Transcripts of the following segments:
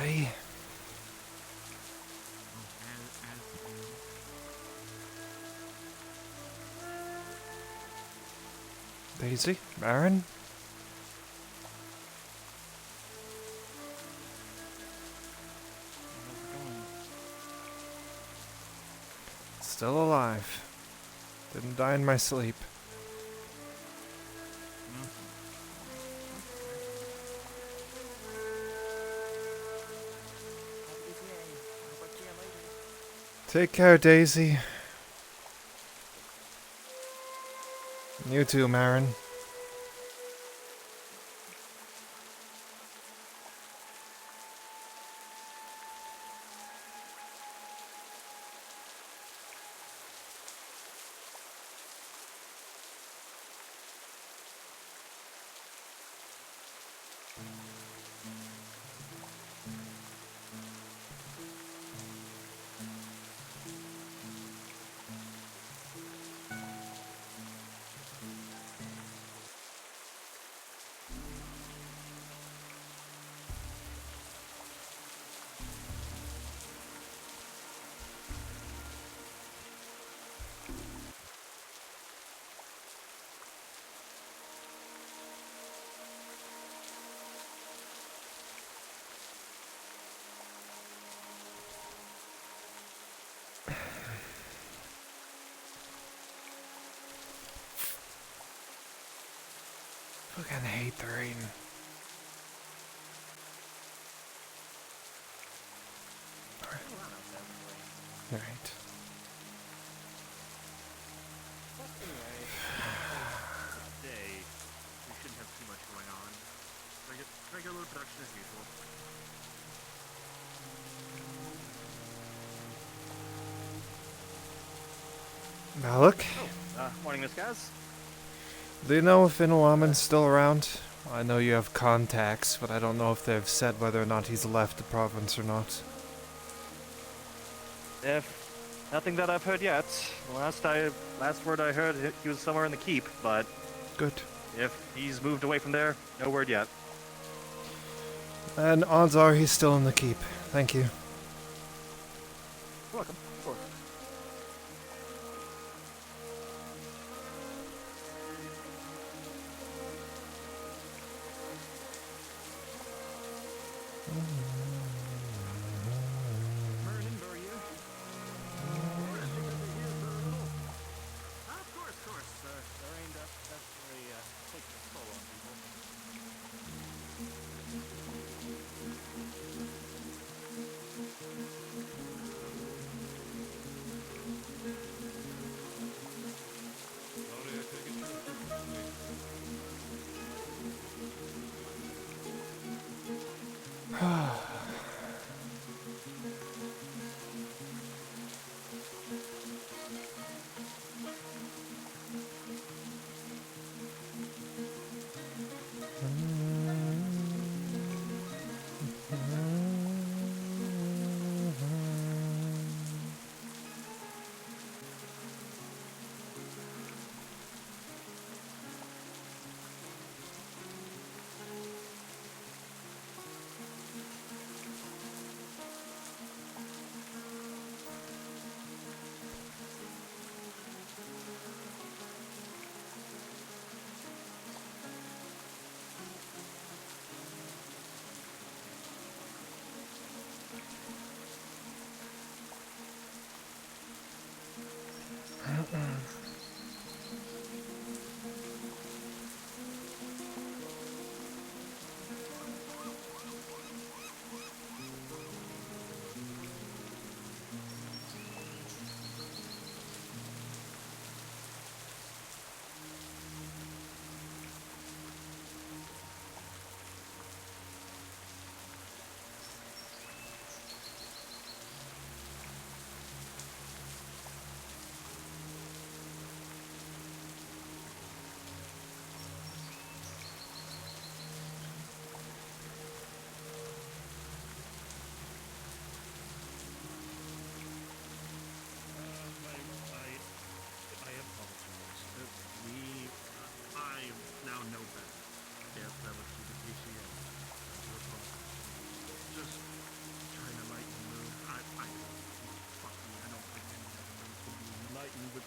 buddy. Daisy? Marin? Still alive. Didn't die in my sleep. Take care, Daisy. You too, Marin. Fucking hate the rain. Right. Today, we shouldn't have too much going on. Regular production as usual. Malik? Morning, Miss Gaz. Do you know if Inwaman's still around? I know you have contacts, but I don't know if they've said whether or not he's left the province or not. Nothing that I've heard yet. The last word I heard, he was somewhere in the keep, but... Good. If he's moved away from there, no word yet. And odds are he's still in the keep. Thank you. You're welcome. Of course.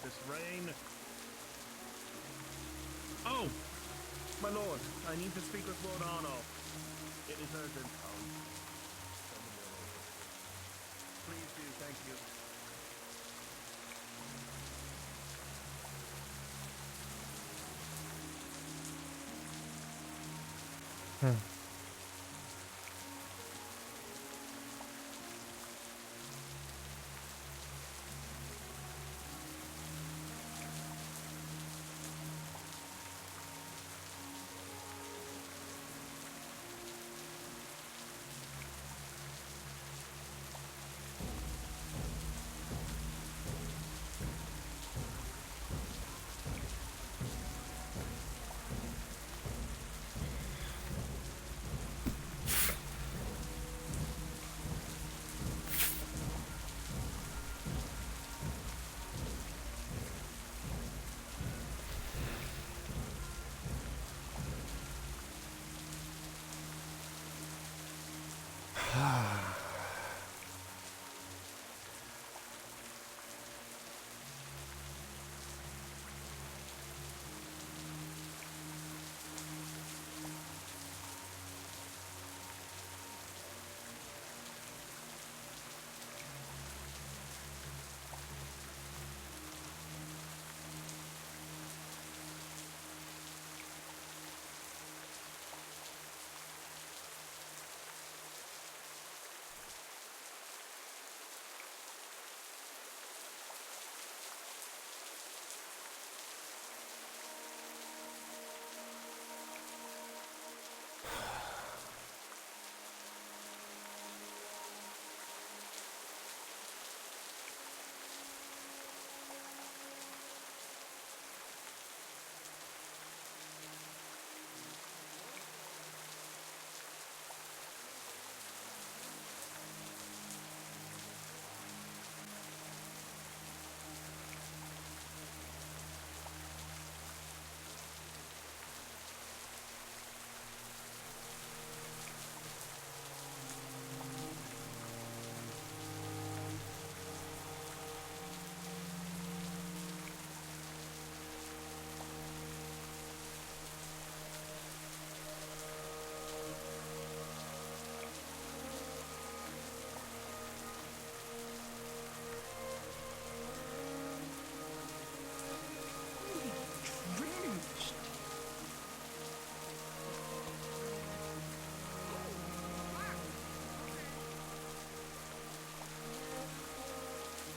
This rain. Oh! My lord, I need to speak with Lord Arnold. It is urgent. Please do, thank you.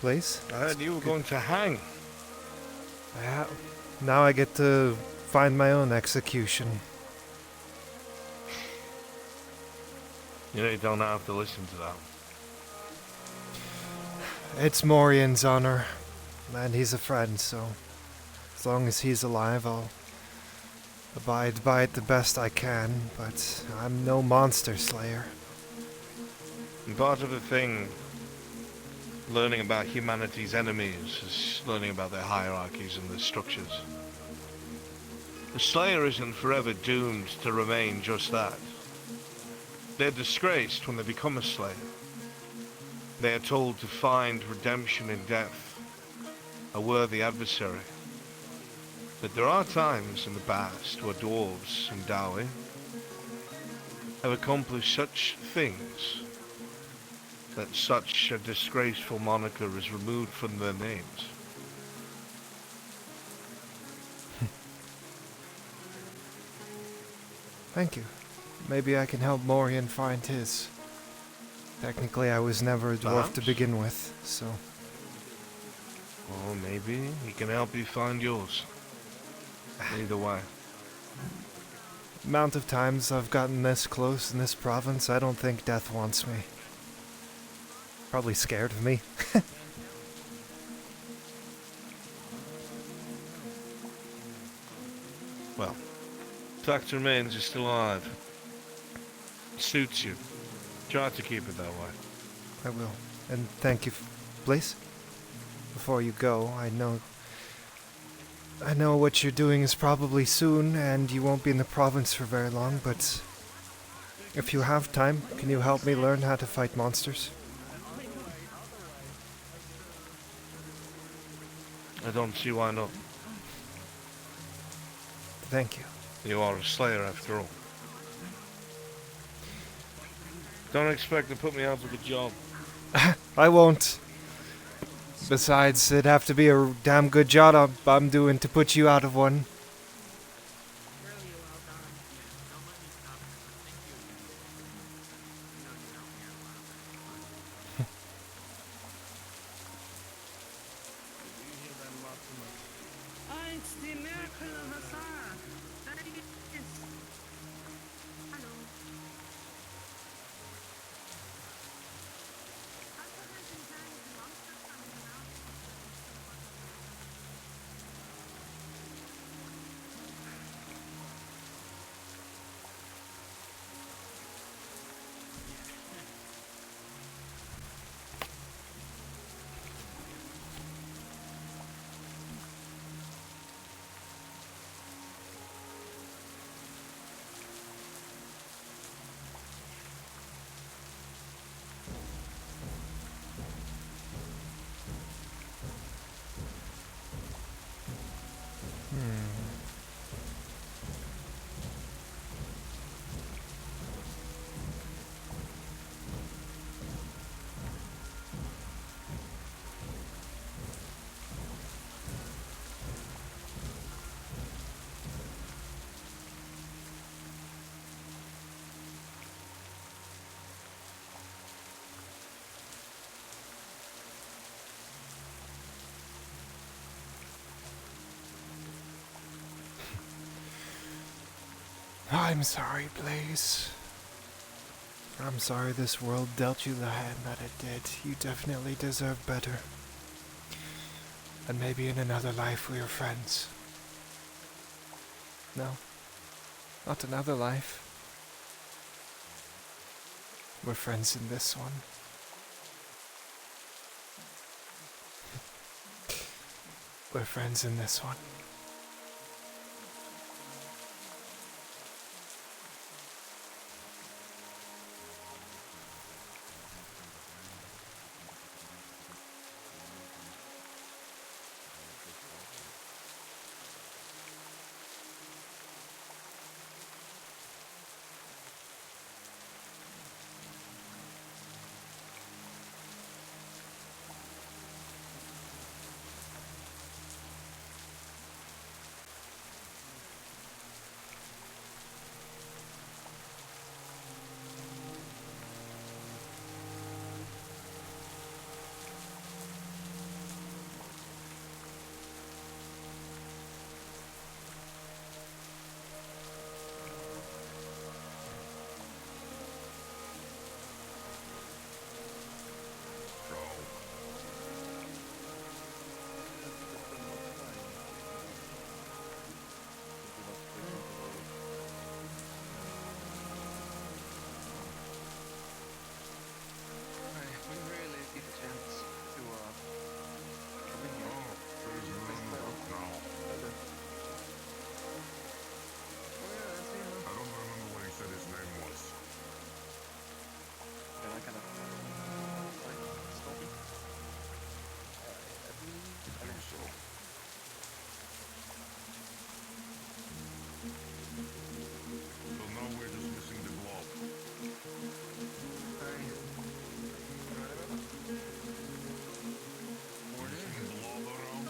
Please? I heard you were going to hang. Yeah. Now I get to find my own execution. You know you don't have to listen to that. It's Morian's honor. And he's a friend, so as long as he's alive, I'll abide by it the best I can, but I'm no monster slayer. And part of the thing, learning about humanity's enemies, is learning about their hierarchies and their structures. The Slayer isn't forever doomed to remain just that. They're disgraced when they become a Slayer. They are told to find redemption in death, a worthy adversary. But there are times in the past where dwarves and Dawi have accomplished such things that such a disgraceful moniker is removed from their names. Thank you. Maybe I can help Morian find his. Technically, I was never a dwarf to Perhaps. begin with, so... Or maybe he can help you find yours. Either way. Amount of times I've gotten this close in this province, I don't think death wants me. Probably scared of me. Well, fact remains you're still alive. It suits you. Try to keep it that way. I will. And thank you, please. Before you go, I know what you're doing is probably soon, and you won't be in the province for very long, but if you have time, can you help me learn how to fight monsters? I don't see why not. Thank you. You are a slayer after all. Don't expect to put me out of a job. I won't. Besides, it'd have to be a damn good job I'm doing to put you out of one. Really well done. Don't let me stop you, but thank you again. You know you helped me out a while back. Do you hear that lot too much? Oh, it's the miracle of Az'Rael. There it is. Hello. I'm sorry, Blaze. I'm sorry this world dealt you the hand that it did. You definitely deserve better. And maybe in another life we were friends. No, not another life. We're friends in this one. We're friends in this one. We really get a chance to come in here. Oh yeah, that's him. I don't remember what he said his name was. Yeah, that kind of like stalking. I think so. So now we're just missing the blob. Missing the blob around.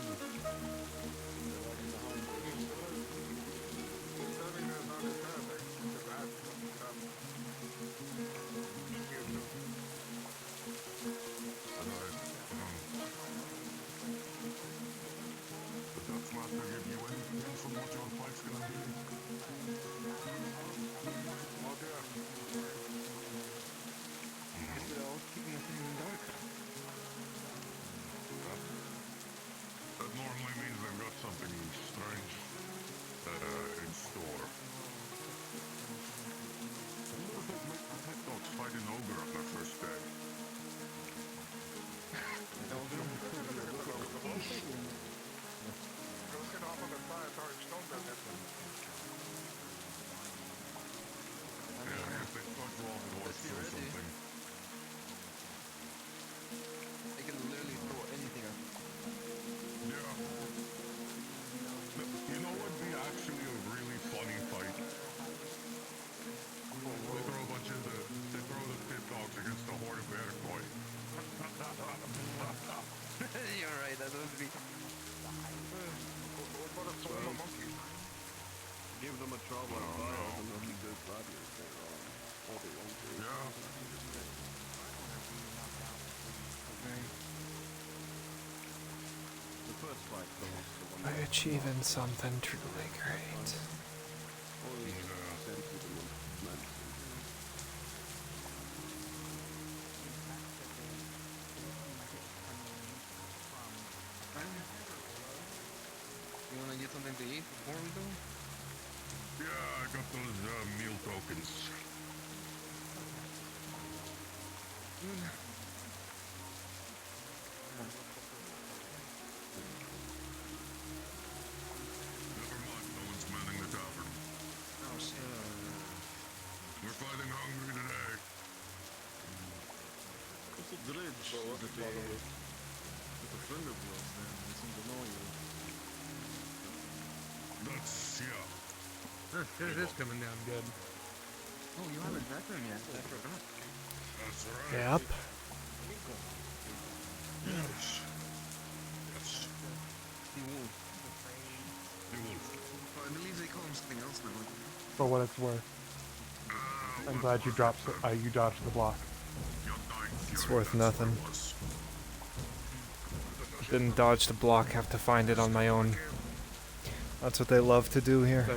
But that's not to give you any hints on what your fight's gonna be. Oh dear. Guess they're all keeping us in the dark. That normally means they've got something strange in store. I wonder if they'd make the pet dogs fight an ogre on their first day. Yeah, if they start drawing dwarfs or something. They can literally throw anything at us. Yeah. That would be. Give them a trial by fire, and they'll be good gladiators later on. All they want to. Yeah. The first fight goes to one By achieving something truly great. always sent to the man. You wanna get something to eat before we go? Yeah, I got those meal tokens. Never mind, no one's manning the tavern. Oh shit. We're fighting hungry today. What's the bridge? With a friend of yours, man. They seem to know you. That's, yeah. Here it is coming down good. Oh, you haven't met them yet. I forgot. That's right. Yep. Yes. Yes. The wolf. The wolf. I believe they call him something else now. For what it's worth. I'm glad you you dodged the block. It's worth nothing. Didn't dodge the block, have to find it on my own. That's what they love to do here.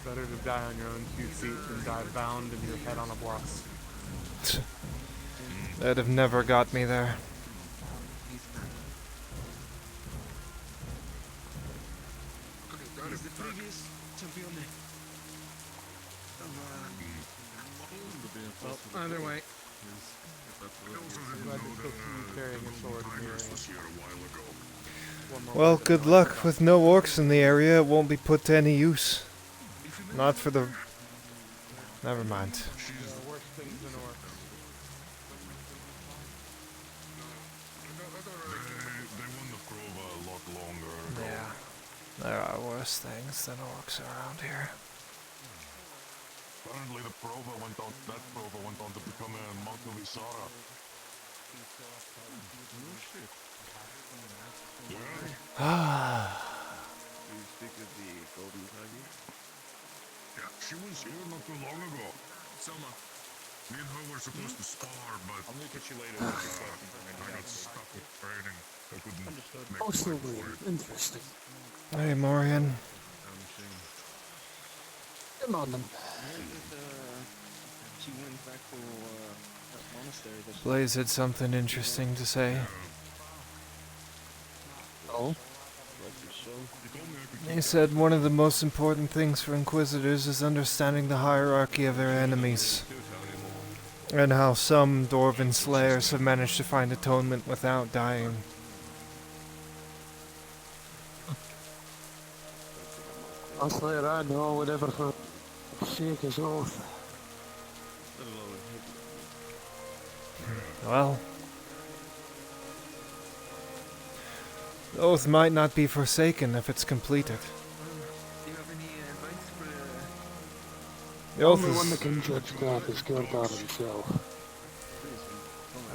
Better to die on your own 2 feet than die bound in your head on a block. They'd have never got me there. He's the previous champion. Well, either way, I also didn't glad know to still see you carrying a sword in your was here a while ago. one more Well, weapon good to luck. With no orcs in the area, it won't be put to any use. Not for the... Never mind. worse things than orcs. They won the Prova a lot longer ago. Yeah. There are worse things than orcs around here. Apparently that Prova went on to become a monk of Isara. Ah. Do you speak of the Golden Tiger? Yeah, she was here not too long ago. Selma. Me and her were supposed to spar, but I'm gonna catch you later. I got stuck with training. I couldn't make Also time for it. interesting. Hey, Morian. Come on then. She went back to that monastery that she Blaze had something interesting to say. Oh, He said one of the most important things for Inquisitors is understanding the hierarchy of their enemies. And how some Dwarven slayers have managed to find atonement without dying. that's later I know whatever for sake his oath. Well, the oath might not be forsaken if it's completed. Do you have any advice for The oath Only one that is... can judge that is Gurdar himself.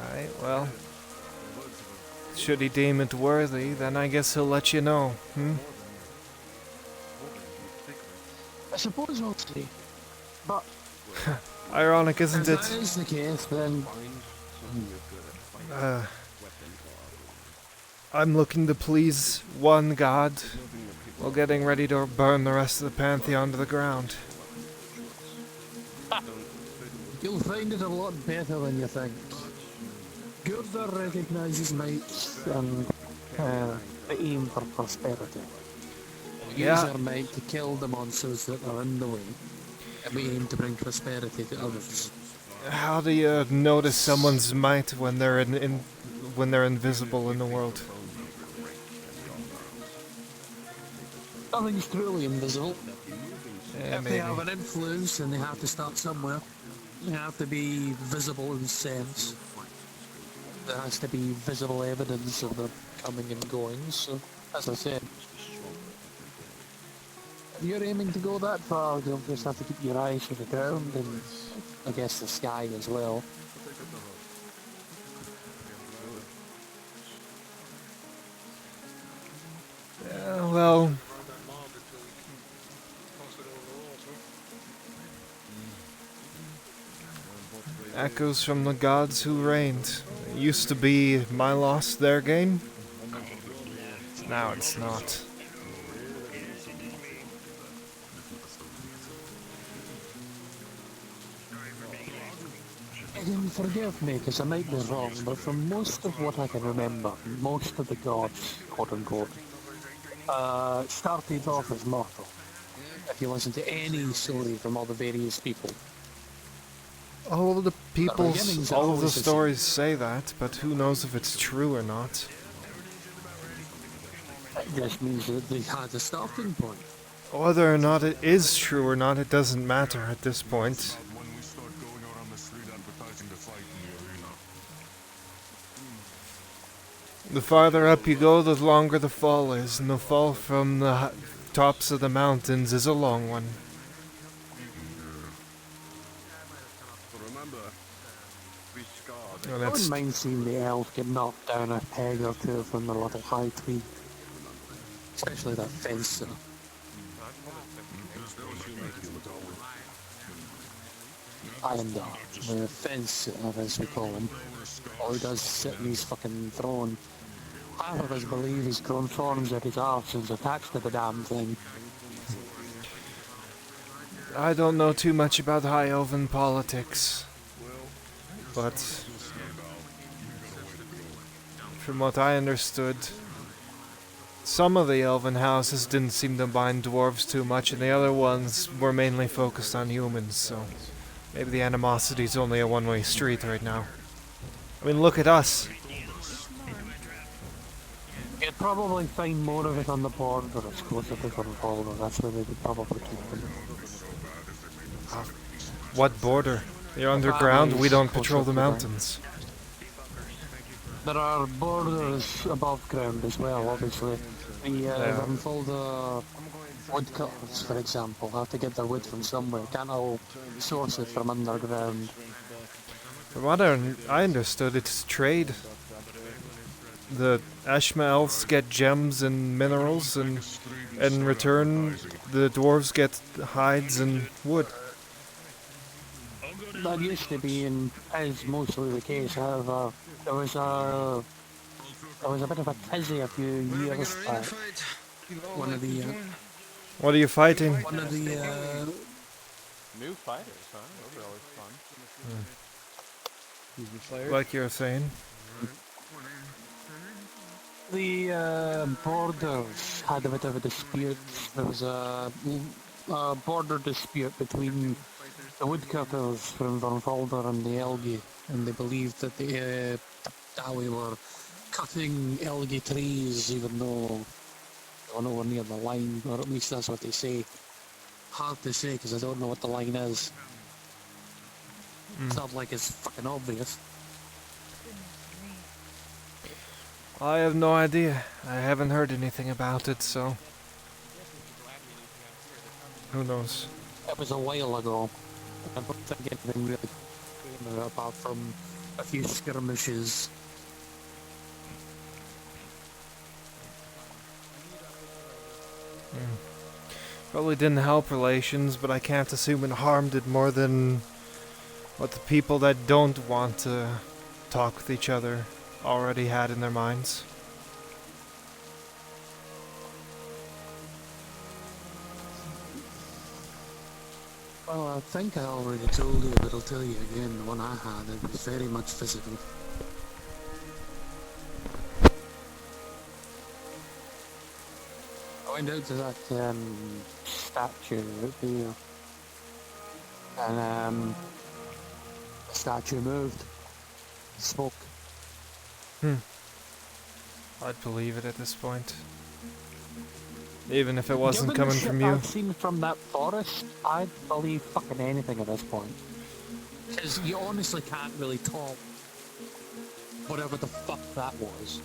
Alright, well... Should he deem it worthy, then I guess he'll let you know, I suppose I'll see. But Ironic, isn't if it? that is the case, then I'm looking to please one god, while getting ready to burn the rest of the Pantheon to the ground. you'll find it a lot better than you think. Gurdar recognises might and the aim for prosperity. Yeah. Use our might to kill the monsters that are in the way, and we aim to bring prosperity to others. How do you notice someone's might when they're when they're invisible in the world? Nothing's truly invisible. Yeah, If they maybe. have an influence and they have to start somewhere, they have to be visible in sense. There has to be visible evidence of their coming and going, so, as I said, if you're aiming to go that far, you'll just have to keep your eyes to the ground and, I guess, the sky as well. echoes from the gods who reigned. It used to be my loss, their gain. Now it's not. And forgive me, because I might be wrong, but from most of what I can remember, most of the gods, quote unquote, started off as mortal. If you listen to any story from all the various people. All of the beginnings are all of the always the stories say that, but who knows if it's true or not. It just means that they had a starting point. Whether or not it is true or not, it doesn't matter at this point. When we start going out on the street advertising the fight in the arena. The farther up you go, the longer the fall is, and the fall from the tops of the mountains is a long one. But remember, we scarred. And I that's wouldn't mind seeing the elf get knocked down a peg or two from the little high tree. Especially that fencer. And the fence, as we call him, all he does is sit in his fucking throne. Half of us believe he's grown thorns at his arse and is attached to the damn thing. I don't know too much about High Elven politics, but from what I understood, some of the elven houses didn't seem to mind dwarves too much, and the other ones were mainly focused on humans, so maybe the animosity's only a one-way street right now. I mean, look at us. You'd probably find more of it on the border as closer to Gunfalder. That's where they would probably keep them. What border? You're underground, we don't Closer patrol the to the- mountains. There are borders above ground as well, obviously. The Gunfalder woodcutters, for example, have to get their wood from somewhere. Can't all source it from underground. From what I understood, it's trade. The Ashma elves get gems and minerals, and in return, the dwarves get hides and wood. That used to be, and is mostly the case. However, there was a bit of a tizzy a few years back. One of the What are you fighting? New fighters, huh? Those are always fun. Like you were saying. The borders had a bit of a dispute. There was a border dispute between the woodcutters from Vernfalder and the Elgi, and they believed that the Dawi were cutting Elgi trees even though they were nowhere near the line, or at least that's what they say. Hard to say because I don't know what the line is. It's not like it's fucking obvious. I have no idea. I haven't heard anything about it, so who knows? It was a while ago. I don't think anything really came of it apart from a few skirmishes. Probably didn't help relations, but I can't assume it harmed it more than what the people that don't want to talk with each other already had in their minds. Well, I think I already told you, but I'll tell you again. The one I had, it was very much physical. I went out to that statue right there, and the statue moved, spoke. I'd believe it at this point. Even if it wasn't Given the coming shit from you. I've seen from that forest, I'd believe fucking anything at this point. Because you honestly can't really talk whatever the fuck that was.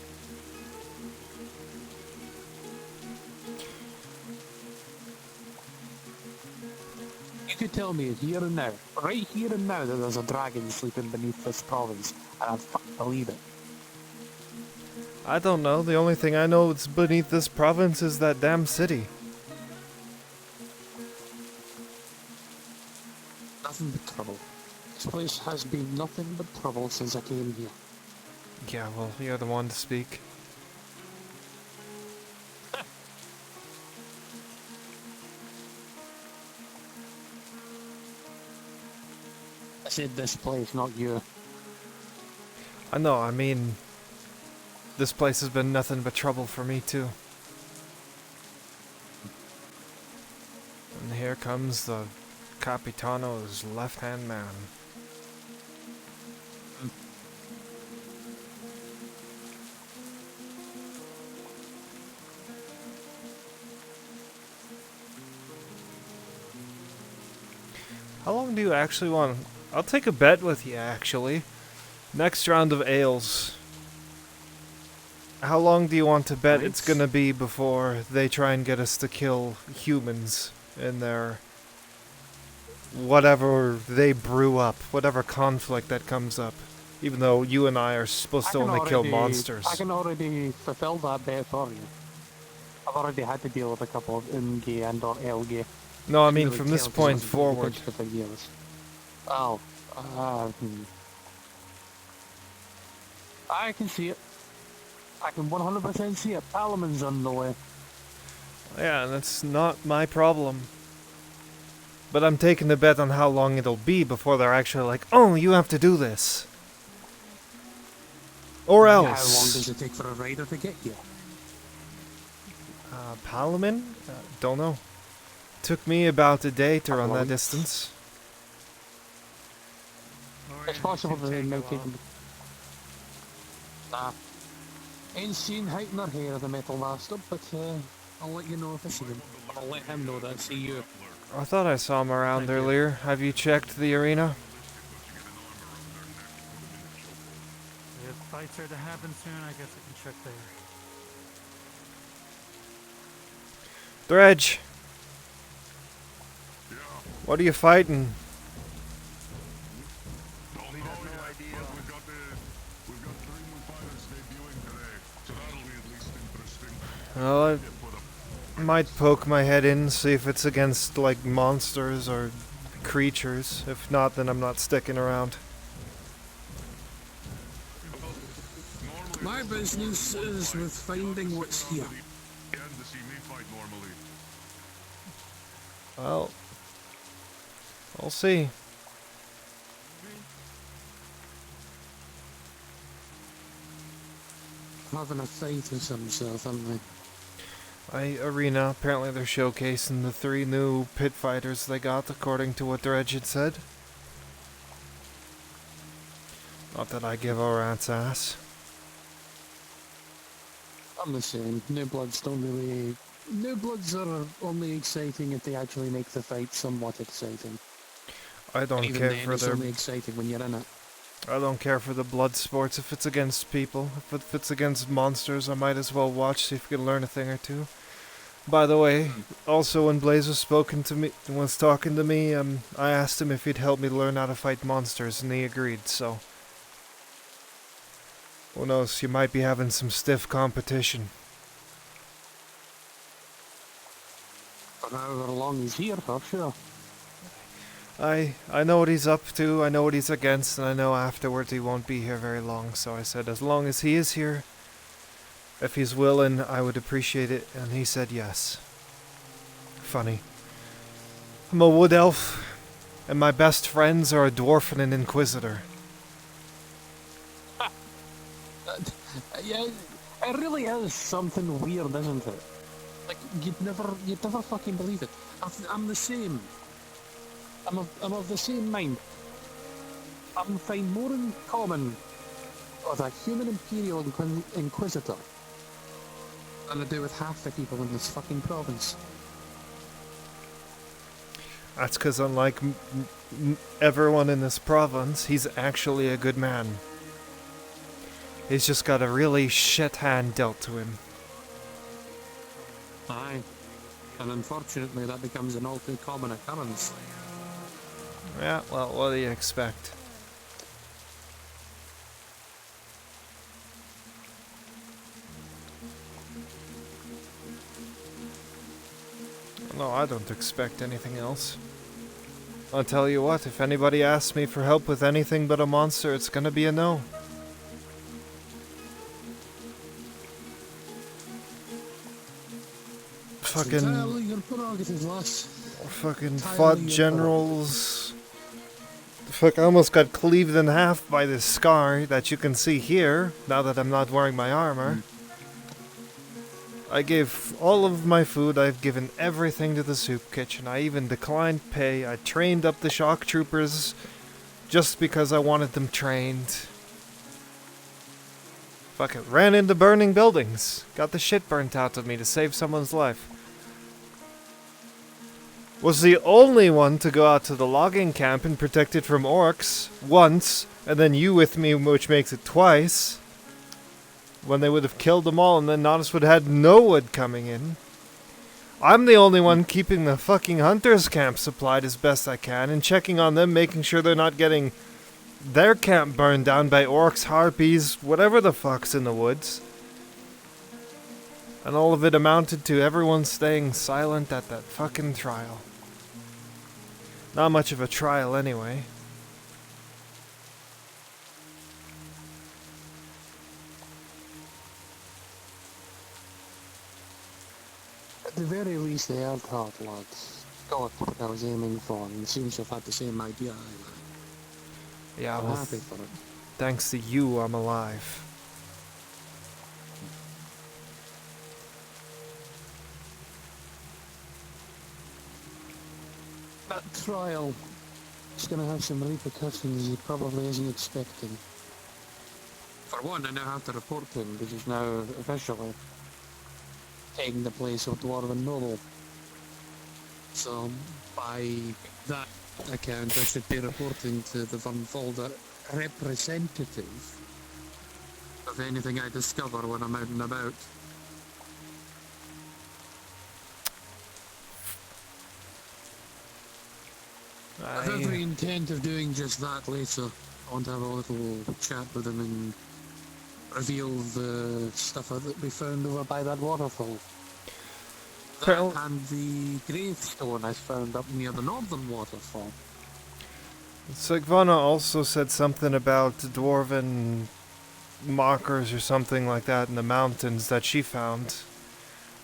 You could tell me here and now, right here and now, that there's a dragon sleeping beneath this province, and I'd fucking believe it. I don't know. The only thing I know that's beneath this province is that damn city. Nothing but trouble. This place has been nothing but trouble since I came here. Yeah, well, you're the one to speak. I said this place, not you. I know, I mean, this place has been nothing but trouble for me too. And here comes the Capitano's left-hand man. How long do you actually want? I'll take a bet with you, actually. Next round of ales. How long do you want to bet it's gonna be before they try and get us to kill humans in their whatever they brew up, whatever conflict that comes up? Even though you and I are supposed to only kill monsters. I can already fulfill that bet for you. I've already had to deal with a couple of Ungi and or Elgi. No, I mean from this point forward. For years. Oh, I can see it. I can 100% see it. Palamon's on the way. Yeah, that's not my problem. But I'm taking the bet on how long it'll be before they're actually like, oh, you have to do this. Or else. How long does it take for a raider to get here? Palamon? Don't know. Took me about a day to run that distance. It's possible that they may take... Nah. Ain't seen height nor hair of the metal master, but I'll let you know if I see him. I'll let him know that I see you. I thought I saw him around earlier. Have you checked the arena? If fights are to happen soon, I guess I can check there. Dredge! What are you fighting? We got 3 new fighters debuting today, so that'll be at least interesting. Well, I might poke my head in, see if it's against, like, monsters or creatures. If not, then I'm not sticking around. My business is with finding what's here. And to see me fight normally. Well, we'll see. Having a fight with himself, aren't they? Arena, apparently they're showcasing the 3 new pit fighters they got, according to what Dredge had said. Not that I give a rat's ass. I'm the same. New Bloods don't really... New Bloods are only exciting if they actually make the fight somewhat exciting. I don't Even care then, for it's their... only exciting when you're in it. I don't care for the blood sports if it's against people. If it's against monsters, I might as well watch, see if we can learn a thing or two. By the way, also when Blaze was talking to me, I asked him if he'd help me learn how to fight monsters, and he agreed, so... Who knows, you might be having some stiff competition. For however long he's here, for sure. I know what he's up to, I know what he's against, and I know afterwards he won't be here very long, so I said as long as he is here, if he's willing, I would appreciate it, and he said yes. Funny. I'm a wood elf, and my best friends are a dwarf and an inquisitor. Yeah, it really is something weird, isn't it? Like, you'd never fucking believe it. I'm the same. I'm of the same mind. I find more in common with a human Imperial Inquisitor than I do with half the people in this fucking province. That's because unlike everyone in this province, he's actually a good man. He's just got a really shit hand dealt to him. Aye. And unfortunately that becomes an all too common occurrence. Yeah, well, what do you expect? No, I don't expect anything else. I'll tell you what, if anybody asks me for help with anything but a monster, it's gonna be a no. Entirely your prerogative, lass. Fucking Entirely fought your generals. Fuck, I almost got cleaved in half by this scar that you can see here, now that I'm not wearing my armor. I gave all of my food, I've given everything to the soup kitchen. I even declined pay. I trained up the shock troopers just because I wanted them trained. Fuck it, ran into burning buildings. Got the shit burnt out of me to save someone's life. Was the only one to go out to the logging camp and protect it from orcs once, and then you with me, which makes it twice. When they would have killed them all, and then Nodus would have had no wood coming in. I'm the only one keeping the fucking hunters' camp supplied as best I can, and checking on them, making sure they're not getting their camp burned down by orcs, harpies, whatever the fuck's in the woods. And all of it amounted to everyone staying silent at that fucking trial. Not much of a trial anyway. At the very least, the Earthheart lads got what I was aiming for, and seems to have had the same idea. Yeah, I'm well, happy for it. thanks to you, I'm alive. That trial is going to have some repercussions he probably isn't expecting. For one, I now have to report to him because he's now officially taking the place of Dwarven Noble. So, by that account, I should be reporting to the Van Volder representative of anything I discover when I'm out and about. I have every intent of doing just that later. I want to have a little chat with him and reveal the stuff that we found over by that waterfall. That and the gravestone I found up near the northern waterfall. Sigvana also said something about dwarven markers or something like that in the mountains that she found.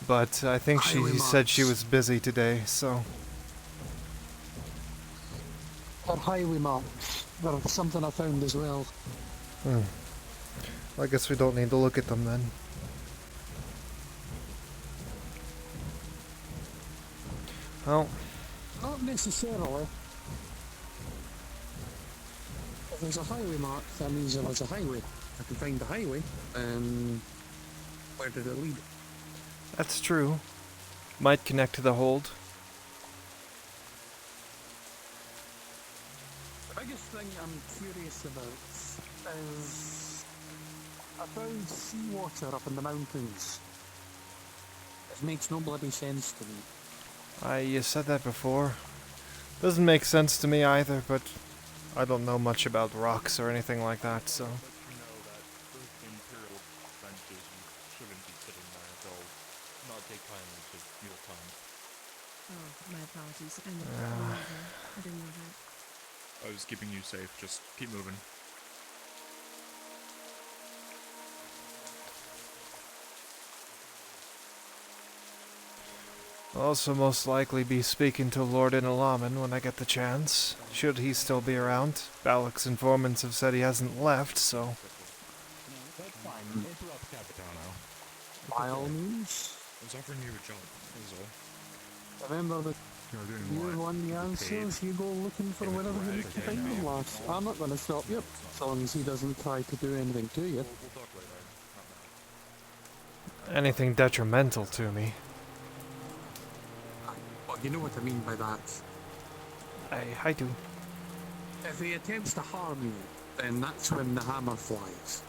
But I think she said she was busy today, so... They're highway marks. They're something I found as well. I guess we don't need to look at them then. Well... Not necessarily. If there's a highway mark, that means there was a highway. I can find the highway, and where did it lead? That's true. Might connect to the hold. The biggest thing I'm curious about is I found seawater up in the mountains. It makes no bloody sense to me. You said that before. Doesn't make sense to me either, but I don't know much about rocks or anything like that, so... Oh, my apologies. I didn't know that. I was keeping you safe. Just keep moving. I'll also most likely be speaking to Lord Inalaman when I get the chance, should he still be around. Balak's informants have said he hasn't left, so... That's fine. Interrupt Capitano. By all means. I was offering you a job, that was all. Remember that you won the answers, you go looking for whatever you need to find them, lass. I'm not going to stop you, as long as he doesn't try to do anything to you. Anything detrimental to me. Well, you know what I mean by that. I do. If he attempts to harm you, then that's when the hammer flies.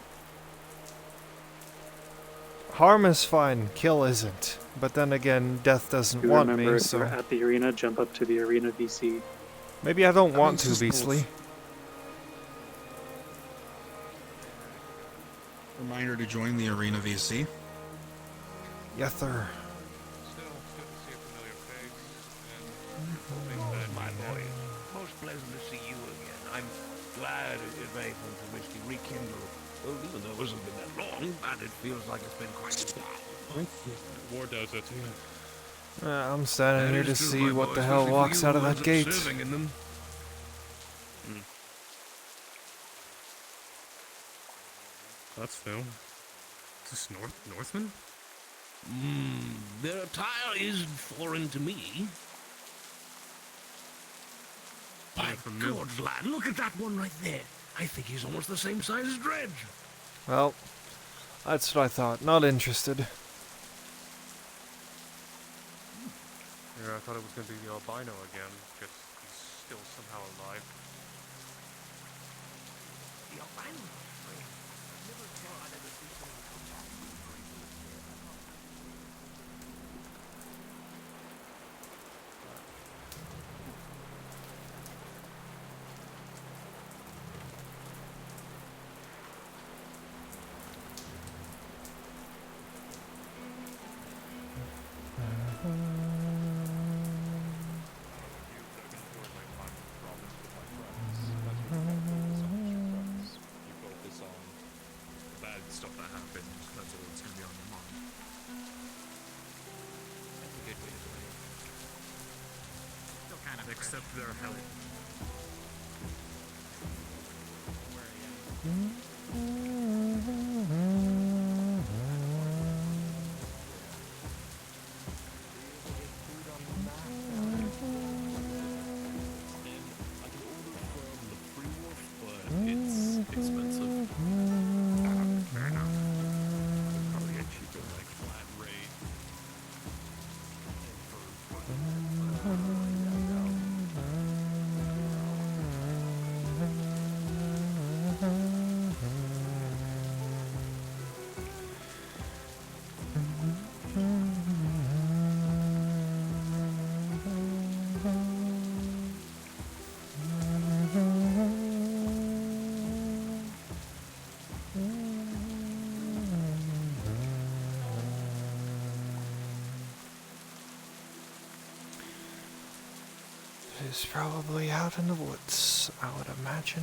Harm is fine, kill isn't. But then again, death doesn't You want remember me, if so... you're at the arena, jump up to the arena VC. Maybe I don't want to, Beastly. Reminder to join the arena VC. Yes, sir. Still, it's good to see a familiar face, and hoping that my boy Most pleasant to see you again. I'm glad if anything from Misty rekindle. Well, even though it hasn't been that long, but it feels like it's been quite a while. War does it. I'm standing That here is to true, see my what boy, the hell especially for walks you out of who that ends up gate. serving in them. That's new. Is this Northman? Their attire isn't foreign to me. By God, lad, look at that one right there. I think he's almost the same size as Dredge. Well, that's what I thought. Not interested. Yeah, I thought it was going to be the albino again, because he's still somehow alive. The albino? I never thought I'd ever see someone come back from the grave. Stuff that happened, that's all that's going to be on your mind. That's a good way to play it. Still kind of accept their help. It's expensive. Fair enough. Probably get cheaper like flat rate. He's probably out in the woods, I would imagine.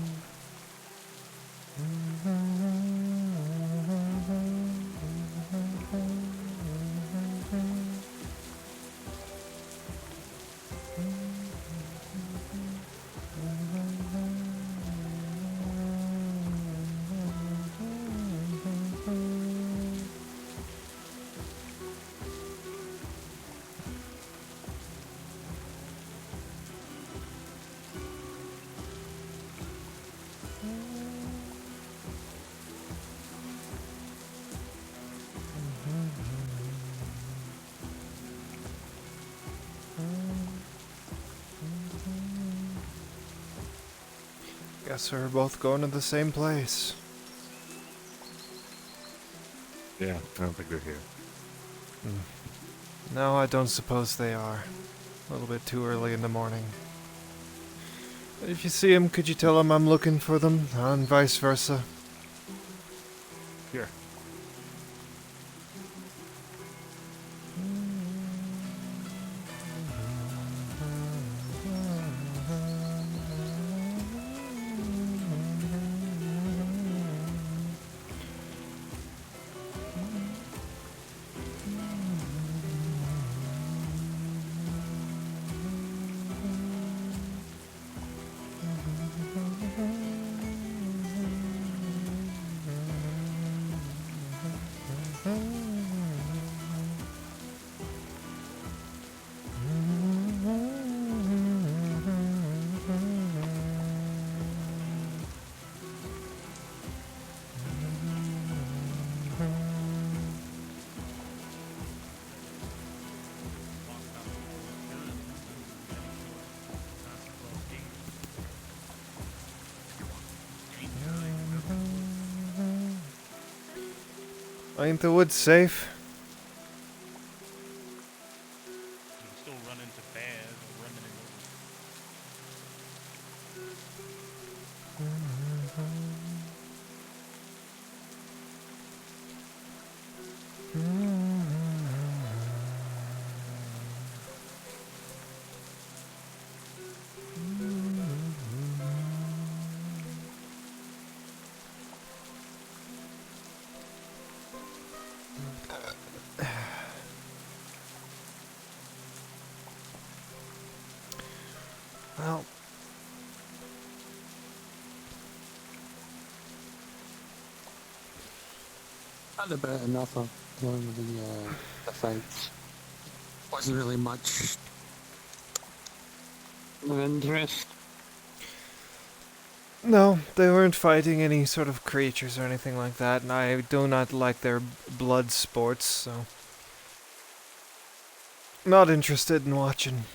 Guess we're both going to the same place. Yeah, I don't think they're here. No, I don't suppose they are. A little bit too early in the morning. But if you see him, could you tell him I'm looking for them, and vice versa? Here. Ain't the woods safe? You can still run into bears or running into Well, Had a bit enough of doing the fights. Wasn't really much of interest. no, they weren't fighting any sort of creatures or anything like that, and I do not like their blood sports, so... Not interested in watching.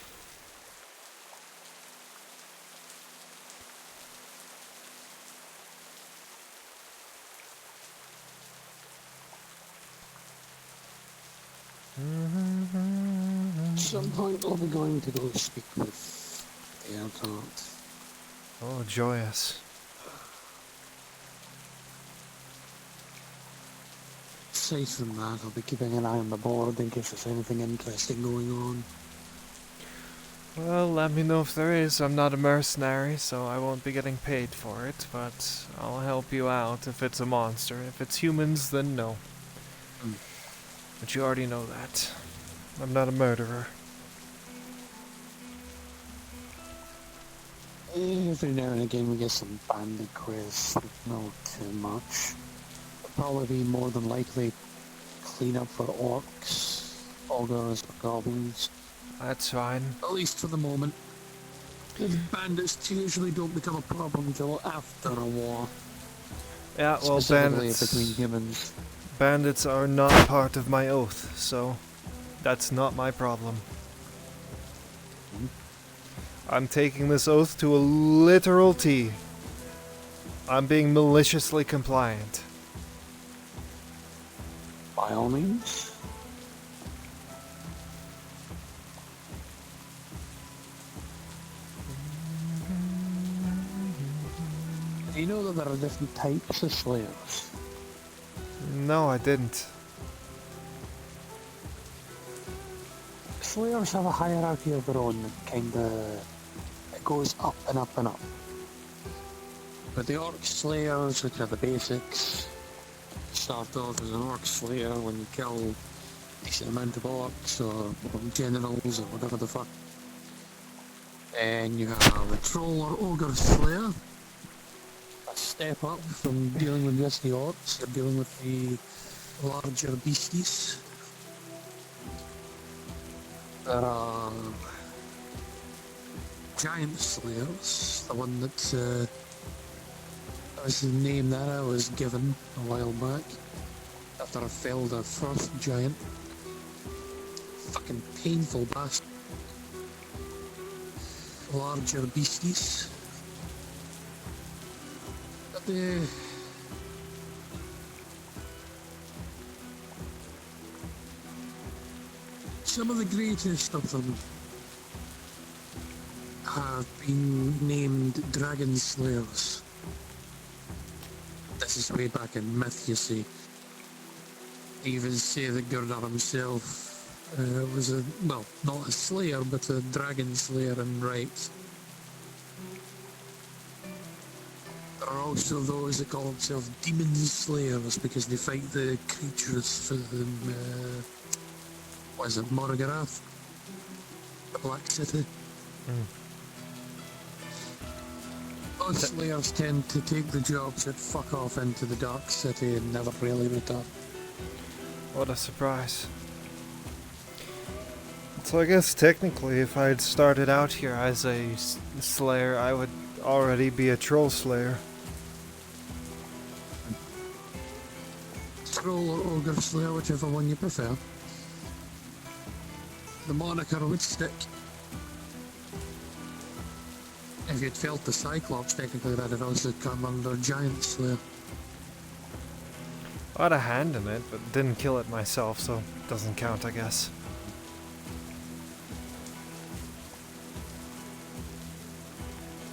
At some point I'll be going to go speak with the Airtart. Oh, joyous. Aside from that, I'll be keeping an eye on the board in case there's anything interesting going on. Well, let me know if there is. I'm not a mercenary, so I won't be getting paid for it, but I'll help you out if it's a monster. If it's humans, then no. But you already know that. I'm not a murderer. Every now and again we get some bandit quests, but not too much. Probably be more than likely clean up for orcs, ogres, or goblins. That's fine. At least for the moment. Bandits usually don't become a problem until after a war. Yeah, well, Specifically between humans. Bandits are not part of my oath, so that's not my problem. I'm taking this oath to a literal T. I'm being maliciously compliant. By all means. Do you know that there are different types of slayers? No, I didn't. Slayers have a hierarchy of their own that kinda... it goes up and up and up. But the Orc Slayers, which are the basics, start off as an Orc Slayer when you kill a decent amount of Orcs or generals or whatever the fuck. And you have a Troll or Ogre Slayer. A step up from dealing with just the Orcs, you're dealing with the larger beasties. There are Giant Slayers, the one that was the name that I was given a while back after I felled a first giant. Fucking painful bastard. Larger beasties. But some of the greatest of them have been named Dragon Slayers. This is way back in myth, you see. They even say that Gurdar himself was a, well, not a slayer, but a dragon slayer in right. There are also those that call themselves demon slayers because they fight the creatures for the, what is it, Morgarath? The Black City. Those slayers tend to take the jobs that fuck off into the Dark City and never really return. What a surprise. So I guess technically if I had started out here as a slayer, I would already be a troll slayer. Troll or ogre slayer, whichever one you prefer. The moniker would stick. If you'd felt the Cyclops, technically that'd also come under Giant Slayer. I had a hand in it, but didn't kill it myself, so it doesn't count, I guess.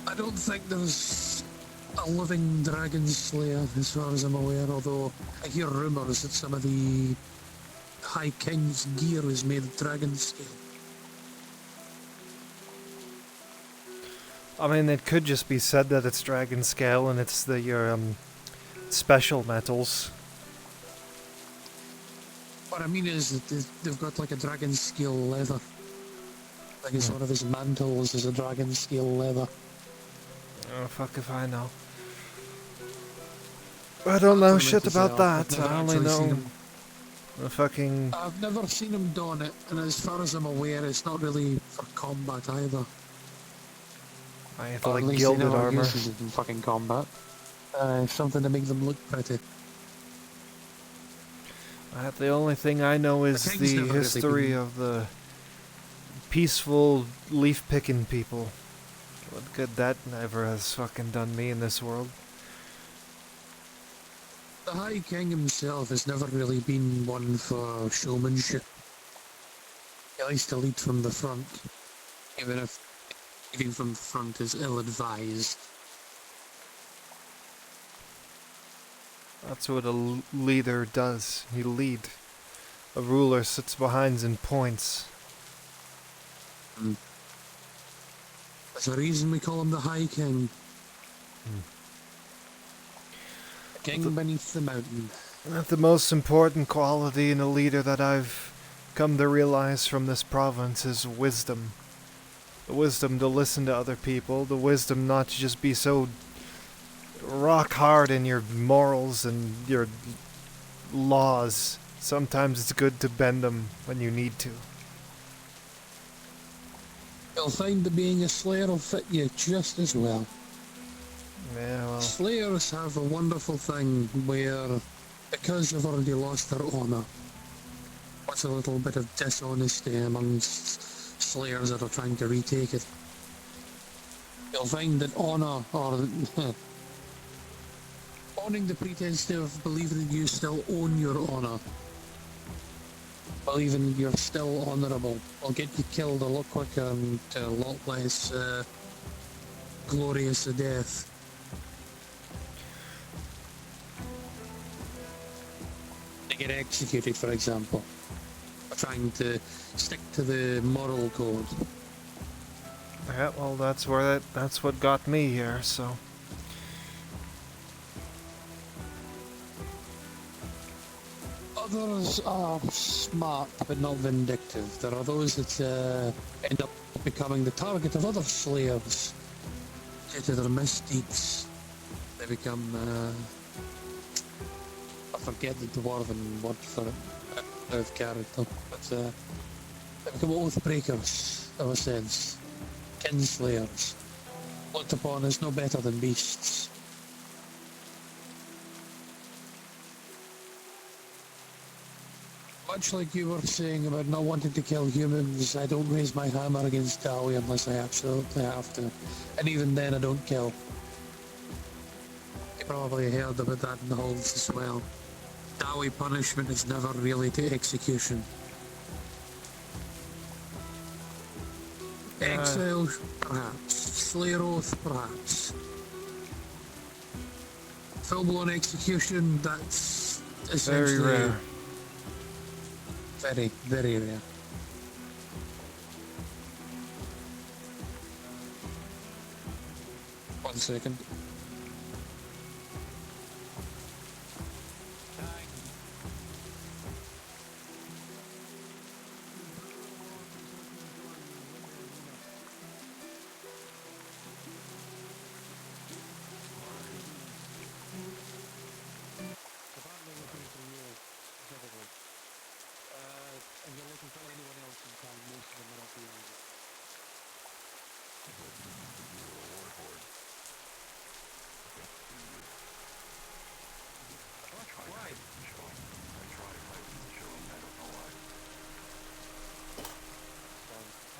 I don't think there's a living Dragon Slayer, as far as I'm aware, although I hear rumours that some of the High King's gear is made of dragon scale. I mean, it could just be said that it's dragon scale and it's your special metals. What I mean is that they've got like a dragon scale leather I guess one of his mantles is a dragon scale leather. Oh, fuck if I know. I don't know shit about that. I only know the fucking... I've never seen him don it, and as far as I'm aware, it's not really for combat either. I have Or like at least he gilded never armor. uses it in fucking combat. Something to make them look pretty. The only thing I know is The king's the never really history been- of the peaceful leaf-picking people. What good that ever has fucking done me in this world. The High King himself has never really been one for showmanship. He likes to lead from the front, even if leading from the front is ill-advised. That's what a leader does. You lead. A ruler sits behind and points. There's a reason we call him the High King. The king beneath the mountain. The most important quality in a leader that I've come to realize from this province is wisdom. The wisdom to listen to other people, the wisdom not to just be so rock hard in your morals and your laws. Sometimes it's good to bend them when you need to. You'll find that being a slayer will fit you just as well. Yeah, well... Slayers have a wonderful thing where, because they've already lost their honour, what's a little bit of dishonesty amongst slayers that are trying to retake it. You'll find that honour, or owning the pretense of believing that you still own your honour, believing you're still honourable, will get you killed a lot quicker and a lot less glorious a death. They get executed, for example, for trying to stick to the moral code. Yeah, well, that's what got me here, so... Others are smart but not vindictive. There are those that end up becoming the target of other slayers due to their misdeeds. They become, I forget the dwarven word for it, out of character, but they become oath breakers, of a sense. Kinslayers, looked upon as no better than beasts. Much like you were saying about not wanting to kill humans, I don't raise my hammer against Dawi unless I absolutely have to. And even then I don't kill. You probably heard about that in the halls as well. Dawi punishment is never really to execution. Exile, perhaps. Slayer oath, perhaps. Full-blown execution, that's essentially... Very rare. Very, very rare. One second. If you're looking for anyone else in town, most of them are not the only. Why?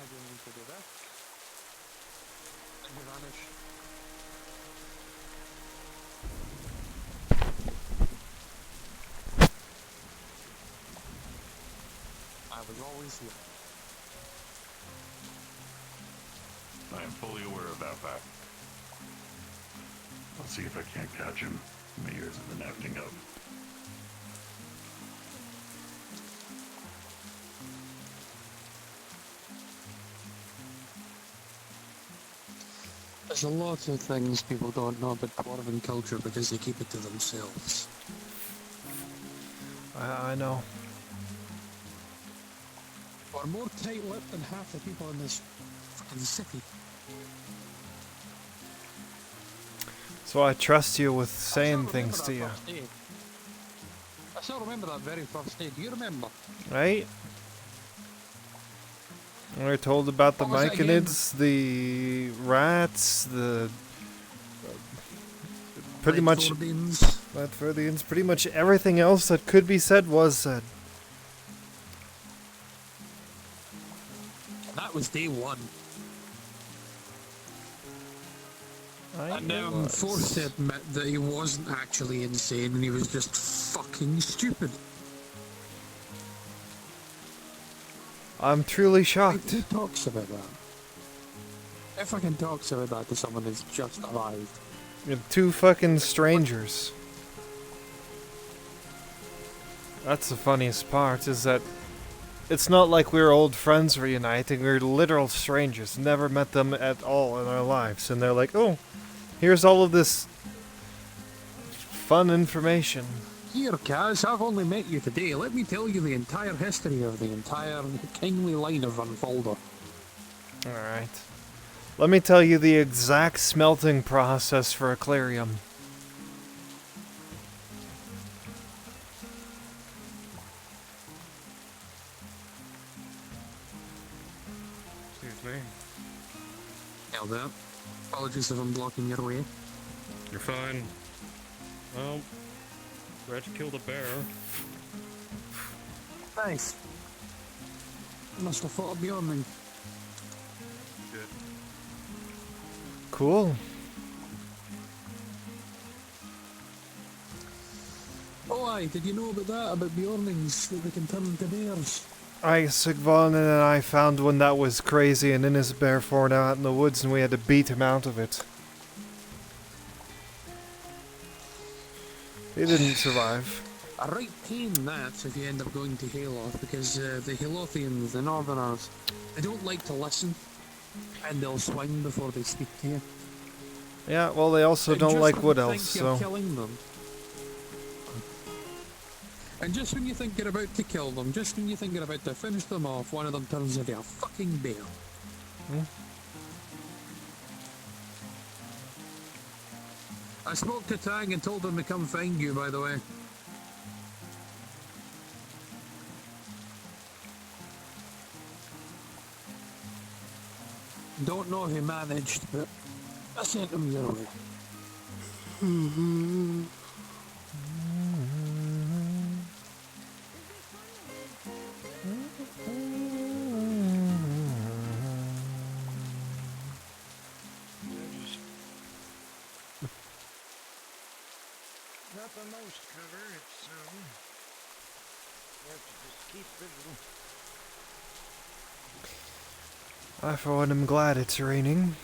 I didn't need to do that. And you vanish. I was always here. I am fully aware of that fact. I'll see if I can't catch him. My ears have been acting up. There's a lot of things people don't know about dwarven culture because they keep it to themselves. I know. We're more tight-lipped than half the people in this fucking city. So I trust you with saying things to you. I still remember that very first day. Do you remember? Right? We were told about the What was it again? myconids, the rats, the... pretty much... Ledfordians. Pretty much everything else that could be said was said. That was day one. And now I'm forced to admit that he wasn't actually insane and he was just fucking stupid. I'm truly shocked. Who talks about that? Who fucking talks about that to someone who's just arrived? You're two fucking strangers. That's the funniest part, is that it's not like we're old friends reuniting, we're literal strangers, never met them at all in our lives, and they're like, oh, here's all of this fun information. Here, Kaz, I've only met you today. Let me tell you the entire history of the entire kingly line of Unfolder. Alright. Let me tell you the exact smelting process for a Clarium. Excuse me. Hell there. Apologies if I'm blocking your way. You're fine. Well, glad you killed a bear. Nice. Must have thought of Bjorn. Good. Cool. Oh aye, did you know about that? About Bjornings, that they can turn into bears? Sigvalden and I found one that was crazy and in his bear form out in the woods, and we had to beat him out of it. He didn't survive. A right pain that if you end up going to Haloth, because the Halothians, the Northerners, they don't like to listen, and they'll swing before they speak to you. Yeah, well, they also And don't just like when wood you elves, think you're so... killing them. And just when you think you're about to kill them, just when you think you're about to finish them off, one of them turns into a fucking bear. Hmm? I spoke to Tang and told him to come find you, by the way. Don't know if he managed, but I sent him your way. Not the most cover, it's you have to just keep visible. I, for one, am glad it's raining.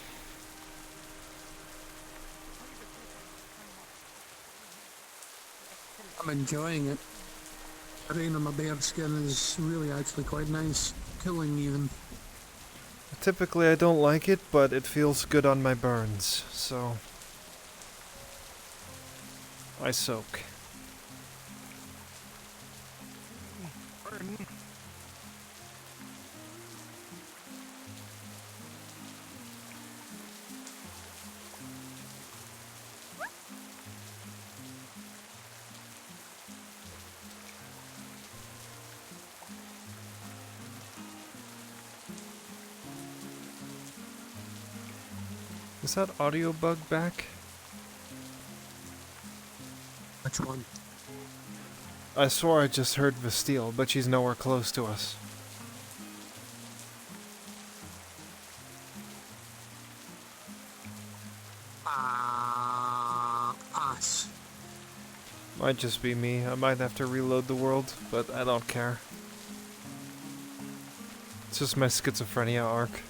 I'm enjoying it. Rain on my bear skin is really actually quite nice. Killing even. Typically I don't like it, but it feels good on my burns, so... I soak. Is that audio bug back? Which one? I swore I just heard Vastille, but she's nowhere close to us. Us. Might just be me. I might have to reload the world, but I don't care. It's just my schizophrenia arc.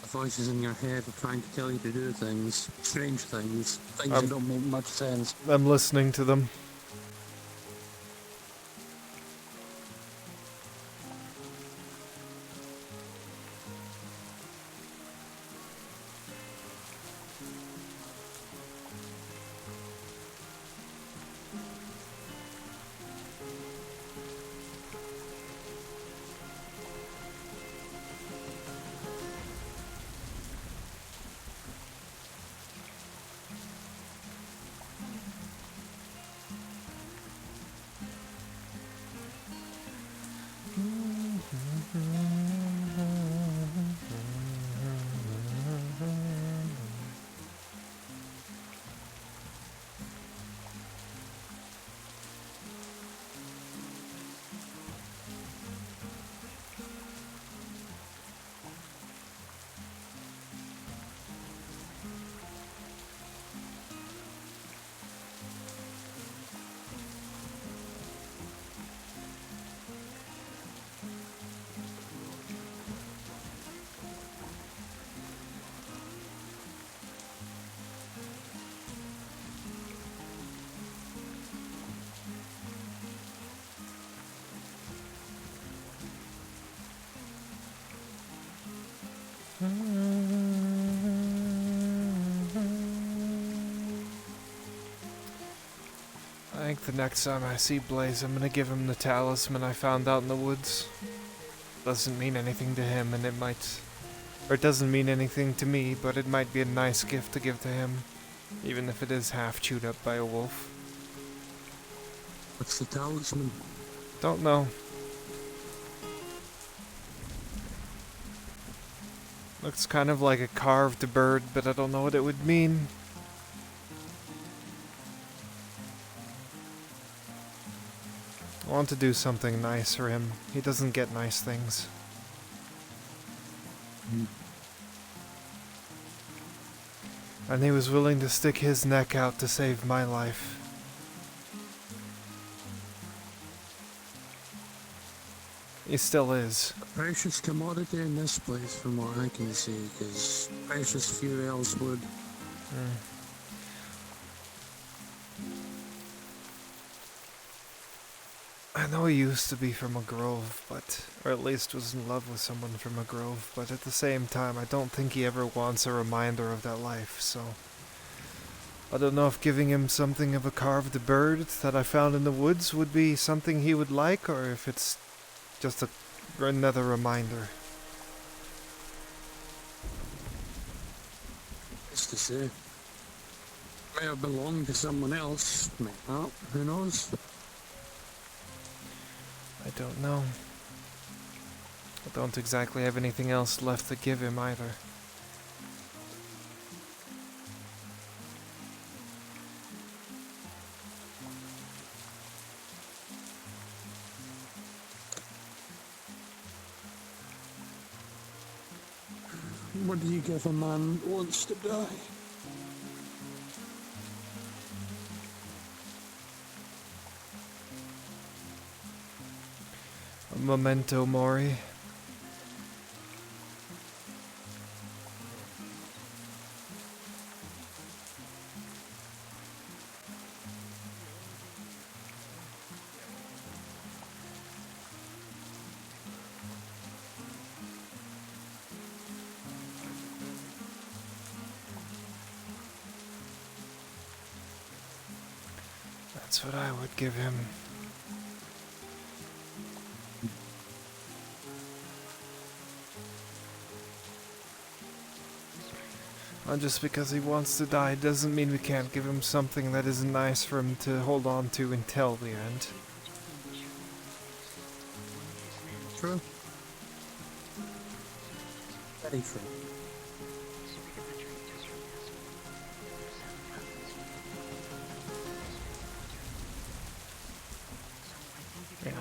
The voices in your head are trying to tell you to do things. Strange things. Things that don't make much sense. I'm listening to them. I think the next time I see Blaze, I'm gonna give him the talisman I found out in the woods. Doesn't mean anything to him, and it might... Or it doesn't mean anything to me, but it might be a nice gift to give to him. Even if it is half chewed up by a wolf. What's the talisman? Don't know. Looks kind of like a carved bird, but I don't know what it would mean. I want to do something nice for him. He doesn't get nice things. And he was willing to stick his neck out to save my life. He still is. Precious commodity in this place from what I can see, because precious few else would. I know he used to be from a grove, but... Or at least was in love with someone from a grove, but at the same time, I don't think he ever wants a reminder of that life, so... I don't know if giving him something of a carved bird that I found in the woods would be something he would like, or if it's just another reminder. It's to say. May have belonged to someone else, may not, who knows? I don't know. I don't exactly have anything else left to give him either. What do you give a man who wants to die? A memento mori. That's what I would give him. And just because he wants to die doesn't mean we can't give him something that isn't nice for him to hold on to until the end. True. Very true. Yeah.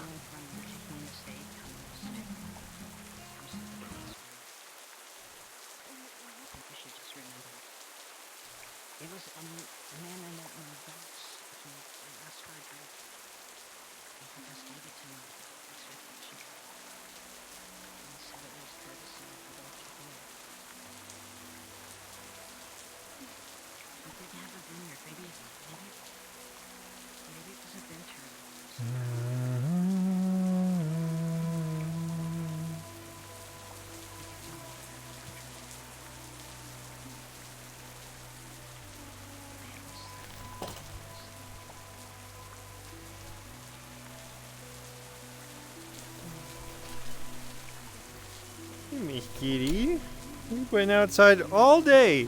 It was a man I met in the docks. He asked for a drink. And he just gave it to me. It's reflection. And he said it was courtesy of the Dolce Beer. He didn't have a vineyard. Maybe it was a vineyard. Miss Kitty, we went outside all day.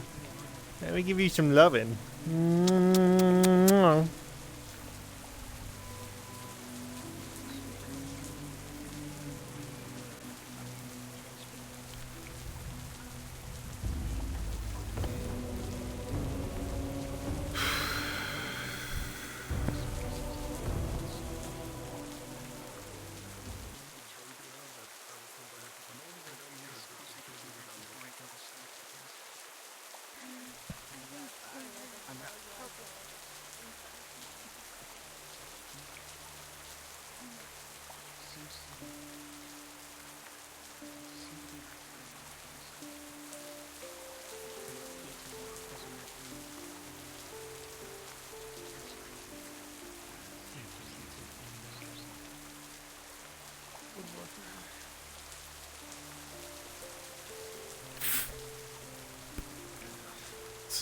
Let me give you some lovin'.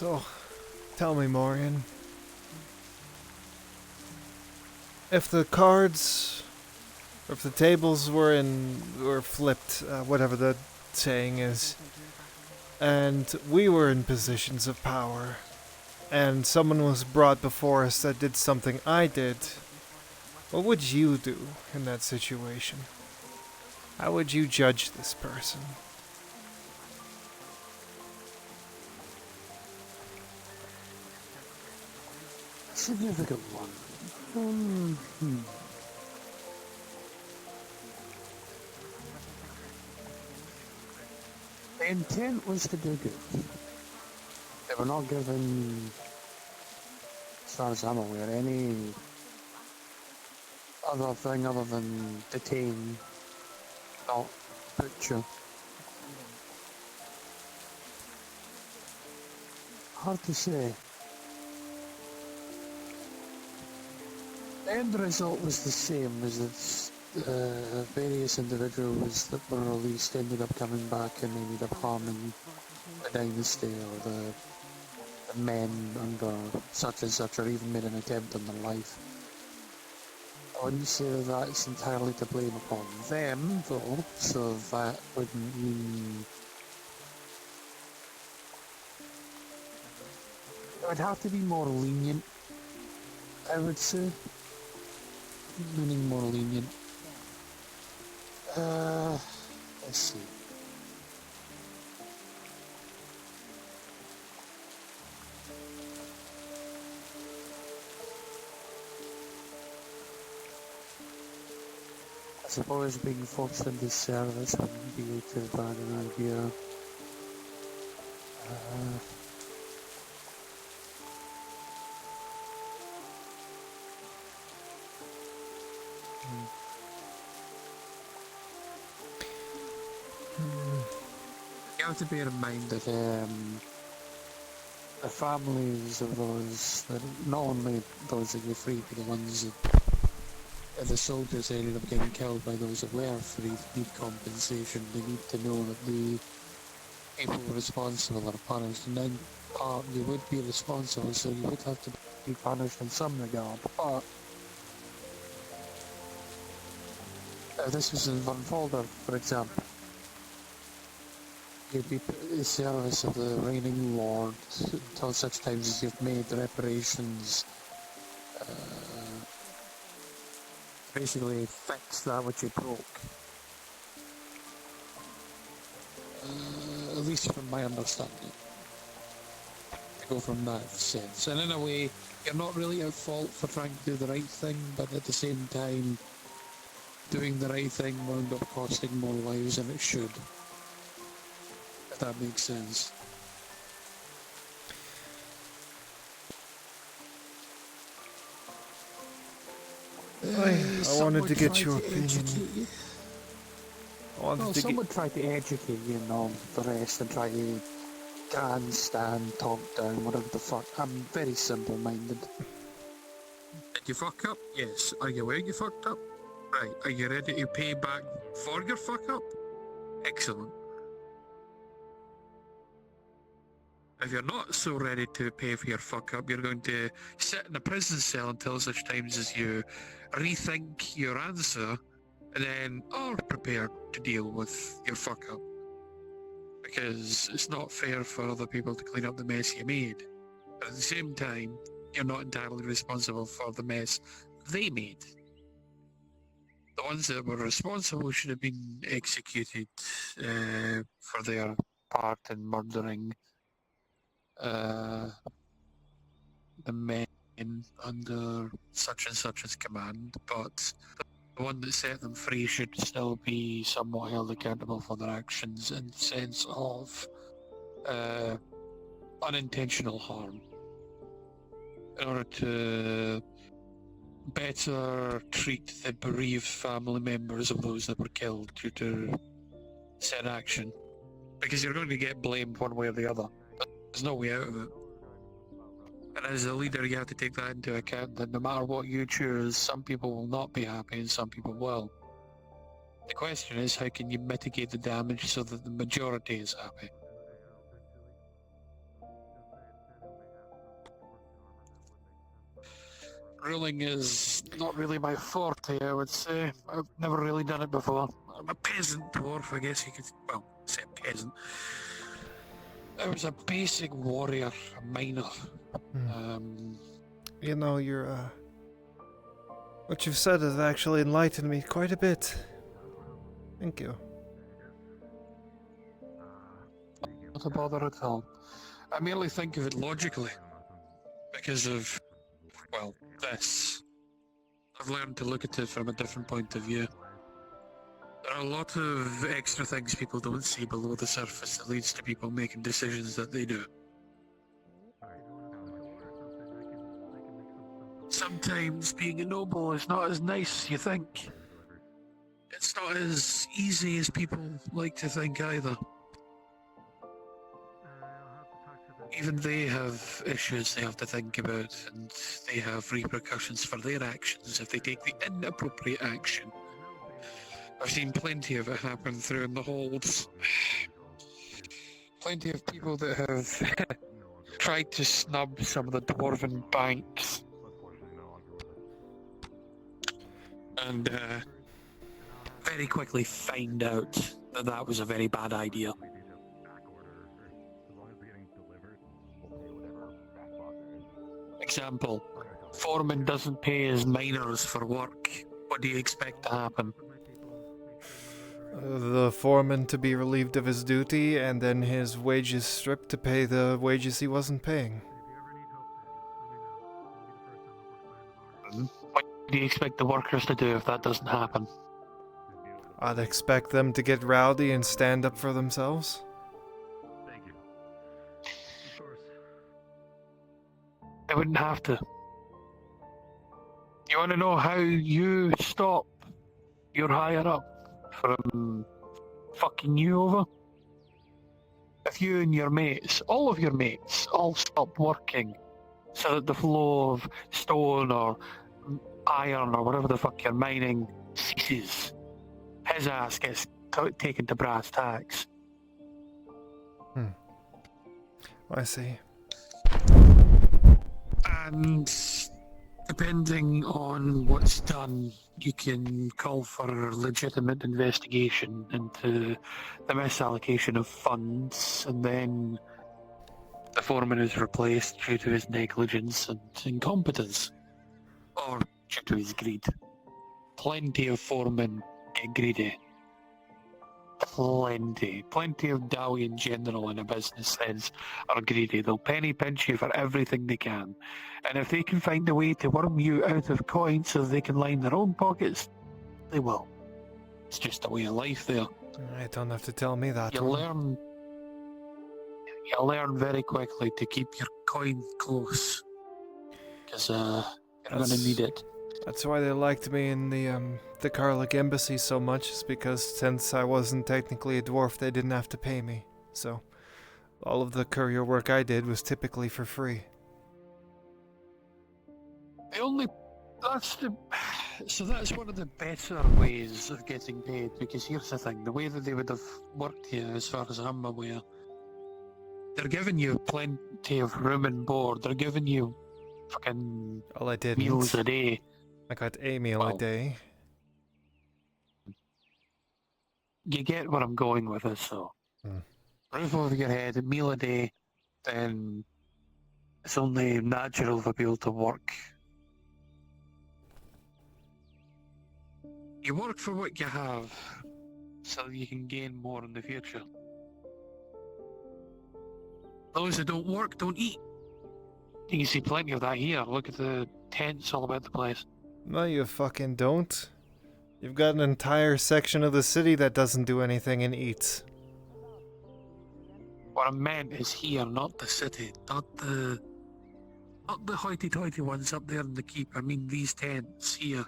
So, tell me, Morian. If the cards, or if the tables were flipped, whatever the saying is, and we were in positions of power, and someone was brought before us that did something I did, what would you do in that situation? How would you judge this person? Significant one. The intent was to do good. They were not given, as far as I'm aware, any other thing other than detain, not butcher. Hard to say. The end result was the same, as that various individuals that were released ended up coming back and ended up harming the dynasty or the men under such and such, or even made an attempt on their life. I wouldn't say that that's entirely to blame upon them, though, so that wouldn't mean... It would have to be more lenient, I would say. Meaning more lenient. Let's see. I suppose being forced into service wouldn't be too bad an idea. You have to bear in mind that the families of those, that not only those that you free, but the ones that the soldiers ended up getting killed by those that were free, need compensation. They need to know that the people responsible are punished, and then part you would be responsible, so you would have to be punished in some regard. But if this was in Van Folder, for example, you'd be put in the service of the reigning lord until such times as you've made reparations, basically fix that which you broke. At least from my understanding. To go from that sense. And in a way, you're not really at fault for trying to do the right thing, but at the same time, doing the right thing wound up costing more lives than it should. If that makes sense. I wanted to get your opinion. Some would try to educate you and all the rest and try to grandstand, talk down, whatever the fuck. I'm very simple-minded. Did you fuck up? Yes. Are you aware you fucked up? Right. Are you ready to pay back for your fuck up? Excellent. If you're not so ready to pay for your fuck up, you're going to sit in a prison cell until such times as you rethink your answer and then are prepared to deal with your fuck up. Because it's not fair for other people to clean up the mess you made. But at the same time, you're not entirely responsible for the mess they made. The ones that were responsible should have been executed for their part in murdering the men under such and such's command, but the one that set them free should still be somewhat held accountable for their actions in the sense of unintentional harm, in order to better treat the bereaved family members of those that were killed due to said action. Because you're going to get blamed one way or the other. There's no way out of it. And as a leader, you have to take that into account, that no matter what you choose, some people will not be happy and some people will. The question is, how can you mitigate the damage so that the majority is happy? Ruling is not really my forte, I would say. I've never really done it before. I'm a peasant dwarf, I guess you could, well, say peasant. I was a basic warrior, a miner. You know, what you've said has actually enlightened me quite a bit. Thank you. Not a bother at all. I merely think of it logically. Because of, well, this. I've learned to look at it from a different point of view. There are a lot of extra things people don't see below the surface that leads to people making decisions that they do. Sometimes being a noble is not as nice as you think. It's not as easy as people like to think either. Even they have issues they have to think about, and they have repercussions for their actions if they take the inappropriate action. I've seen plenty of it happen through in the holds. Plenty of people that have tried to snub some of the dwarven banks. And very quickly find out that that was a very bad idea. Example, foreman doesn't pay his miners for work. What do you expect to happen? The foreman to be relieved of his duty, and then his wages stripped to pay the wages he wasn't paying. What do you expect the workers to do if that doesn't happen? I'd expect them to get rowdy and stand up for themselves. They wouldn't have to. You want to know how you stop your higher up from fucking you over? If you and your mates, all of your mates, all stop working so that the flow of stone or iron or whatever the fuck you're mining ceases, his ass gets taken to brass tacks. I see. And depending on what's done, you can call for a legitimate investigation into the misallocation of funds, and then the foreman is replaced due to his negligence and incompetence, or due to his greed. Plenty of foremen get greedy. Plenty of Dowie in general in a business sense are greedy. They'll penny pinch you for everything they can. And if they can find a way to worm you out of coins so they can line their own pockets, they will. It's just a way of life there. I don't have to tell me that. You learn very quickly to keep your coin close. Because you're going to need it. That's why they liked me in the Karluk embassy so much, is because since I wasn't technically a dwarf, they didn't have to pay me. So, all of the courier work I did was typically for free. So that's one of the better ways of getting paid, because here's the thing, the way that they would have worked here, as far as I'm aware, they're giving you plenty of room and board, they're giving you fucking meals a day. I got a meal a day. You get where I'm going with this, though. Roof over your head, a meal a day, then it's only natural for people to work. You work for what you have, so you can gain more in the future. Those that don't work don't eat. You can see plenty of that here. Look at the tents all about the place. No, you fucking don't. You've got an entire section of the city that doesn't do anything and eats. What I meant is here, not the city, not the hoity-toity ones up there in the keep. I mean these tents here.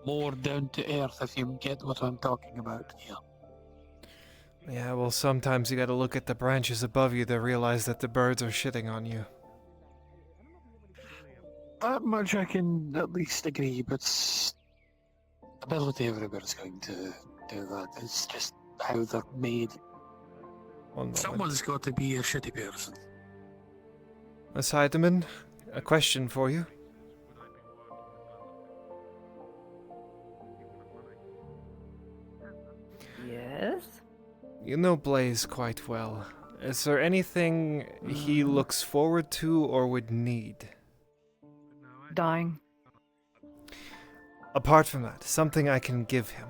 More down to earth, if you get what I'm talking about here. Yeah, well, sometimes you gotta look at the branches above you to realize that the birds are shitting on you. That much I can at least agree, but ability everybody's going to do that. It's just how they're made. Someone's got to be a shitty person. Miss Heidemann, a question for you. Yes? You know Blaze quite well. Is there anything he looks forward to or would need? Dying. Apart from that, something I can give him.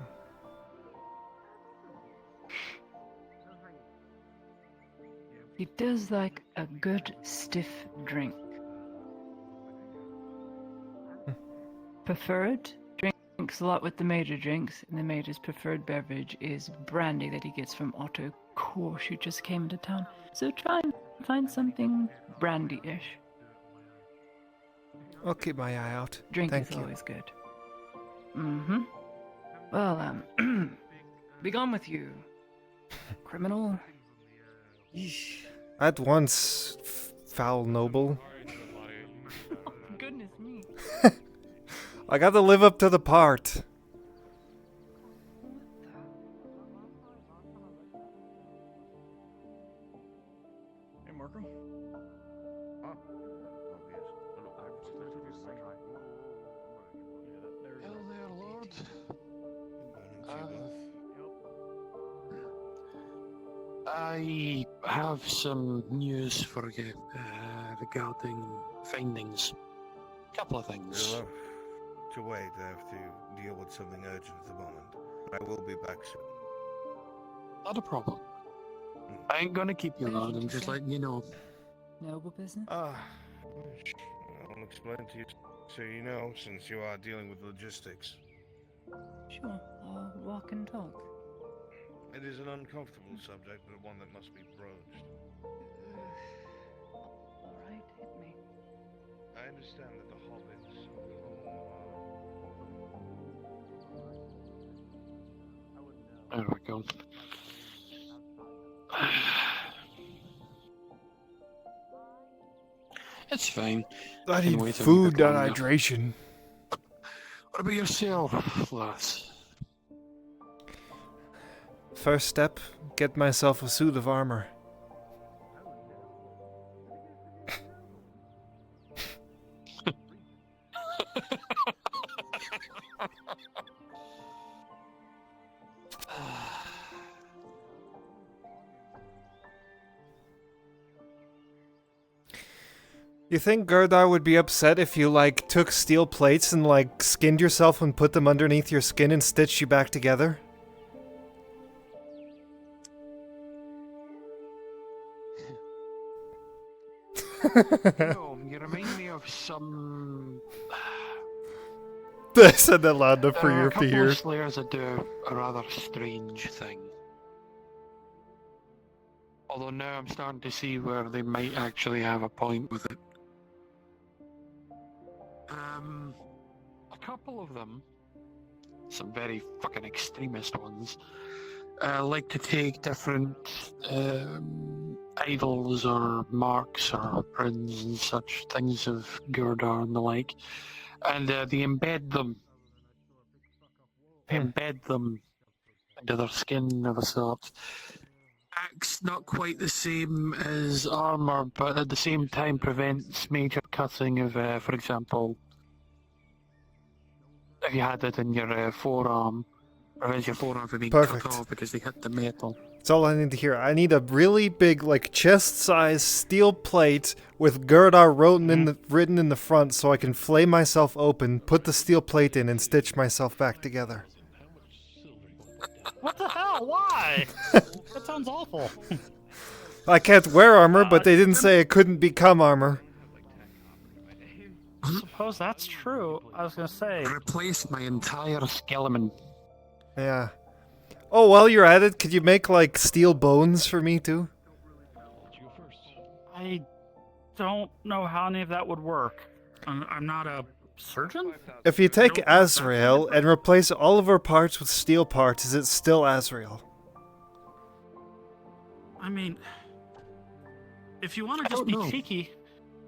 He does like a good stiff drink. Preferred? Drinks a lot with the major drinks, and the major's preferred beverage is brandy that he gets from Otto Korsch, who just came into town. So try and find something brandy-ish. I'll keep my eye out. Drink Thank is you. always good. Mm-hmm. Well, be gone with you, criminal. At once, foul noble. Oh, goodness me. I gotta live up to the part. Hey, Marco. Hello there, Lord. I have some news for you regarding findings. Couple of things. You'll have to wait. I have to deal with something urgent at the moment. I will be back soon. Not a problem. I ain't gonna keep you long. I'm just letting you know. Noble business? I'll explain to you so you know, since you are dealing with logistics. Sure, I'll walk and talk. It is an uncomfortable subject, but one that must be broached. Alright, hit me. I understand that the hobbits There we go. It's fine. I can need wait a wee food, bit not longer. hydration. What about yourself, lass? First step, get myself a suit of armor. You think Gerdar would be upset if you, like, took steel plates and, like, skinned yourself and put them underneath your skin and stitched you back together? No, you remind me of some... I said that loud enough for There are you a to couple hear. of slayers that do a rather strange thing. Although now I'm starting to see where they might actually have a point with it. A couple of them, some very fucking extremist ones, like to take different idols or marks or prints and such things of Gurdar and the like, and they embed them into their skin of a sort. Acts not quite the same as armor, but at the same time prevents major cutting of, for example, if you had it in your forearm, prevents your forearm from being Perfect. cut off because they hit the metal. That's all I need to hear. I need a really big, like, chest-sized steel plate with Gerdar written in the front so I can flay myself open, put the steel plate in, and stitch myself back together. What the hell? Why? That sounds awful. I can't wear armor, but they didn't say it couldn't become armor. I suppose that's true. I was gonna say. Replace my entire skeleton. Yeah. Oh, while you're at it, could you make, like, steel bones for me, too? I don't know how any of that would work. I'm not a surgeon? If you take Az'Rael and replace all of her parts with steel parts, is it still Az'Rael? I mean, if you want to just be know. cheeky,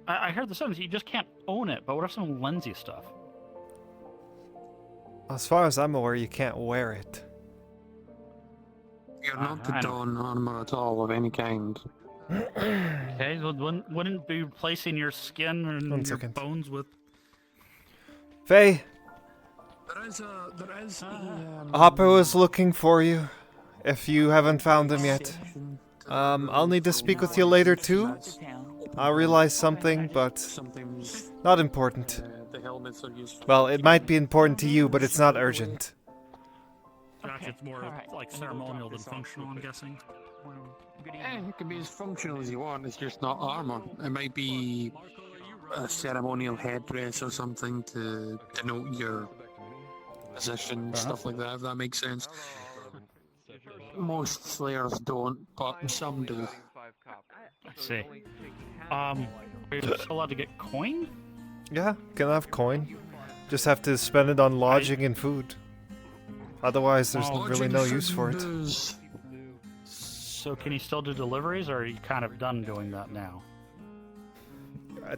I heard the sentence, you just can't own it, but what if someone lends you stuff? As far as I'm aware, you can't wear it. You're not to don armor at all of any kind. Okay, well, wouldn't be replacing your skin and One your second. bones with... Faye, There is Hopper was looking for you. if you haven't found him yet. I'll need to speak with you later too. I realized something, but not important. The helmets are used. Well, it might be important to you, but it's not urgent. Josh, it's more like ceremonial than functional, I'm guessing. It can be as functional as you want, it's just not armor. It might be a ceremonial headdress or something to denote your position, stuff like that, if that makes sense. Most Slayers don't, but some do. I see. Are you still allowed to get coin? Yeah, can I have coin? Just have to spend it on lodging and food. Otherwise, there's really no use for it. So can you still do deliveries, or are you kind of done doing that now?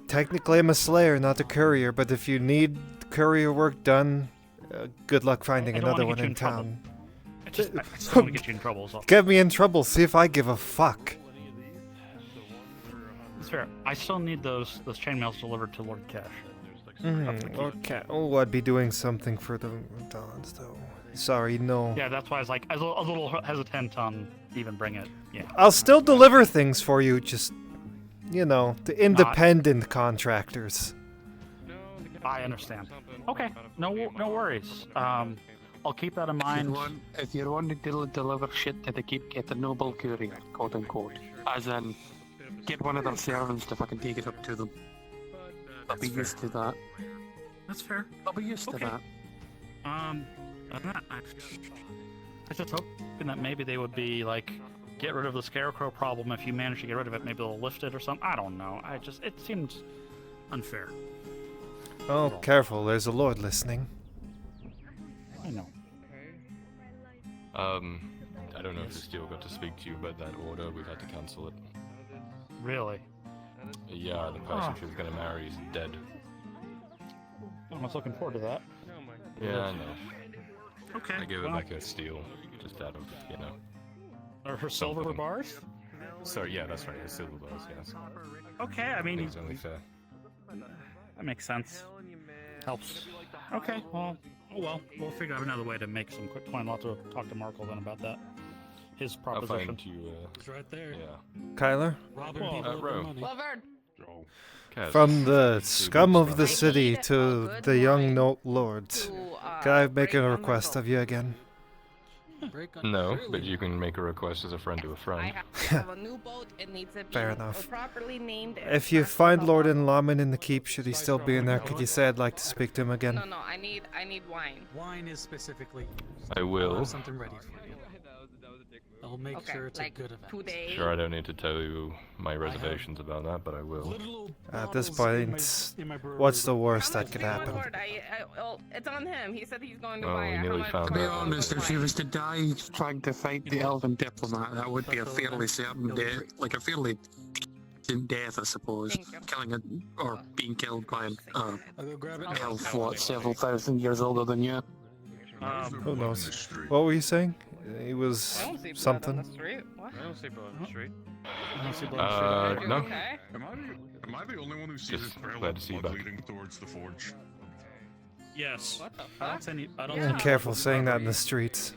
Technically, I'm a slayer, not a courier, but if you need courier work done, good luck finding another one in town. I just don't want to get you in trouble. So. Get me in trouble, see if I give a fuck. It's fair. I still need those chainmails delivered to Lord Cash. Okay. Oh, I'd be doing something for the Dons, though. Sorry, no. Yeah, that's why I was a little hesitant on even bring it. Yeah. I'll still deliver things for you, just, you know, to independent contractors. I understand. Okay, no worries. I'll keep that in mind. If you're wanting to deliver shit to the keep, get a noble courier, quote unquote. As in, get one of their servants to fucking take it up to them. I'll be used to that. That's fair. I'll be used to that. I just hoping that maybe they would be like, get rid of the scarecrow problem. If you manage to get rid of it, maybe they'll lift it or something. I don't know. It seems unfair. Oh, careful. There's a lord listening. I know. I don't know if the steel got to speak to you about that order. We've had to cancel it. Really? Yeah, the person she was going to marry is dead. I was looking forward to that. Yeah, I know. Okay. I gave it back her steel, just out of, you know. Or her silver bars? Sorry, yeah, that's right, her silver bars, yes. Okay, I mean... It's only fair. That makes sense. Helps. Okay, well, we'll figure out another way to make some quick coin. I'll have to talk to Markle then about that. His proposition. I'll find you, it's right there. Yeah. Kyler? Rovard. From the scum of the city to the young lords. Can I make a request of you again? No, but you can make a request as a friend to a friend. Fair enough. Properly named. If you find Lord Laman in the keep, should he still be in there? Could you say I'd like to speak to him again? No, I need wine. Wine is specifically. I will. Have something ready for you. I'll make sure it's a good event. 2 days. Sure, I don't need to tell you my reservations about that, but I will. At this point, what's the worst that could happen? It's on him. He said he's going to Oh, buy we it. nearly found To be honest, if she was to die trying to fight the elven diplomat, that would be a fairly certain death, like a fairly certain death, I suppose. Killing it, or being killed by an elf, what, several thousand years older than you. Who knows? What were you saying? He was something. I don't see blood on the street. No. Okay. Am I the only one who sees Just this trail glad of to see you blood back. leading towards the forge? Yes. What the I fuck? don't Careful saying that in the streets.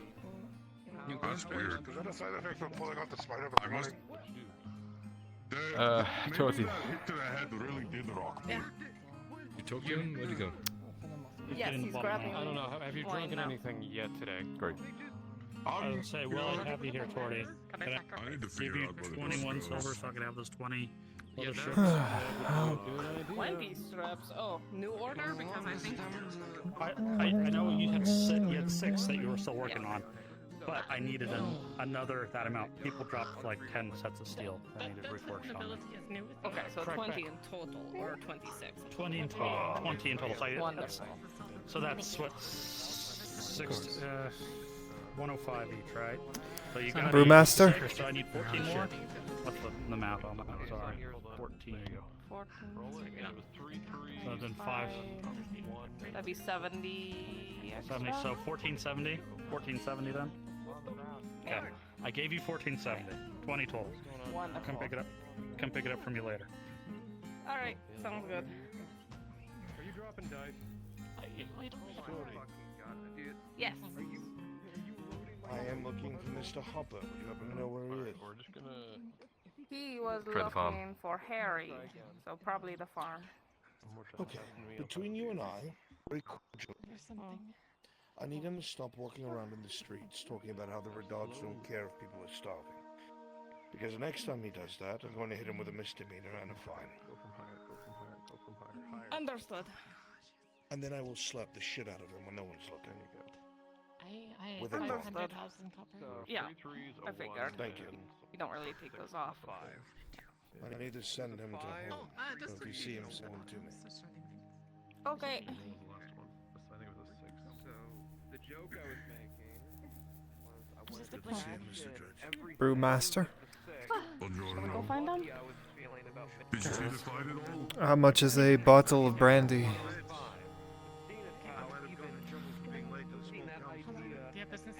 That's weird. Is that a side effect of pulling out the spider I must. Dorothy. Maybe that hit to the head really did rock me. You talked to him? Where'd you go? Yes, he's grabbing. I don't know. Have you wine drunken now. anything yet today? Great. I would say, well, I have you here, Torty. Can I need to give figure you out where 21 this goes. silver so I can have those 20 leather strips? 20 strips. Oh, new order? Because I think. I know you had 6 that you were still working on, but I needed another that amount. People dropped like 10 sets of steel. I needed reforged on them. Okay, so Correct 20 back. in total, or 26? 20 in total. 20 in total. Wonderful. So that's what 105 each, right? So you got Brewmaster? So I need 14 more. What's the math on that? Sorry, 14. 14. So then 5. That'd be 70. 70. So 1470. 1470 then. Okay. I gave you 1470. 20 total. Wonderful. Come pick it up. Come pick it up from you later. All right, sounds good. Are you dropping dice? Yes. I am I'm looking for Mr. Hopper. Would you happen to know where he is? We're just gonna... He was Try the farm. looking for Harry, so probably the farm. Okay, between you and I, very cordial, I need him to stop walking around in the streets talking about how the Redards don't care if people are starving. Because the next time he does that, I'm going to hit him with a misdemeanor and a fine. Go from higher, go from higher, go from higher, higher. Understood. And then I will slap the shit out of him when no one's looking. I With a 500,000 So copper. Yeah, 3 threes, I a figured. 1, Thank you. and You don't really take those off. 5. I need to send him to home. So if you see him, send him to me. Okay. What was the last one? I think it was a 6. So, the joke I was making was I wanted Good to to see you, match Mr. Judge. everything Brewmaster. Shall we go find him? I was feeling about Did you see the fight at all? How much is a bottle of brandy? Yeah, business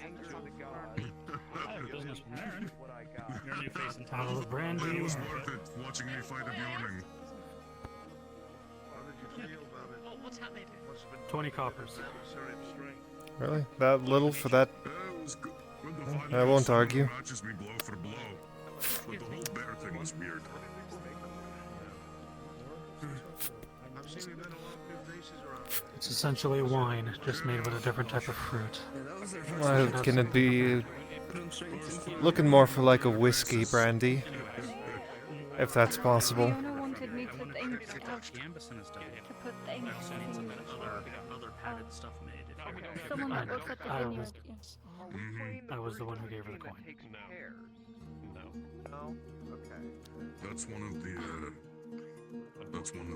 Business from Aaron. Your new face in town. Bottle of brandy. It was worth it watching me fight a Bjorning. How did you feel about it? Oh, what's happening? 20 coppers. Really? That little for that? It was good. When the I fighting won't was argue. matches me blow for blow. But the whole bear thing was weird. I've seen you met a lot of new faces around. It's essentially wine, just made with a different type of fruit. Can it be looking more for like a whiskey brandy, if that's possible? Fiona wanted me to think Gambus in his diet. to put things in Other padded stuff made. If you're someone I that know. works at the I vineyard. was- Yes. I was the one who gave her the coin. No? Okay. That's one of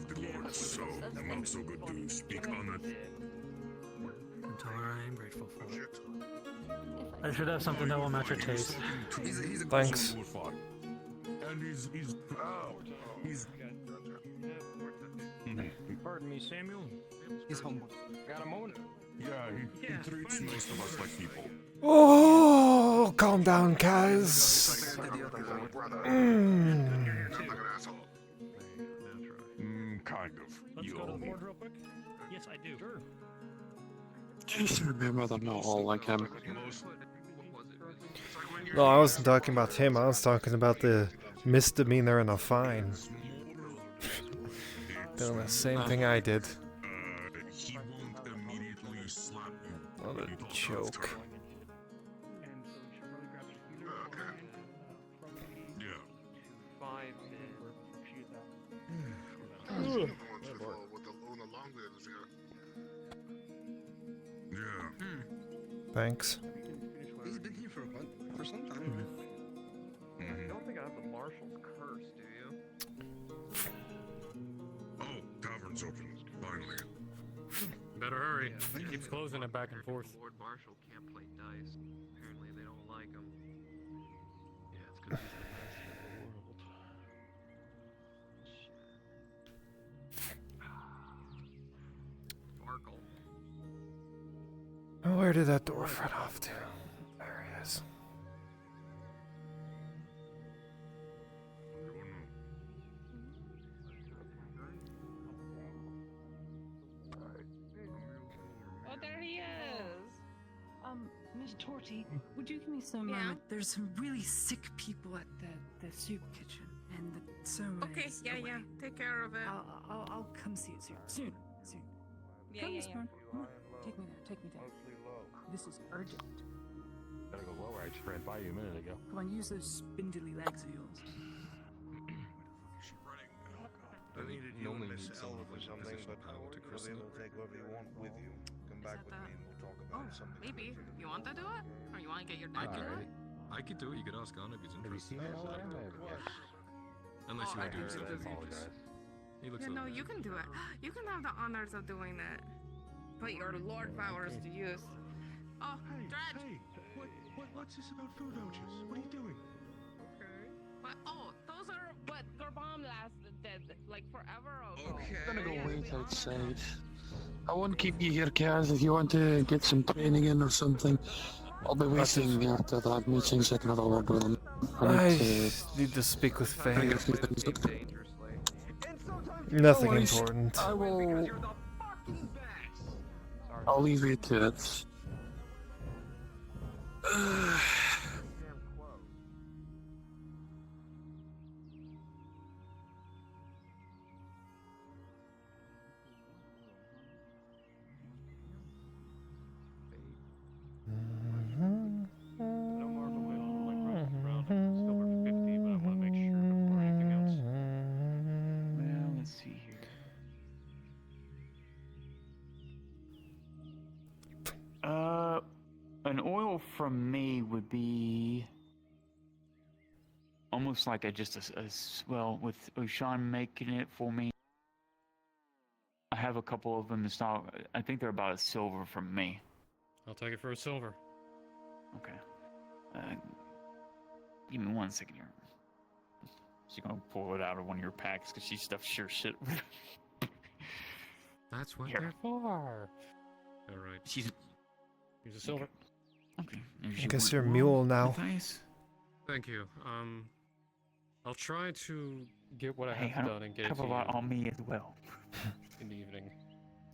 the lords, so I'm not so good to speak on it. Until I am grateful for it. I should have something that will match your taste. He's a Thanks. good sword. And he's Pardon me, Samuel. He's humble. Got a moment? yeah, he treats most of us like people. Oh, calm down, Kaz. Kind of. Let's You go to owe the me. board real quick. Yes, I do. Sure. Just remember they're not all like him. No, I wasn't talking about him. I was talking about the misdemeanor and a fine. Doing the same thing I did. He won't immediately slap you. What a You don't have joke. time. Yeah. 5 Yeah. Thanks. He's been here for some time. I don't think I have the Marshal's curse, do you? Oh, tavern's open. Finally. Better hurry. He keeps closing it back and forth. Lord Marshal can't play dice. Apparently they don't like him. Yeah, it's because he's the best in the world. Sparkle. Oh, where did that dwarf run off to? There he is. Oh, there he is. Miss Torty, would you give me some? Yeah. There's some really sick people at the soup kitchen, and the sermon Okay, is yeah, away. yeah. Take care of it. I'll come see it soon. Yeah, Come, yeah, Miss yeah. Byrne. Come on. Take me there. Take me down. This is urgent. Gotta go lower. I just ran by you a minute ago. Come on, use those spindly legs of yours. I needed you and Miss Elva for something, but really will take whatever you want with you. Come back with me and we'll talk about something. Maybe. You want to do it? Or you want to get your dad to do it? I could do it. You could ask Anna if he's interested. Yes. Unless you Oh, want to do I himself. apologize. He looks Yeah, a no, little you can do it. You can have the honors of doing it. But your lord powers to use. Oh, Dredge! Hey, what's this about food vouchers? What are you doing? But, those are what Garbam lasted, like, forever ago. I'm gonna go wait outside. I won't keep you here, Kaz, if you want to get some training in or something. I'll be waiting after that meeting, so I can have a word with him. I need to speak with Faye. bring a few things up. Nothing No worries. important. I will. I'll leave you to it. proposal from me would be almost like well, with Ushan making it for me. I have a couple of them in stock. I think they're about a silver from me. I'll take it for a silver. Okay. Give me 1 second here. She's gonna pull it out of one of your packs because she stuffs sure shit. That's what Here. they're for. Alright. She's. Here's a silver. Okay. I guess you're a mule now. Thank you. I'll try to get what I Hey, have I done and get it have to a lot you on me as well. in the evening.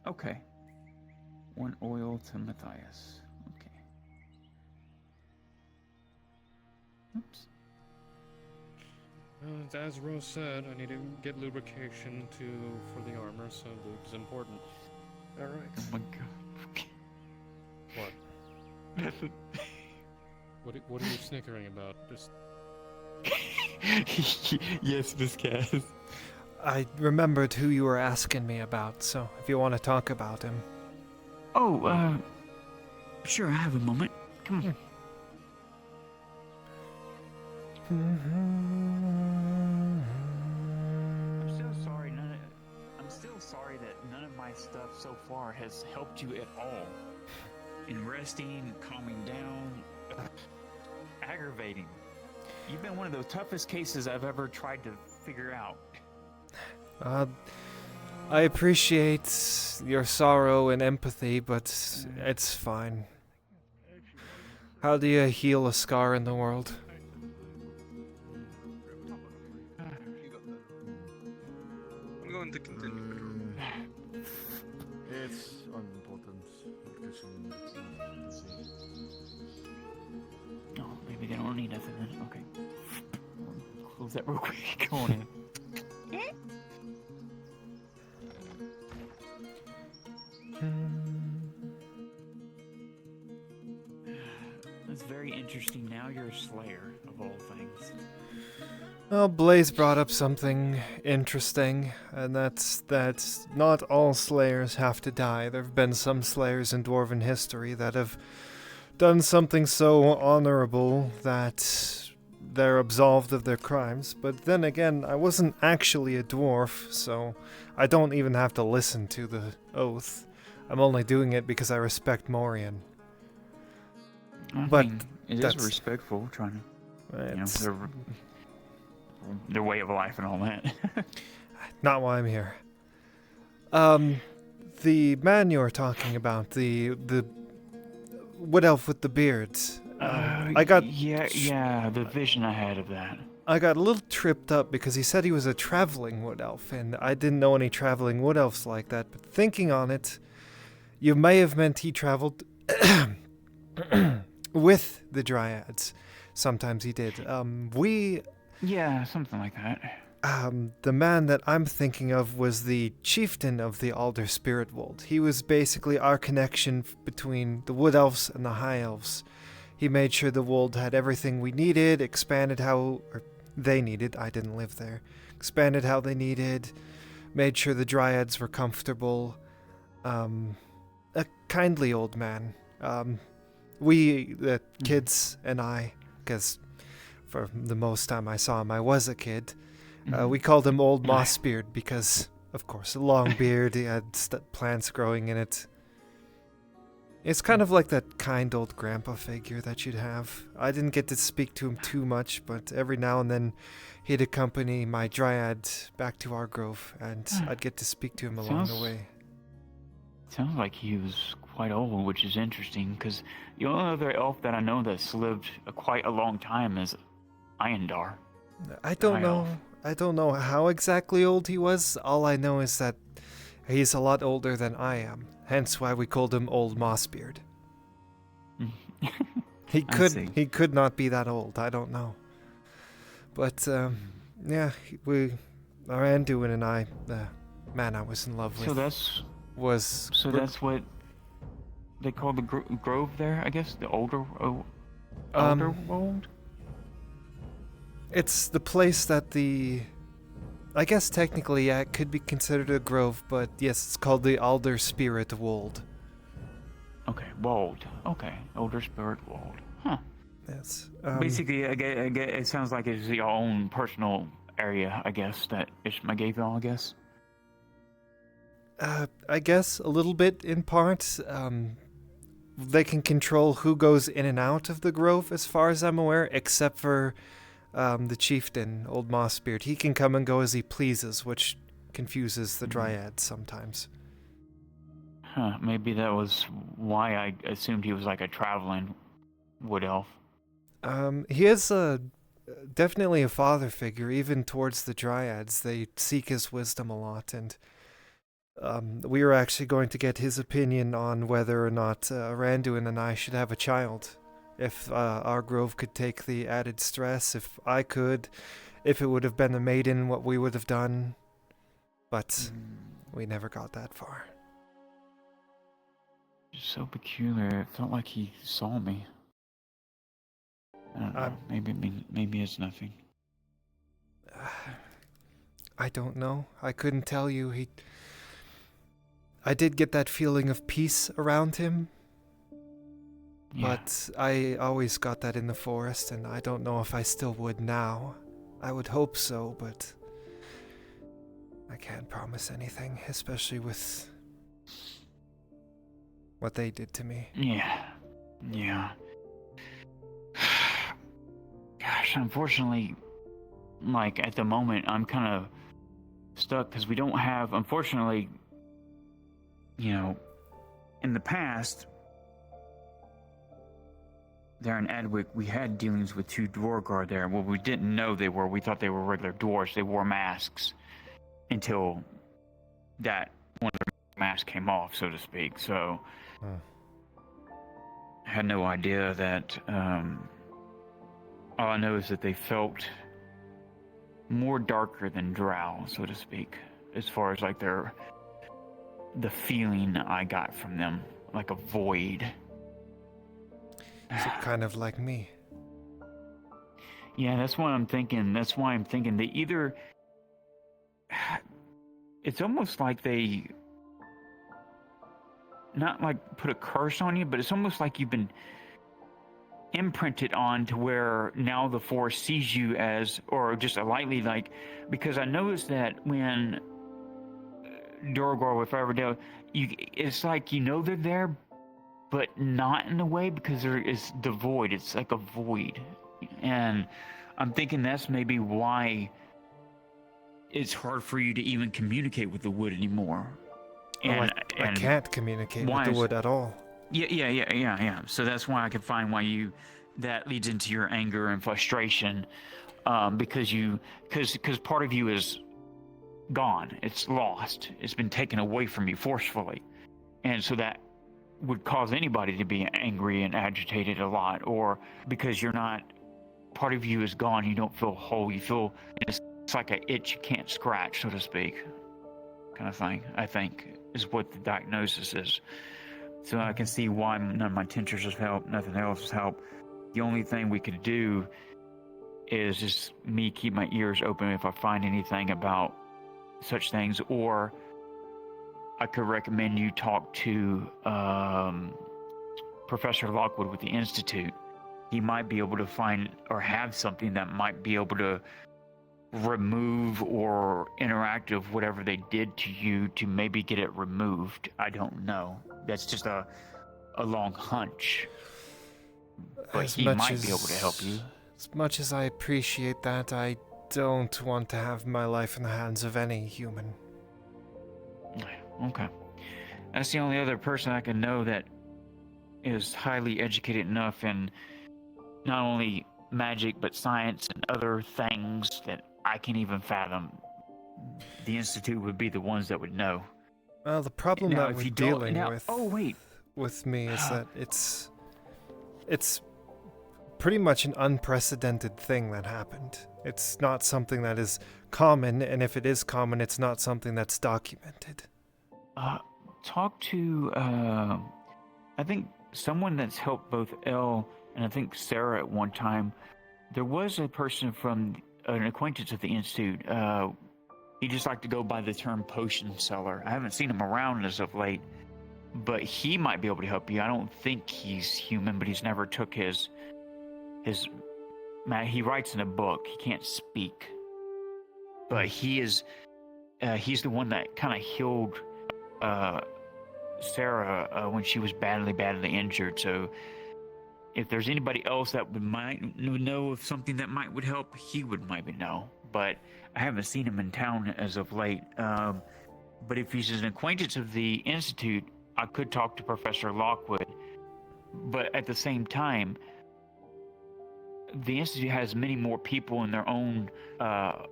Okay. 1 oil to Matthias. Okay. Oops. As Az'Rael said, I need to get lubrication for the armor, so lube's important. Alright. Oh my god. What? What are you snickering about? Just... Yes, Miss Cass. I remembered who you were asking me about, so if you want to talk about him. Oh, sure, I have a moment. Come on. I'm still sorry that none of my stuff so far has helped you at all. In resting, calming down, aggravating. You've been one of the toughest cases I've ever tried to figure out. I appreciate your sorrow and empathy, but it's fine. How do you heal a scar in the world? I'm going to continue. It's unimportant. Oh, maybe they don't need nothing then. Okay. Close that real quick. Go on in. That's very interesting. Now you're a slayer, of all things. Well, Blaze brought up something interesting, and that's that not all slayers have to die. There have been some slayers in dwarven history that have done something so honorable that they're absolved of their crimes. But then again, I wasn't actually a dwarf, so I don't even have to listen to the oath. I'm only doing it because I respect Morian. I mean, it is respectful, trying to, their way of life and all that. Not why I'm here. The man you were talking about, the wood elf with the beard. I got the vision I had of that. I got a little tripped up because he said he was a traveling wood elf, and I didn't know any traveling wood elves like that. But thinking on it, you may have meant he traveled with the dryads. Sometimes he did. Yeah, something like that. The man that I'm thinking of was the chieftain of the Alder Spirit Wold. He was basically our connection between the Wood Elves and the High Elves. He made sure the Wold had everything we needed, expanded how they needed. I didn't live there. Expanded how they needed, made sure the Dryads were comfortable. A kindly old man. We, the kids and I, because for the most time I saw him, I was a kid. We called him Old Mossbeard because, of course, a long beard, he had plants growing in it. It's kind of like that kind old grandpa figure that you'd have. I didn't get to speak to him too much, but every now and then he'd accompany my dryad back to our grove, and I'd get to speak to him along the way. Sounds like he was quite old, which is interesting, because the only other elf that I know that's lived quite a long time is Iondar. I don't know how exactly old he was. All I know is that he's a lot older than I am. Hence why we called him Old Mossbeard. He could not be that old. I don't know. But yeah, Aranduin and I, the man I was in love with, that's what they call the grove there. I guess the older world. It's the place that I guess technically, yeah, it could be considered a grove, but yes, it's called the Alder Spirit Wold. Okay, walled. Okay, Elder Spirit walled. Huh. Yes. Basically, I guess, it sounds like it's your own personal area, I guess, that Ishma gave y'all, I guess. I guess a little bit in part. They can control who goes in and out of the grove, as far as I'm aware, except for the chieftain, old Mossbeard. He can come and go as he pleases, which confuses the dryads sometimes. Huh, maybe that was why I assumed he was like a traveling wood elf. He is definitely a father figure, even towards the dryads. They seek his wisdom a lot, and we were actually going to get his opinion on whether or not Randuin and I should have a child. If our grove could take the added stress, if I could, if it would have been a maiden, what we would have done. But we never got that far. Just so peculiar. It felt like he saw me. I don't know. Maybe it's nothing. I don't know. I couldn't tell you. I did get that feeling of peace around him. Yeah. But I always got that in the forest, and I don't know if I still would now. I would hope so, but I can't promise anything, especially with what they did to me. Yeah. Gosh, unfortunately, like, at the moment, I'm kind of stuck, because we don't have, unfortunately, you know, in the past, there in Edwick, we had dealings with 2 Dwargar there. Well, we didn't know they were. We thought they were regular dwarves. They wore masks until that one of their masks came off, so to speak. So, I had no idea that, all I know is that they felt more darker than drow, so to speak, as far as like the feeling I got from them, like a void. So kind of like me. Yeah, that's what I'm thinking. That's why I'm thinking they either... It's almost like they... Not like put a curse on you, but it's almost like you've been imprinted on to where now the Force sees you as, or just a lightly like... Because I noticed that when Durgar with Everdale, it's like you know they're there, but not in a way, because there is the void. It's like a void. And I'm thinking that's maybe why it's hard for you to even communicate with the wood anymore. And I can't communicate with the wood at all. Yeah. So that's why I can find why that leads into your anger and frustration, because part of you is gone. It's lost. It's been taken away from you forcefully. And so that would cause anybody to be angry and agitated a lot, or because part of you is gone, you don't feel whole, you feel it's like an itch you can't scratch, so to speak, kind of thing, I think, is what the diagnosis is. So I can see why none of my tinctures has helped, nothing else has helped. The only thing we could do is just me keep my ears open if I find anything about such things, or I could recommend you talk to Professor Lockwood with the Institute. He might be able to find or have something that might be able to remove or interact with whatever they did to you to maybe get it removed. I don't know. That's just a long hunch. But he might be able to help you. As much as I appreciate that, I don't want to have my life in the hands of any human. Okay. That's the only other person I can know that is highly educated enough in not only magic, but science and other things that I can even fathom. The Institute would be the ones that would know. Well, the problem now, that we're dealing with with me is that it's pretty much an unprecedented thing that happened. It's not something that is common, and if it is common, it's not something that's documented. Talk to, I think someone that's helped both Elle and I think Sarah at one time. There was a person from an acquaintance of the Institute. He just liked to go by the term potion seller. I haven't seen him around as of late, but he might be able to help you. I don't think he's human, but he's never took his man. He writes in a book. He can't speak, but he's the one that kind of healed Sarah when she was badly injured. So if there's anybody else that might know of something that would help, he would maybe know. But I haven't seen him in town as of late. But if he's an acquaintance of the Institute, I could talk to Professor Lockwood. But at the same time, the Institute has many more people in their own, I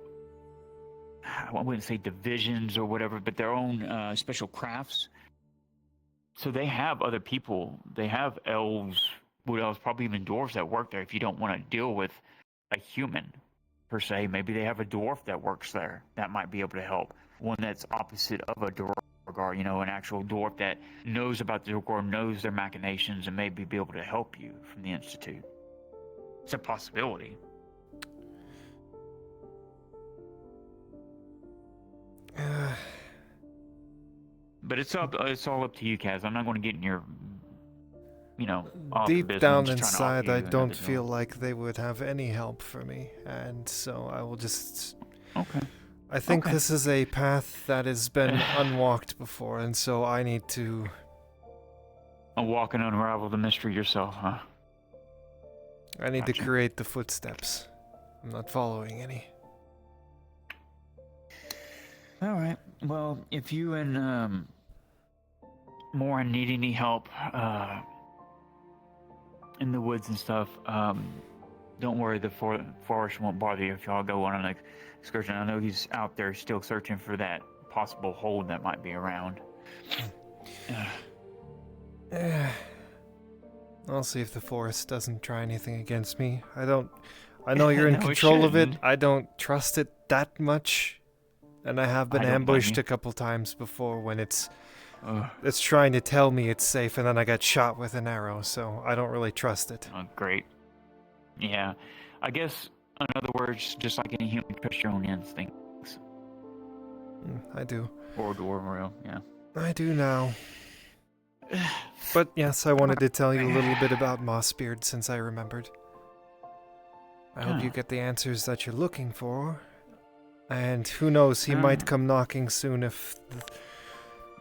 wouldn't say divisions or whatever, but their own special crafts. So they have other people. They have elves, wood elves, probably even dwarves that work there if you don't want to deal with a human, per se. Maybe they have a dwarf that works there that might be able to help. One that's opposite of a Duergar, you know, an actual dwarf that knows about the Duergar, knows their machinations, and maybe be able to help you from the Institute. It's a possibility. But it's all up to you, Kaz. I'm not going to get in your, deep down inside, I don't feel like they would have any help for me, and so I will just. Okay. I think this is a path that has been unwalked before, and so I need to. Walk and unravel the mystery yourself, huh? I need to create the footsteps. I'm not following any. All right. Well, if you and Morin need any help in the woods and stuff, don't worry. The forest won't bother you if y'all go on an excursion. I know he's out there still searching for that possible hold that might be around. I'll see if the forest doesn't try anything against me. I know you're in No, control of it. I don't trust it that much. And I have been ambushed a couple times before when it's trying to tell me it's safe, and then I got shot with an arrow, so I don't really trust it. Oh, great. Yeah. I guess, in other words, just like any human, trust your own instincts. I do. Or Dwarven, yeah. I do now. But yes, I wanted to tell you a little bit about Mossbeard since I remembered. I hope you get the answers that you're looking for. And who knows, he might come knocking soon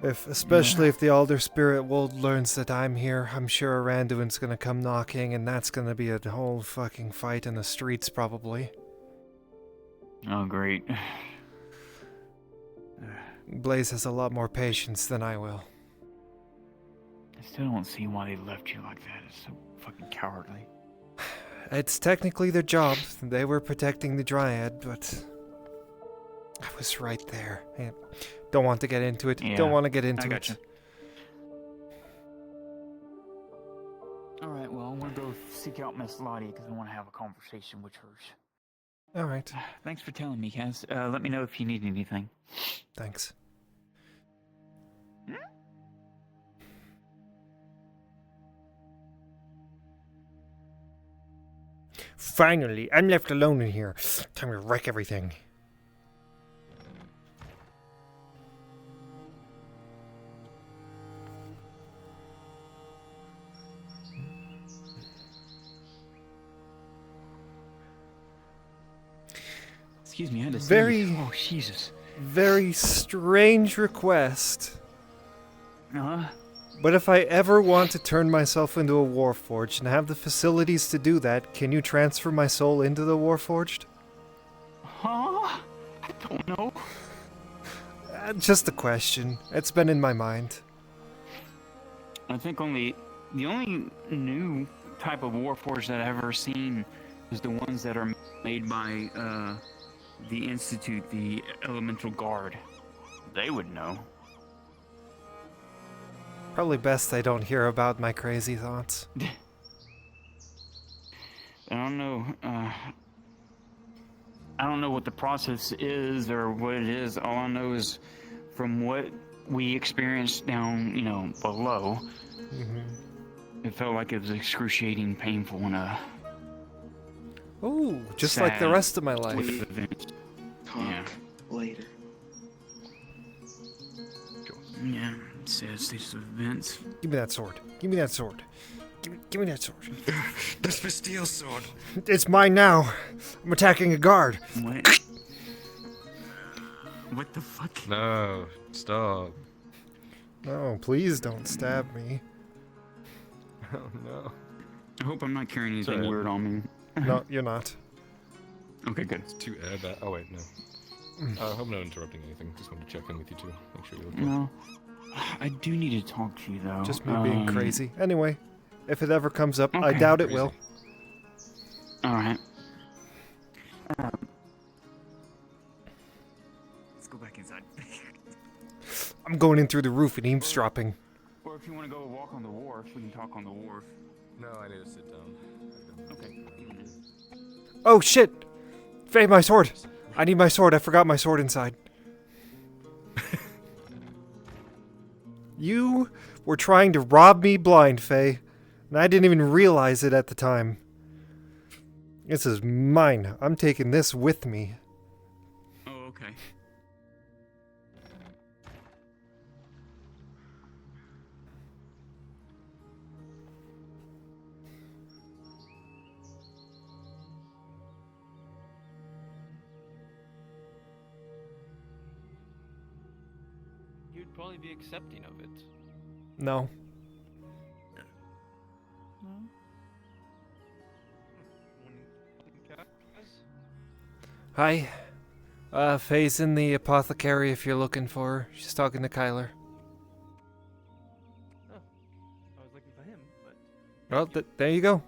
especially if the Alder Spirit World learns that I'm here. I'm sure Aranduin's gonna come knocking, and that's gonna be a whole fucking fight in the streets, probably. Oh, great. Blaze has a lot more patience than I will. I still don't see why they left you like that. It's so fucking cowardly. It's technically their job. They were protecting the Dryad, but I was right there. I don't want to get into it. Yeah, don't want to get into I it. gotcha. Alright, well, I'm gonna go seek out Miss Lottie because I want to have a conversation with her. Alright. Thanks for telling me, Kaz. Let me know if you need anything. Thanks. Finally, I'm left alone in here. Time to wreck everything. Excuse me, I had to Very, oh, Jesus. Very strange request. Uh-huh. But if I ever want to turn myself into a Warforged and have the facilities to do that, can you transfer my soul into the Warforged? Huh? I don't know. Just a question. It's been in my mind. I think the only new type of Warforged that I've ever seen is the ones that are made by the Institute, the Elemental Guard. They would know. Probably best they don't hear about my crazy thoughts. I don't know. I don't know what the process is or what it is. All I know is from what we experienced down, below, it felt like it was excruciating, painful, and ooh, just like the rest of my life. Yeah. Later. Yeah. says these events. Give me that sword. Give me that sword. Give me that sword. That's Bastile's sword. It's mine now. I'm attacking a guard. What? What the fuck? No, stop. No, please don't stab me. Oh no. I hope I'm not carrying anything Sorry. weird on me. No, you're not. Okay, good. It's too air. Oh wait, no. I hope I'm not interrupting anything. Just wanted to check in with you too. Make sure you're okay. No. I do need to talk to you though. Just me being crazy. Anyway, if it ever comes up, I Okay. doubt it will. Alright. Let's go back inside. I'm going in through the roof and eavesdropping. Or if you want to go walk on the wharf, we can talk on the wharf. No, I need to sit down. Okay. Oh shit! Faye, my sword! I need my sword. I forgot my sword inside. You were trying to rob me blind, Faye. And I didn't even realize it at the time. This is mine. I'm taking this with me. Oh, okay. You'd probably be accepting of it. No. Hi. Faye's in the apothecary if you're looking for her. She's talking to Kyler. Oh, I was looking for him, but Well, there you go.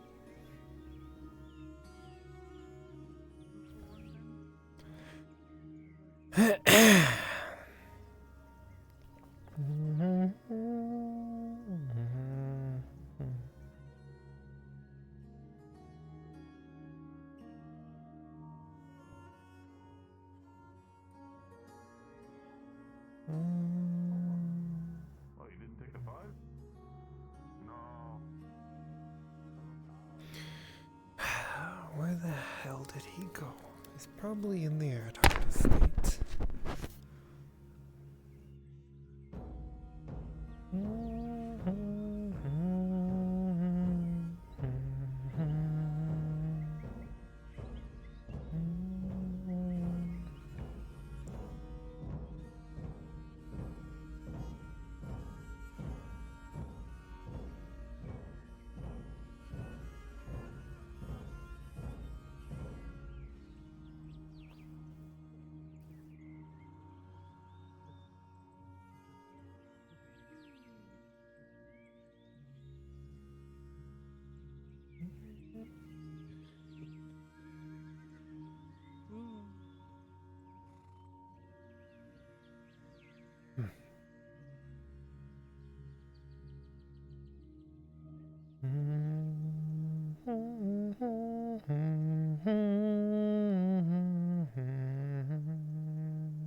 Oh, you didn't take a 5? No. Where the hell did he go? He's probably in the Airdock estate.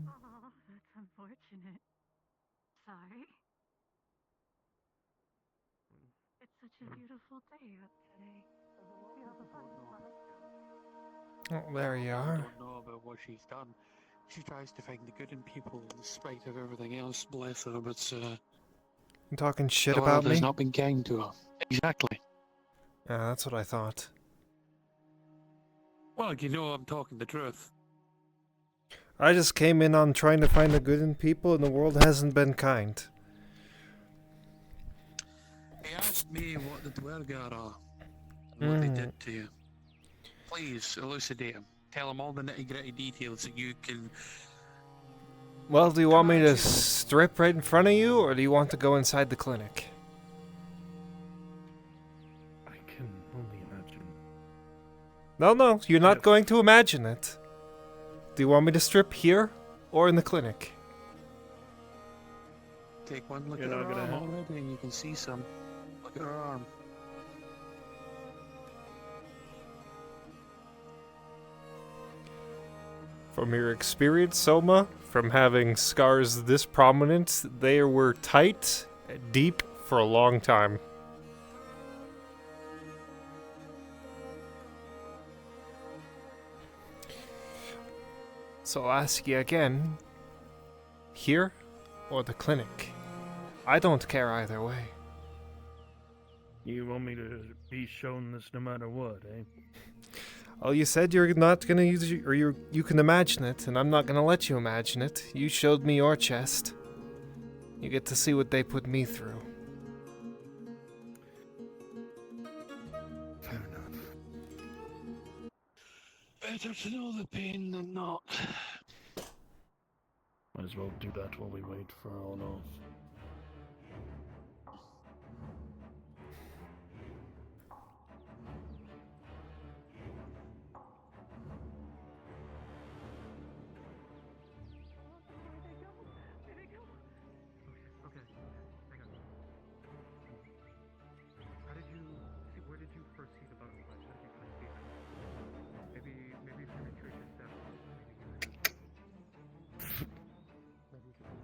Oh, that's unfortunate. Sorry. It's such a beautiful day out today. Feel the butterflies. Oh, there you I are. don't know about what she's done. She tries to find the good in people in spite of everything else, bless her, but You talking shit the about world me? has not been kind to her. Exactly. Yeah, that's what I thought. Well, you know I'm talking the truth. I just came in on trying to find the good in people, and the world hasn't been kind. He asked me what the Dwergar are, and what they did to you. Please, elucidate him. Tell him all the nitty-gritty details so you can... Well, do you want me to strip right in front of you, or do you want to go inside the clinic? I can only imagine. No, you're not going to imagine it. Do you want me to strip here, or in the clinic? Take one look You're at not her gonna arm already and you can see some. Look at her arm. From your experience, Soma, from having scars this prominent, they were tight, deep, for a long time. So I'll ask you again, here or the clinic? I don't care either way. You want me to be shown this no matter what, eh? Oh, you said you're not gonna use or you can imagine it, and I'm not gonna let you imagine it. You showed me your chest. You get to see what they put me through. Fair enough. Better to know the pain than not. Might as well do that while we wait for on off. Okay, hang on. How did you see? Where did you first see the butterflies? How did you first see them? Maybe if you retrace your steps, maybe you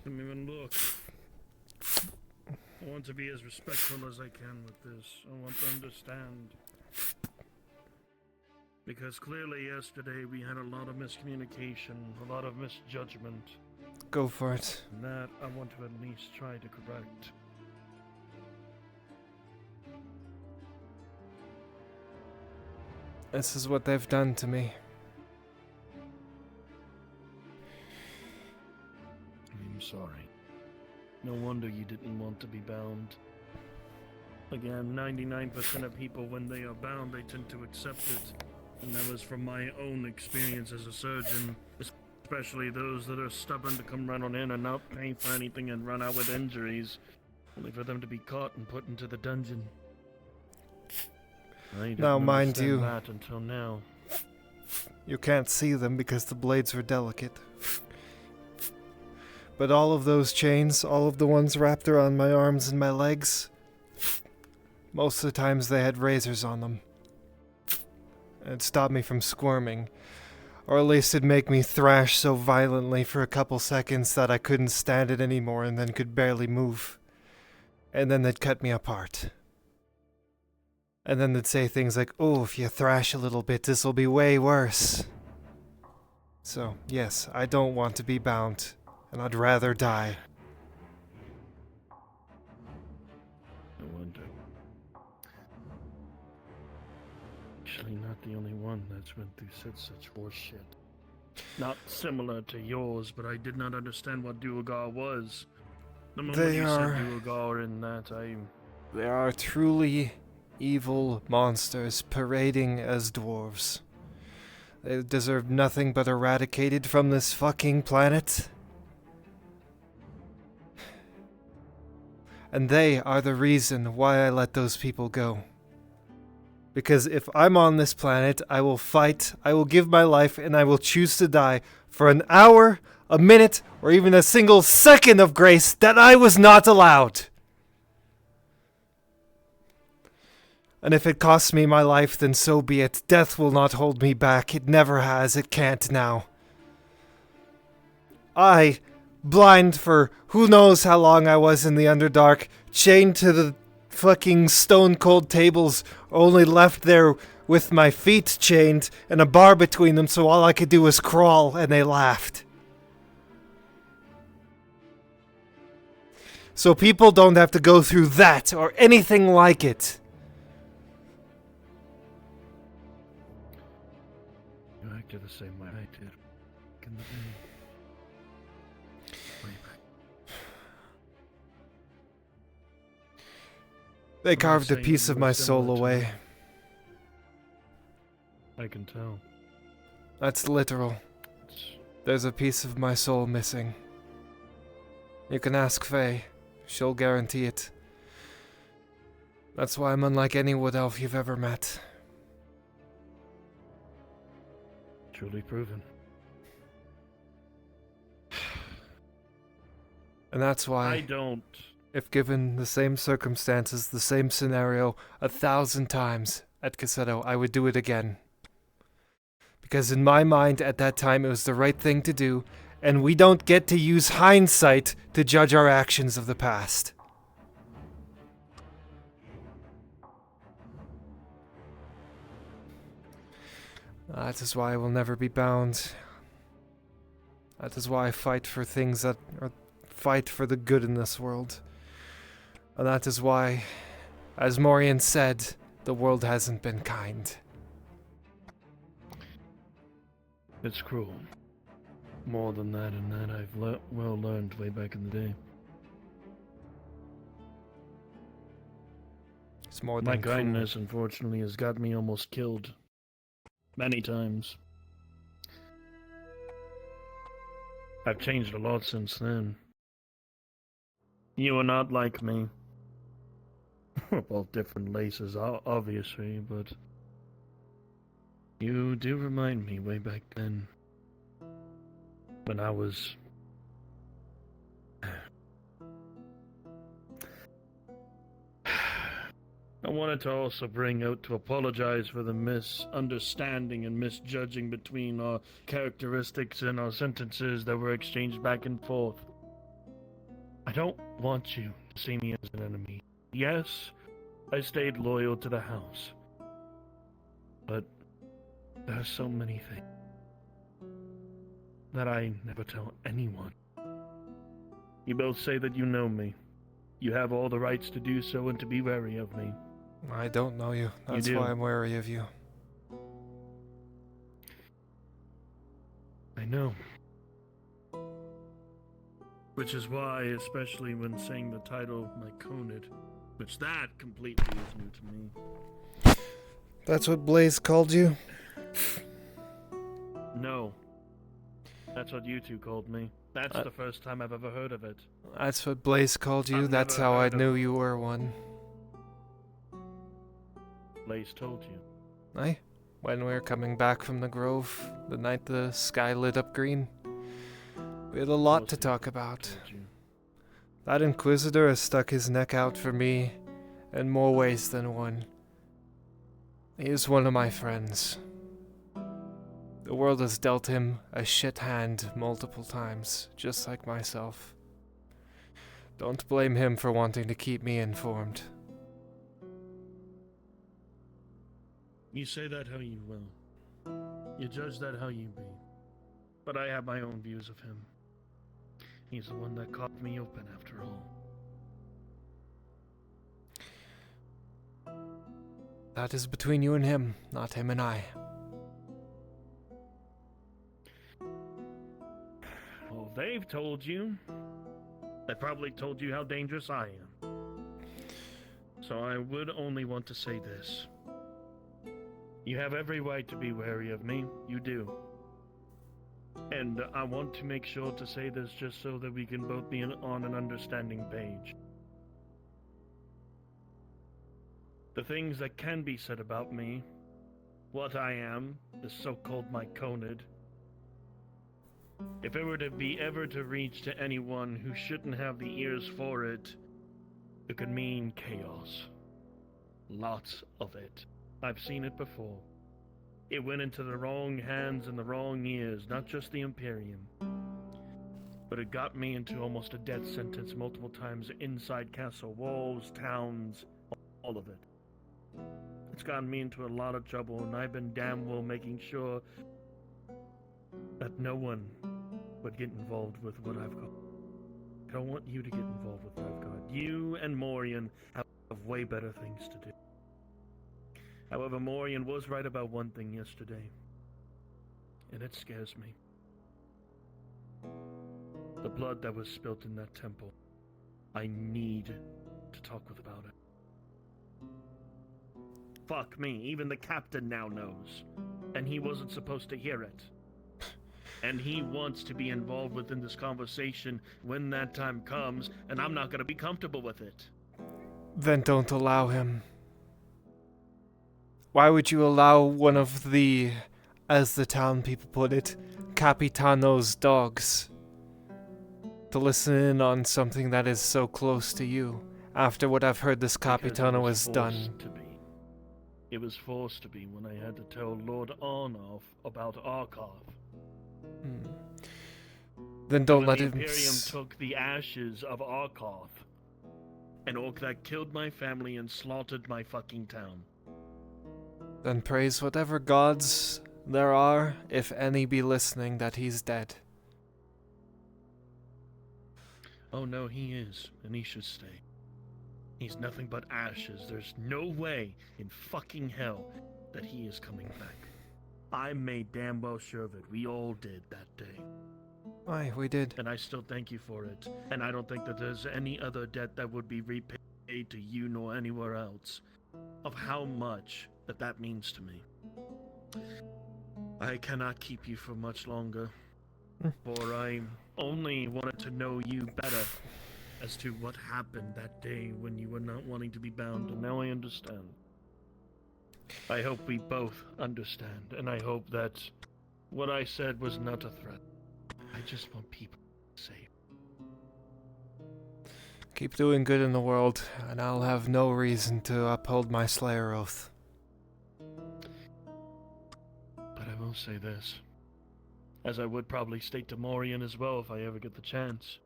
Don't even look. I want to be as respectful as I can with this. I want to understand. Because clearly yesterday we had a lot of miscommunication, a lot of misjudgment. Go for it. And that I want to at least try to correct. This is what they've done to me. I'm sorry. No wonder you didn't want to be bound. Again, 99% of people, when they are bound, they tend to accept it. And that was from my own experience as a surgeon, especially those that are stubborn to come run on in and not pay for anything and run out with injuries, only for them to be caught and put into the dungeon. I didn't Now, mind understand you, that until now. You can't see them because the blades are delicate. But all of those chains, all of the ones wrapped around my arms and my legs, most of the times they had razors on them. It stopped me from squirming, or at least it'd make me thrash so violently for a couple seconds that I couldn't stand it anymore and then could barely move. And then they'd cut me apart. And then they'd say things like, "Oh, if you thrash a little bit, this'll be way worse." So, yes, I don't want to be bound, and I'd rather die. No wonder. Actually, not the only one that's went through such horse shit. Not similar to yours, but I did not understand what Duergar was. The moment They you are- said Duergar in that, They are truly evil monsters parading as dwarves. They deserve nothing but eradicated from this fucking planet. And they are the reason why I let those people go. Because if I'm on this planet, I will fight, I will give my life, and I will choose to die for an hour, a minute, or even a single second of grace that I was not allowed. And if it costs me my life, then so be it. Death will not hold me back. It never has. It can't now. I, blind for who knows how long I was in the Underdark, chained to the fucking stone-cold tables, only left there with my feet chained and a bar between them, so all I could do was crawl, and they laughed. So people don't have to go through that or anything like it. you acted the same way I did. In the day. Way back. They I'm not carved a saying piece you of were my similar soul to away. me. I can tell. That's literal. There's a piece of my soul missing. You can ask Faye. She'll guarantee it. That's why I'm unlike any wood elf you've ever met. Truly proven. And that's why, I don't. if given the same circumstances, the same scenario, 1,000 times at Cassetto, I would do it again. Because in my mind, at that time, it was the right thing to do, And we don't get to use hindsight to judge our actions of the past. That is why I will never be bound. That is why I fight for things that fight for the good in this world. And that is why, as Morian said, the world hasn't been kind. It's cruel. More than that, and that I've well learned way back in the day. It's more My than cruel. kindness, unfortunately, has got me almost killed. Many times. I've changed a lot since then. You are not like me. We're both different laces, obviously, but you do remind me way back then. When I was... I wanted to also bring out to apologize for the misunderstanding and misjudging between our characteristics and our sentences that were exchanged back and forth. I don't want you to see me as an enemy. Yes, I stayed loyal to the house. But there are so many things that I never tell anyone. You both say that you know me. You have all the rights to do so and to be wary of me. I don't know you. That's do. why I'm wary of you. I know. Which is why, especially when saying the title Myconid, which that completely is new to me. That's what Blaze called you? No. That's what you two called me. That's the first time I've ever heard of it. That's what Blaze called you? I've That's never how I heard of knew you were one. Blaze told you. Aye? When we were coming back from the grove, the night the sky lit up green. We had a lot to talk about. That Inquisitor has stuck his neck out for me in more ways than one. He is one of my friends. The world has dealt him a shit hand multiple times, just like myself. Don't blame him for wanting to keep me informed. You say that how you will. You judge that how you be. But I have my own views of him. He's the one that caught me open after all. That is between you and him, not him and I. Well, they've told you. They probably told you how dangerous I am. So I would only want to say this. You have every right to be wary of me. You do. And I want to make sure to say this just so that we can both be on an understanding page. The things that can be said about me, what I am, the so-called Myconid, if it were to be ever to reach to anyone who shouldn't have the ears for it, it could mean chaos. Lots of it. I've seen it before. It went into the wrong hands and the wrong ears, not just the Imperium. But it got me into almost a death sentence multiple times inside castle walls, towns, all of it. It's gotten me into a lot of trouble, and I've been damn well making sure that no one would get involved with what I've got. I don't want you to get involved with what I've got. You and Morian have way better things to do. However, Morian was right about one thing yesterday, and it scares me. The blood that was spilt in that temple. I need to talk with about it. Fuck me, even the captain now knows, and he wasn't supposed to hear it. And he wants to be involved within this conversation when that time comes, and I'm not going to be comfortable with it. Then don't allow him. Why would you allow one of the, as the town people put it, Capitano's dogs to listen in on something that is so close to you, after what I've heard this Capitano has done? It was forced to be when I had to tell Lord Arnulf about Arkoth. Then don't When let the him. Imperium took the ashes of Arkoth, an orc that killed my family and slaughtered my fucking town. Then praise whatever gods there are, if any be listening, that he's dead. Oh no, he is, and he should stay. He's nothing but ashes. There's no way in fucking hell that he is coming back. I made damn well sure of it. We all did that day. Aye, we did. And I still thank you for it. And I don't think that there's any other debt that would be repaid to you nor anywhere else of how much that means to me. I cannot keep you for much longer, for I only wanted to know you better as to what happened that day when you were not wanting to be bound, and now I understand. I hope we both understand, and I hope that what I said was not a threat. I just want people safe. Keep doing good in the world, and I'll have no reason to uphold my Slayer oath. But I will say this, as I would probably state to Morian as well if I ever get the chance.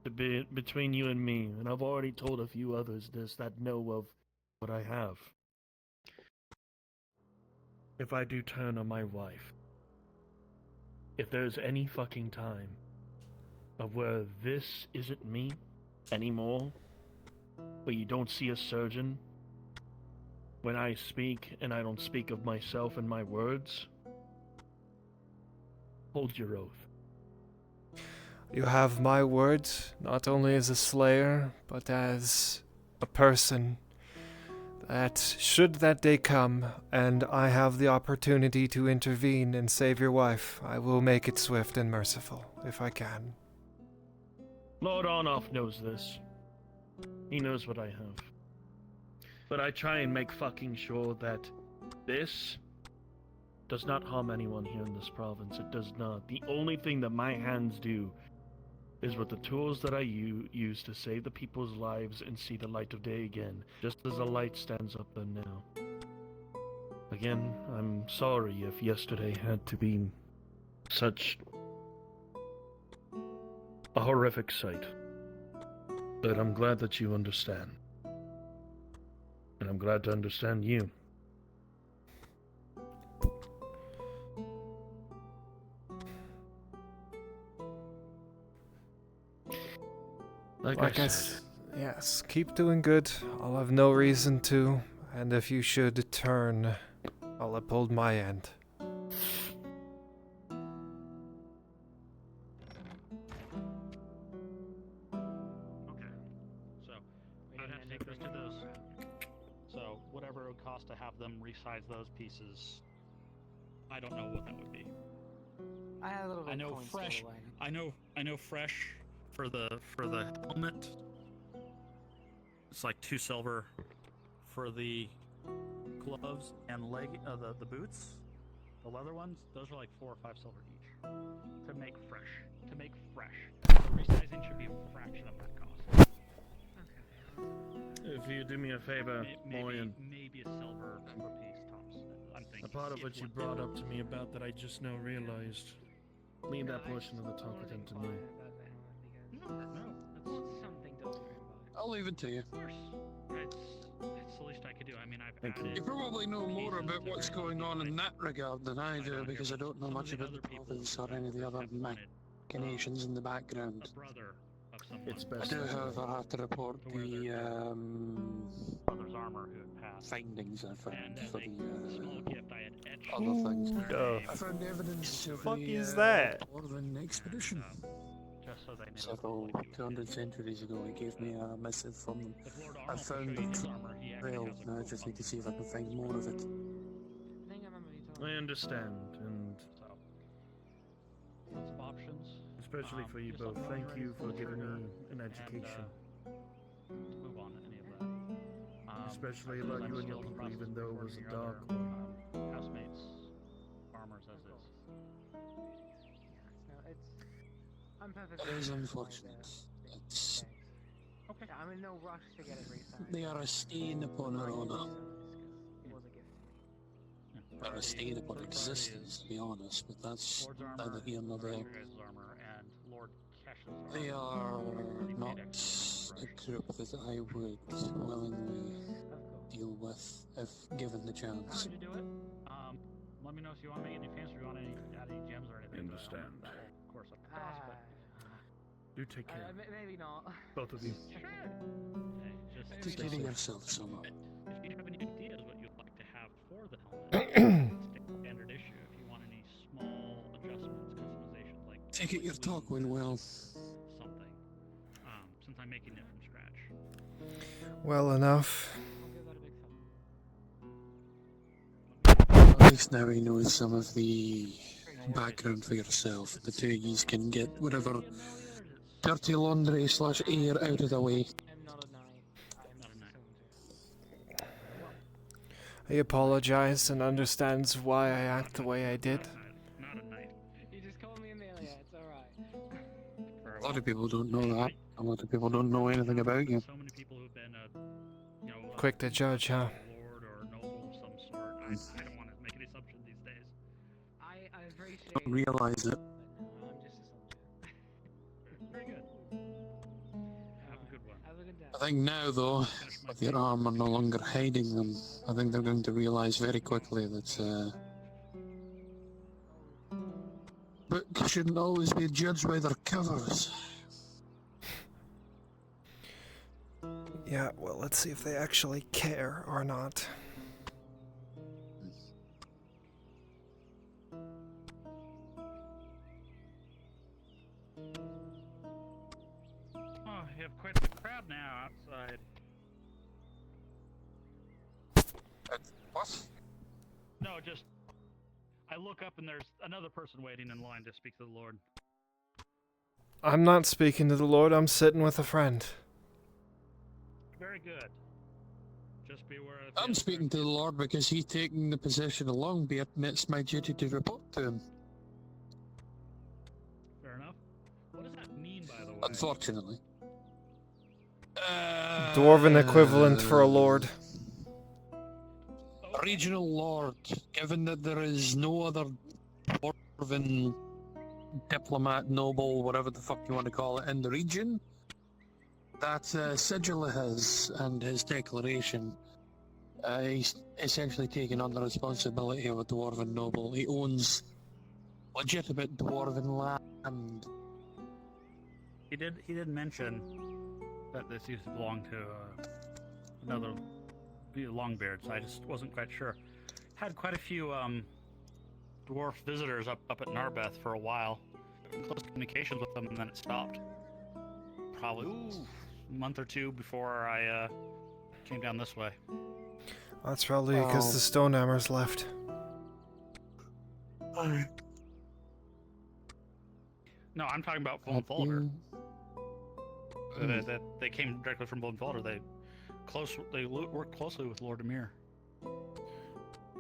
To be between you and me, and I've already told a few others this that know of what I have. If I do turn on my wife, if there's any fucking time of where this isn't me anymore, where you don't see a surgeon, when I speak and I don't speak of myself and my words, hold your oath. You have my word, not only as a Slayer, but as a person, that should that day come, and I have the opportunity to intervene and save your wife, I will make it swift and merciful, if I can. Lord Arnoff knows this. He knows what I have. But I try and make fucking sure that this does not harm anyone here in this province. It does not. The only thing that my hands do is with the tools that I use to save the people's lives and see the light of day again, just as the light stands up there now. Again, I'm sorry if yesterday had to be such a horrific sight, but I'm glad that you understand. And I'm glad to understand you. Like I said. Yes, keep doing good. I'll have no reason to, and if you should turn, I'll uphold my end. So, I'd have to take this to those. So, whatever it would cost to have them resize those pieces, I don't know what that would be. I had a little bit I know of coin fresh. stored away. I know fresh for the helmet. It's like 2 silver for the gloves and the boots, the leather ones. Those are like 4 or 5 silver each to make fresh. The resizing should be a fraction of that cost. If you do me a favor, Morian. Maybe a silver per piece tops. I'm thinking. A part of what you brought up to me about that I just now realized. Leave that portion of the talk with him to me. No, that's something to worry about. I'll leave it to you. Of course. It's the least I could do. I mean, I've added... You probably know more about what's going on in that regard than I do, because I don't know much about the province or any of the other machinations in the background. It's I best. do, however, have to report the brother's armor who had passed. findings I found for the Small gift I had etched. other things. The I found evidence of fuck the is that? Dwarven expedition. Just so they know. Several 200 centuries ago, he gave me a missive from them. I found the trail, now I just need to see if I can find more of it. I understand, and some options. especially for you both, thank you for giving me an education. Move on to any of that. Especially about you and your people, even though it was a dark one. Housemates, farmers as is. No, I'm perfectly It is fine with unfortunate. that. It's, Okay. I'm in no rush to get it resized. they are a stain upon our honour. It was a gift to me. They're a stain upon existence, to be honest, but that's neither here nor there. Armor and Lord They are not a group that I would willingly deal with if given the How chance. would you do it? Let me know if you want to make any fancy or you want add any gems or anything. Understand. That will, of course, up across, but Do take care. Maybe not. Both of you. sure. Hey, just Take care of yourself, Summer. if you have any ideas what you'd like to have for the helmet, standard issue. If you want any small adjustments, customizations, like Take it your talk went well. something, since I'm making it from scratch. Well enough. At least now he knows some of the background for yourself. The two of you can get whatever dirty laundry / air out of the way. He apologized and understands why I act the way I did. Not a knight. You just call me Amelia, it's alright. A lot of people don't know that. A lot of people don't know anything about you. So many people who've been, Quick to judge, huh? lord or noble of some sort. I don't want to make any assumptions these days. I appreciate Don't realize it. I'm just a soldier. Very good. Have a good one. Have a good day. I think now, though, with your armor no longer hiding them, I think they're going to realize very quickly that books shouldn't always be judged by their covers. Yeah, well, let's see if they actually care or not. Oh, you have quite the crowd now outside. What? No, just I look up and there's another person waiting in line to speak to the Lord. I'm not speaking to the Lord, I'm sitting with a friend. Very good. Just be aware of. I'm speaking to the Lord because he's taking the position of Longbeard, and it's my duty to report to him. Fair enough. What does that mean, by the way? Unfortunately. Dwarven equivalent for a lord. Regional Lord, given that there is no other Dwarven diplomat, noble, whatever the fuck you want to call it, in the region, that sigil of his and his declaration, he's essentially taken on the responsibility of a Dwarven noble. He owns legitimate Dwarven land. He did mention that this used to belong to another Longbeard, so I just wasn't quite sure. Had quite a few dwarf visitors up at Narbeth for a while. Close communications with them, and then it stopped. Probably a month or two before I came down this way. That's probably because the Stonehammers left. No, I'm talking about Bloemfolder. They came directly from Bloemfolder. They worked closely with Lord Emir.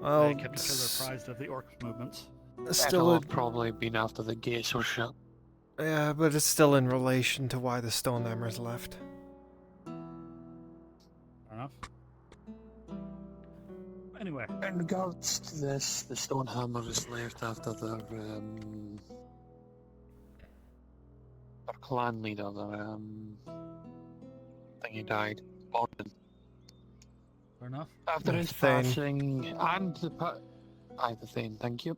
Well, they kept each other apprised of the orc movements. Still, have probably been after the gates were shut. Yeah, but it's still in relation to why the Stonehammers left. Fair enough. Anyway. In regards to this, the Stonehammers left after their clan leader, I think he died. Bonded. Fair enough. After his passing, and the Thane, thank you.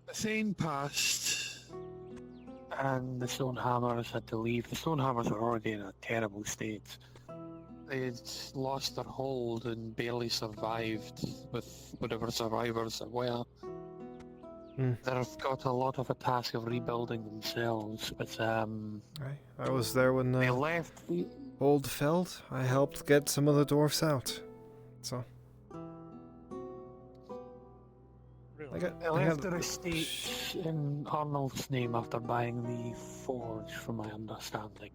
The Thane passed, and the Stonehammers had to leave. The Stonehammers were already in a terrible state. They had lost their hold and barely survived with whatever survivors there were. They've got a lot of a task of rebuilding themselves, but I was there when they left. Hold fell. I helped get some of the dwarfs out. So They left their estate in Arnold's name after buying the forge, from my understanding.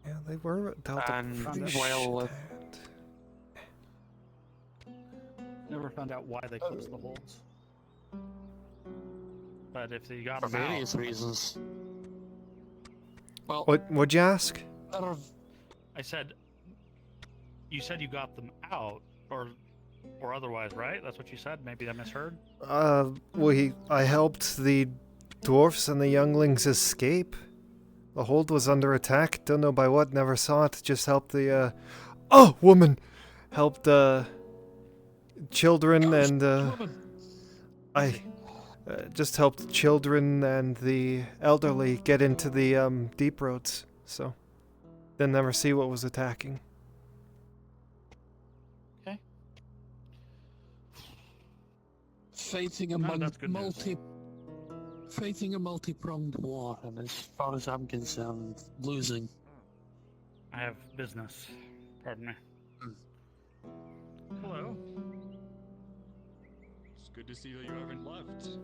Yeah, they were dealt and pretty well, Never found out why they closed the holds. But if they got for them various out, reasons. Well, what'd you ask? I said, you said you got them out, or otherwise, right? That's what you said. Maybe I misheard. I helped the dwarfs and the younglings escape. The hold was under attack, don't know by what, never saw it, just helped the, oh, woman! Helped, children and, just helped children and the elderly get into the, deep roads, so. Then never see what was attacking. Okay. Fighting a multi-pronged war, and as far as I'm concerned, losing. I have business. Pardon me. Hello. It's good to see that you haven't left.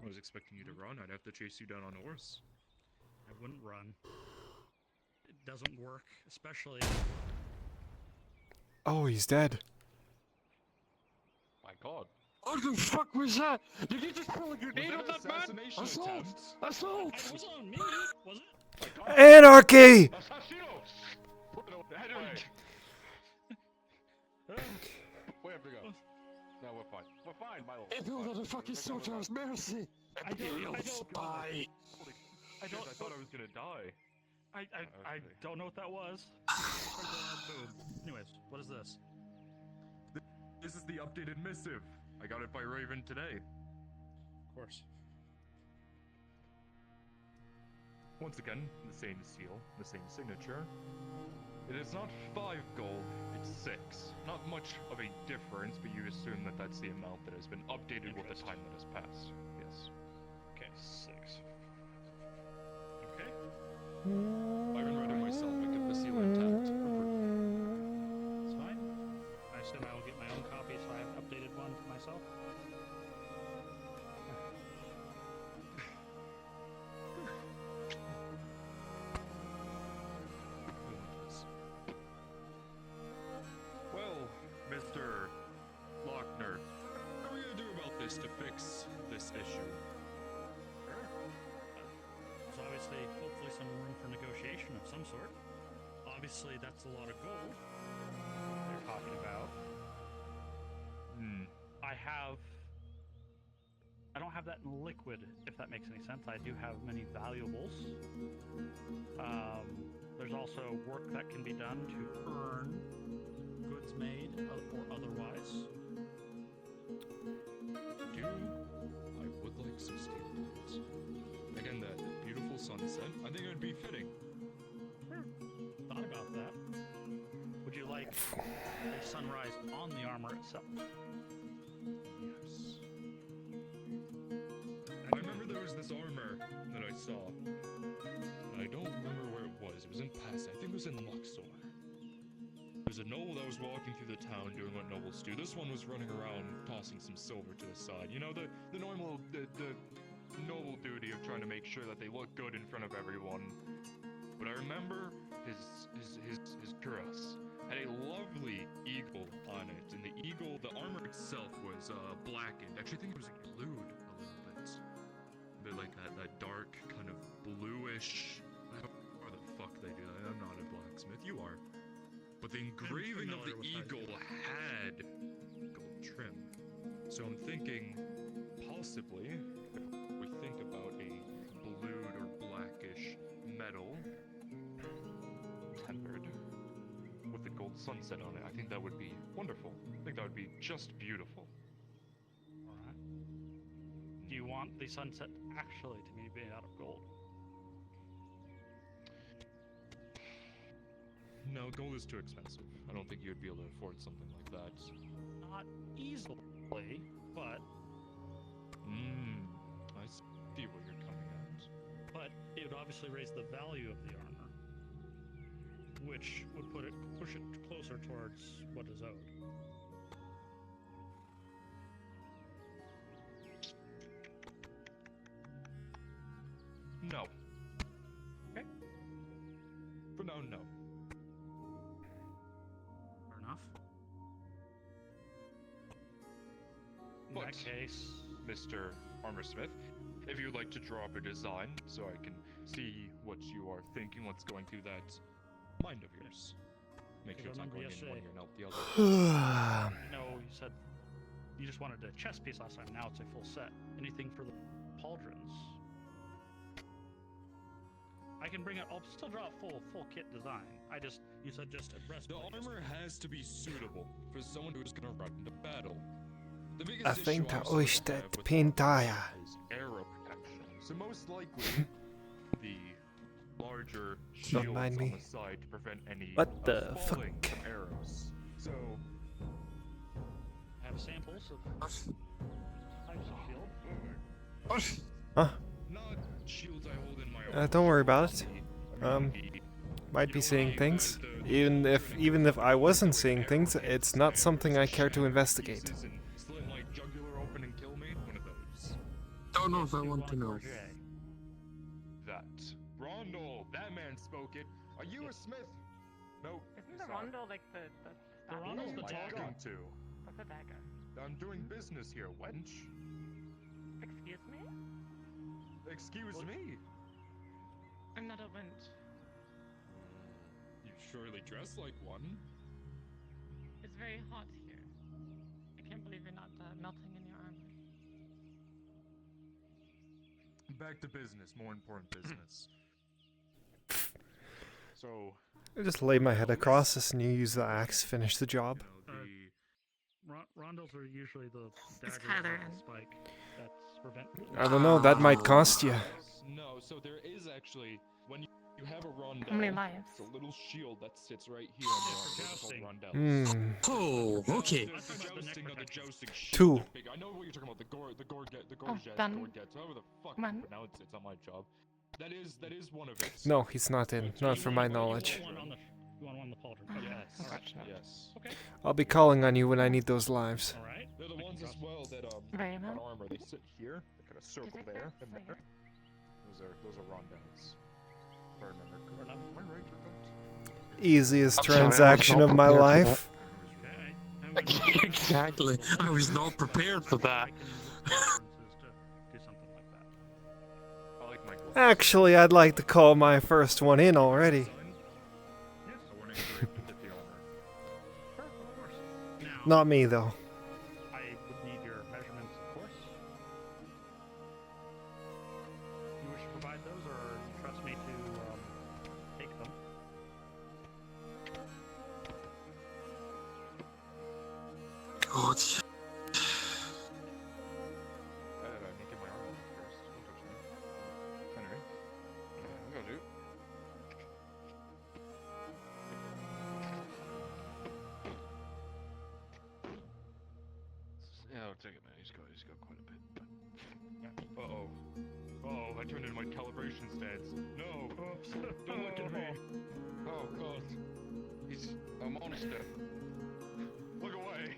I was expecting you to run. I'd have to chase you down on a horse. I wouldn't run. It doesn't work, especially. Oh, he's dead. My God. What the fuck was that? Did you just pull a grenade on that man? Assault! Assault! It was on me, was it? Anarchy! We have to go. No, we're fine. We're fine, my lord. Imperial motherfucking soldiers, mercy! Imperial spy! I thought I was gonna die. I don't know what that was. Boom. Anyways, what is this? This is the updated missive. I got it by Raven today. Of course. Once again, the same seal, the same signature. It is not 5 gold, it's 6. Not much of a difference, but you assume that that's the amount that has been updated with the time that has passed. Yes. Okay, 6. Okay. I haven't read it myself, I kept the seal intact. It's fine. I assume I will get my own copy, so I have an updated one for myself. Well, Mr. Lochner, what are we gonna do about this to fix this issue? There's obviously, hopefully, some room for negotiation of some sort. Obviously, that's a lot of gold they're talking about. I don't have that in liquid, if that makes any sense. I do have many valuables. There's also work that can be done to earn goods made or otherwise. I would like some steel plates. Again, that beautiful sunset. I think it would be fitting. Thought about that. Would you like a sunrise on the armor itself? Yes. I remember there was this armor that I saw. And I don't remember where it was. It was in Pass. I think it was in Luxor. There's a noble that was walking through the town doing what nobles do. This one was running around tossing some silver to the side. You know, the normal, the noble duty of trying to make sure that they look good in front of everyone. But I remember his cuirass had a lovely eagle on it, and the eagle, the armor itself was blackened. Actually, I think it was glued a little bit. A bit like that dark, kind of bluish. How the fuck they do that? I'm not a blacksmith. You are. But the engraving of the eagle had gold trim. So I'm thinking, possibly, if we think about a blued or blackish metal, tempered, with the gold sunset on it, I think that would be wonderful. I think that would be just beautiful. Alright. Do you want the sunset actually to be made out of gold? No, gold is too expensive. I don't think you would be able to afford something like that. Not easily, but... I see where you're coming at. But it would obviously raise the value of the armor, which would push it closer towards what is owed. No. Okay. For now, no. Fair enough. In But, that case, Mr. Armorsmith, if you'd like to draw up a design so I can see what you are thinking, what's going through that mind of yours. Make sure it's not going in one ear and out the other. you said you just wanted a chess piece last time. Now it's a full set. Anything for the pauldrons? I can bring it. I'll still draw a full kit design. You said just a breastplate. The armor has to be suitable for someone who's gonna run into battle. The biggest I think issue I'm that starting was to that have with Pintaya. is arrow protection. So most likely, the larger Don't shields mind on me. the side to prevent any What the falling fuck? from arrows. So Have samples of types of shield. Huh? not shields I hold in my Don't worry about it. Might be seeing things. Even if I wasn't seeing things, it's not something I care to investigate. slit my jugular open and kill me. One of those. Don't know if I want to know. That. Rondo, that man spoke it. Are you a smith? No. Isn't the rondo like the The rondo's Who the am I dagger. talking to? What's a dagger? I'm doing business here, wench. Excuse me? Excuse me. I'm not a wench. You surely dress like one. It's very hot here. I can't believe you're not melting in your armor. Back to business. More important business. So. I just lay my head across this and you use the axe, finish the job. Rondos are usually the It's daggers Kyler with in. the spike that's prevent. I don't know, that might cost you. No, so there is actually when you have a rondo. How many lives? It's a little shield that sits right here on the arm. It's called rondels. Oh, okay. The jousting of the jousting shield. Two. They're big. I know what you're talking about. The done. gorgets, however the fuck Come you on. pronounce it. It's not my job. That is one of it. No, he's not in. Not from my knowledge. You want one on the pauldron. Okay. Yes. Alright. Yes. Okay. I'll be calling on you when I need those lives. Alright. They're the ones as well that Very on well. armor. They sit here. They kind of circle Did I there pass? and Oh, there. Those are rondels. If I remember correctly. Am I right or not? Easiest I'm sorry, I was transaction not of my prepared for life. Exactly. I was not prepared for that. I like my gloves. Actually, I'd like to call my first one in already. Not me, though. I would need your measurements, of course. You wish to provide those, or you trust me to take them? God. I need to get my arm first. Don't touch me. Henry. Yeah, I'll do. Yeah, I'll take it, man. He's got quite a bit. But... Uh-oh. Oh, I turned into my calibration stance. No! Don't look at me! Oh, God. He's a monster. Look away!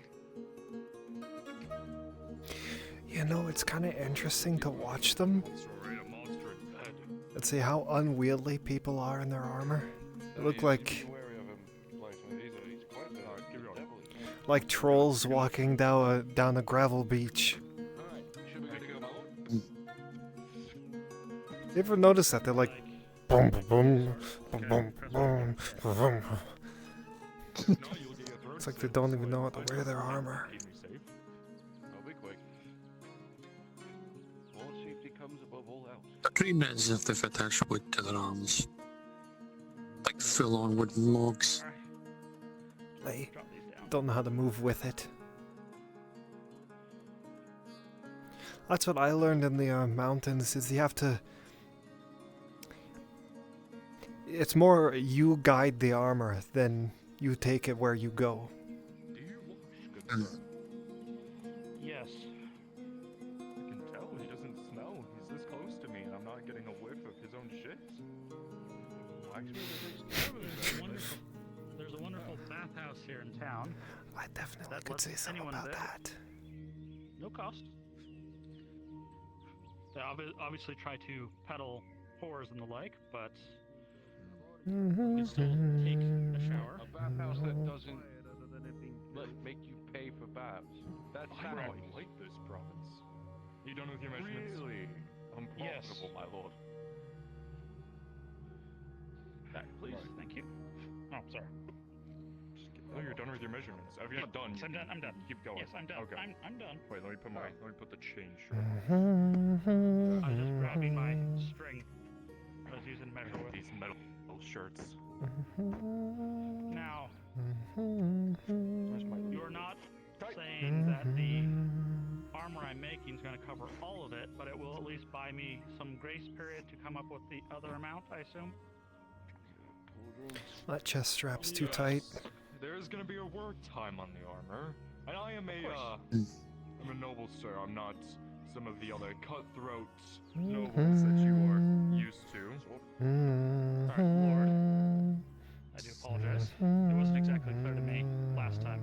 You know, it's kind of interesting to watch them It's alright, a monster in bed. and see how unwieldy people are in their armor. They look like trolls walking down a gravel beach. You ever notice that they're like, boom, boom, boom, boom, boom, boom. It's like they don't even know how to wear their armor. Keep me safe. I'll be quick. All safety comes above all else. The dream is if they've attached wood to their arms. Like full on wooden logs. They don't know how to move with it. That's what I learned in the mountains, is you have to... It's more you guide the armor than you take it where you go. Do you wash, good sir? Yes. I can tell he doesn't smell. He's this close to me and I'm not getting a whiff of his own shit. There's a wonderful bathhouse here in town. I definitely that could lets say something anyone about there. that. No cost. They obviously try to peddle whores and the like, but you can still take a shower. A bathhouse that doesn't make you pay for baths. That's I don't like this province. You done with your measurements? Really Yes. unprofitable, my lord. Back, please. Thank you. Oh, sorry. Oh, you're done with your measurements. If you're not done, Yes, I'm done. I'm done. Keep going. Yes, I'm done. Okay. I'm done. Wait, let me put the chain I'm just grabbing my string. was using measure with. These metal shirts. Now, you're not saying that the armor I'm making is going to cover all of it, but it will at least buy me some grace period to come up with the other amount, I assume? That chest strap's too tight. There's gonna be a work time on the armor, and I am I'm a noble, sir. I'm not some of the other cutthroat nobles that you are used to. Sorry, Lord. I do apologize. It wasn't exactly clear to me last time.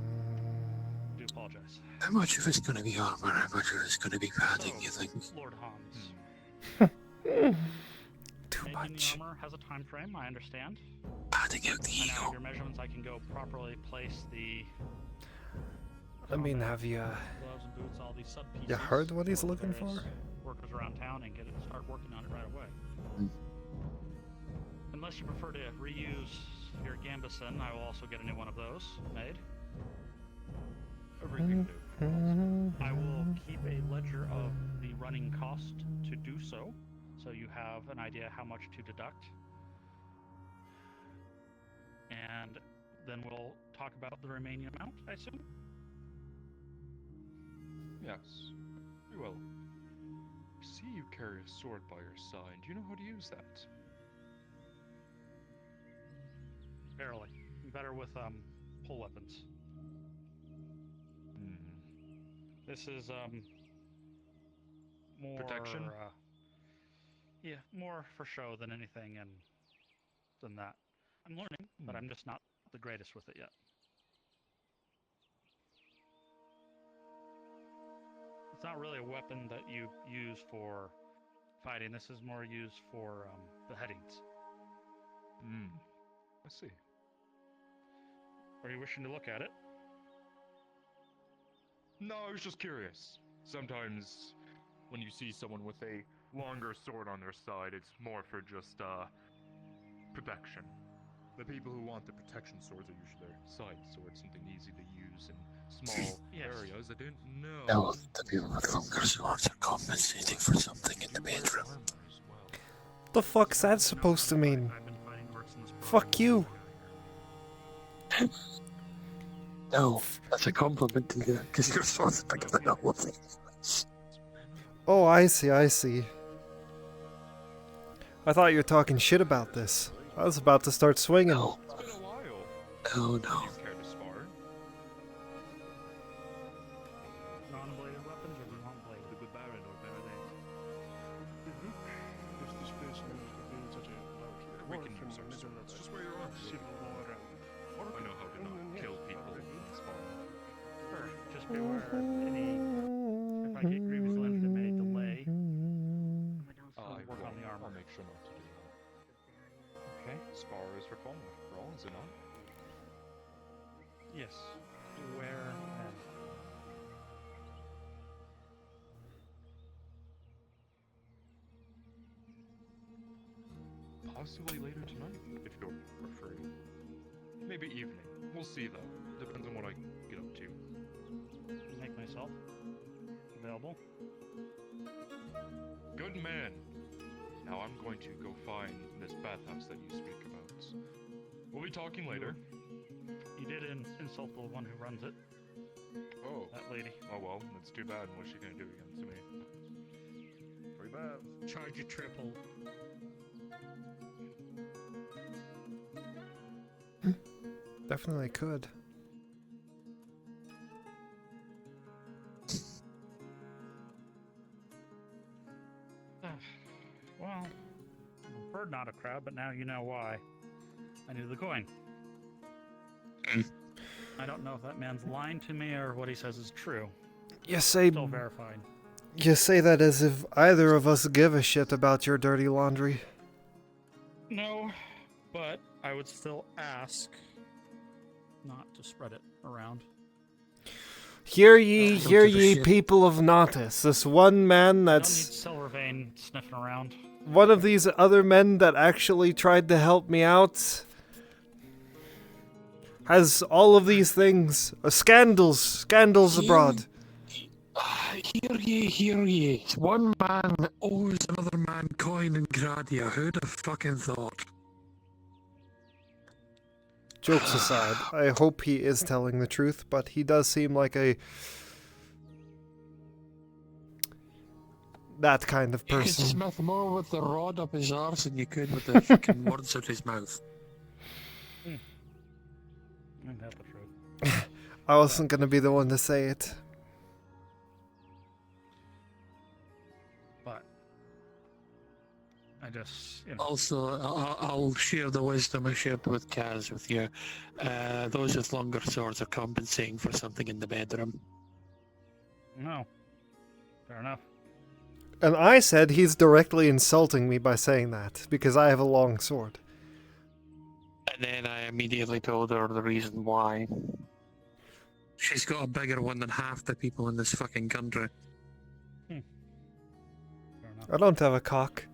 I do apologize. How much of it's going to be armor? How much of it's going to be padding, you think? Lord Hans. Too much. The armor has a time frame, I understand. Padding out the I ego. have your measurements, I can go properly place the I mean, have you gloves and boots, all these sub pieces. you heard what he's looking for? Workers around town and start working on it right away. Unless you prefer to reuse your gambeson, I will also get a new one of those made. Everything new. I will keep a ledger of the running cost to do so you have an idea how much to deduct. And then we'll talk about the remaining amount, I assume? Yes. Very well. I see you carry a sword by your side. Do you know how to use that? Barely. Better with pull weapons. This is more protection. Yeah, more for show than anything, and than that. I'm learning, but I'm just not the greatest with it yet. It's not really a weapon that you use for fighting. This is more used for beheadings. I see. Are you wishing to look at it? No, I was just curious. Sometimes when you see someone with a longer sword on their side, it's more for just protection. The people who want the protection swords are usually their side swords, something easy to use in small areas. I didn't know. No, the people with longer swords are compensating for something in the bedroom. The fuck's that supposed to mean? Fuck you. No, that's a compliment to you, because your sword's bigger than all of these. Oh, I see, I see. I thought you were talking shit about this. I was about to start swinging. No. No, no. Care to spar? Non-bladed weapons or non-bladed? The Baron or Baronet. If this place needs to be such a We can use our swords. Just where you're on. I know how to not kill people in sparring. Sure. Just beware if I get grievous limbs, it may delay. Work on the armor. I'll make sure not to do that. Okay. Spar is for fun, for all, is it not? Yes. Where and Possibly later tonight, if you're free. Maybe evening. We'll see though. Depends on what I get up to. make myself available. Good man. Now I'm going to go find this bathhouse that you speak about. We'll be talking later. You did insult the one who runs it. Oh. That lady. Oh well, that's too bad. What's she gonna do against me? Free baths. Charge you triple. Definitely could. Well, I've heard not a crowd, but now you know why. I knew the coin. I don't know if that man's lying to me or what he says is true. You say Still verified. You say that as if either of us give a shit about your dirty laundry. No, but I would still ask not to spread it around. Hear ye, people of Nautis. This one man that's... Don't need Silvervein sniffing around. One of these other men that actually tried to help me out has all of these things. Scandals abroad. Hear ye. One man owes another man coin and gradia. Who'd have fucking thought? Jokes aside, I hope he is telling the truth, but he does seem like that kind of You could person. smith more with the rod up his arse than you could with the fucking words out his mouth. Ain't that the truth? I wasn't gonna be the one to say it. But I just, you know. Also, I'll share the wisdom I shared with Kaz with you. Those with longer swords are compensating for something in the bedroom. No. Fair enough. And I said he's directly insulting me by saying that, because I have a long sword. And then I immediately told her the reason why. She's got a bigger one than half the people in this fucking country. I don't have a cock.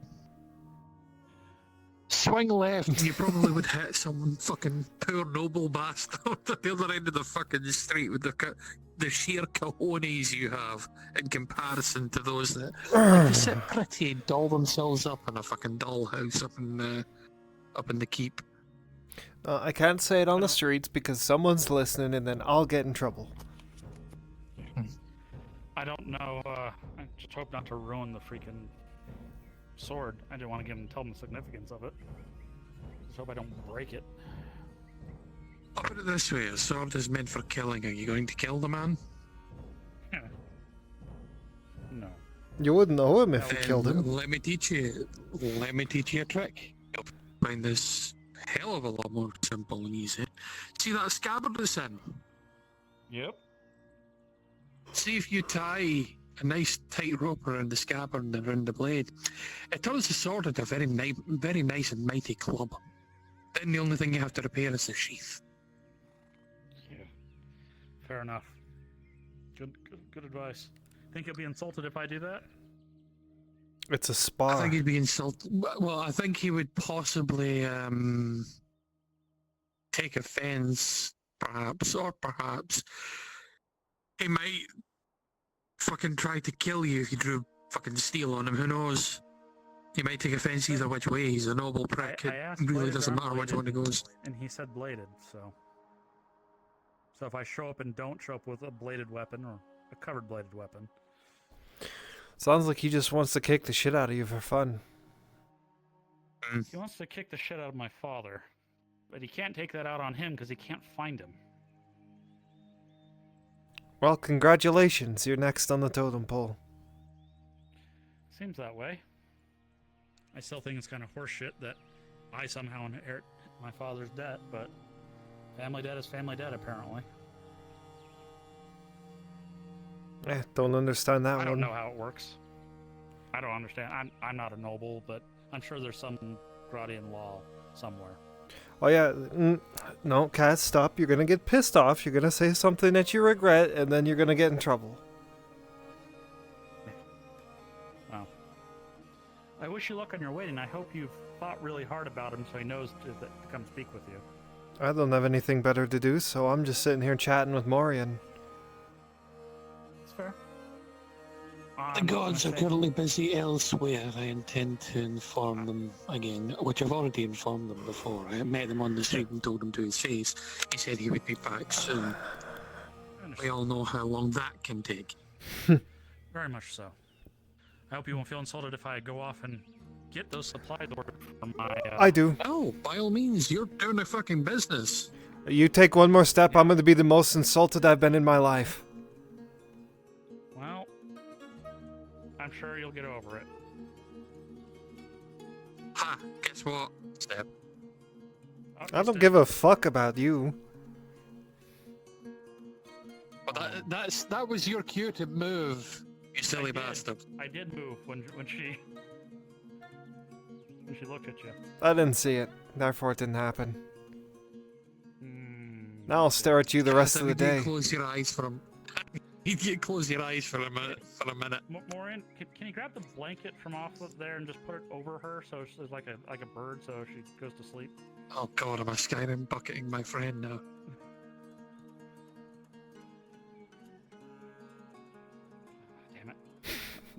Swing left and you probably would hit someone fucking poor noble bastard at the other end of the fucking street with the sheer cojones you have in comparison to those that like to sit pretty and doll themselves up in a fucking dollhouse up in the keep. I can't say it on the streets because someone's listening and then I'll get in trouble. I don't know, I just hope not to ruin the freaking sword. I didn't want to tell him the significance of it. Just hope I don't break it. I'll put it this way, a sword is meant for killing. Are you going to kill the man? No. You wouldn't know him if you killed him. Let me teach you a trick. You'll find this hell of a lot more simple and easy. See that scabbard it's in? Yep. See if you tie a nice tight rope around the scabbard and around the blade. It turns the sword into a very nice and mighty club. Then the only thing you have to repair is the sheath. Yeah. Fair enough. Good advice. Think he'll be insulted if I do that? It's a spa. I think he'd be insulted. Well, I think he would possibly take offense, perhaps, or perhaps he might fucking try to kill you if you drew fucking steel on him. Who knows? He might take offense either which way. He's a noble prick. I It asked really bladed doesn't or matter which one it goes. And he said bladed, so if I show up and don't show up with a bladed weapon or a covered bladed weapon. Sounds like he just wants to kick the shit out of you for fun. He wants to kick the shit out of my father, but he can't take that out on him because he can't find him. Well, congratulations. You're next on the totem pole. Seems that way. I still think it's kind of horseshit that I somehow inherit my father's debt, but family debt is family debt, apparently. Don't understand that one. I don't know how it works. I don't understand. I'm not a noble, but I'm sure there's some Gradian law somewhere. Oh yeah, no, Cat, stop. You're gonna get pissed off. You're gonna say something that you regret, and then you're gonna get in trouble. Wow. I wish you luck on your wedding. I hope you've thought really hard about him so he knows to come speak with you. I don't have anything better to do, so I'm just sitting here chatting with Morian. It's fair. The gods are currently busy elsewhere. I intend to inform them again, which I've already informed them before. I met him on the street and told him to his face. He said he would be back soon. We all know how long that can take. Very much so. I hope you won't feel insulted if I go off and get those supplies ordered from my... I do. Oh, by all means, you're doing a fucking business. You take one more step, I'm gonna be the most insulted I've been in my life. Well, I'm sure you'll get over it. Ha! Guess what? Step. I don't give a fuck about you. Well, that was your cue to move, you silly bastard. I did move when she looked at you. I didn't see it, therefore it didn't happen. Now I'll stare at you the rest of the day. Close your eyes for a minute. Maureen, can you grab the blanket from off of there and just put it over her so she's like a bird so she goes to sleep? Oh god, I'm a Skyrim bucketing my friend now.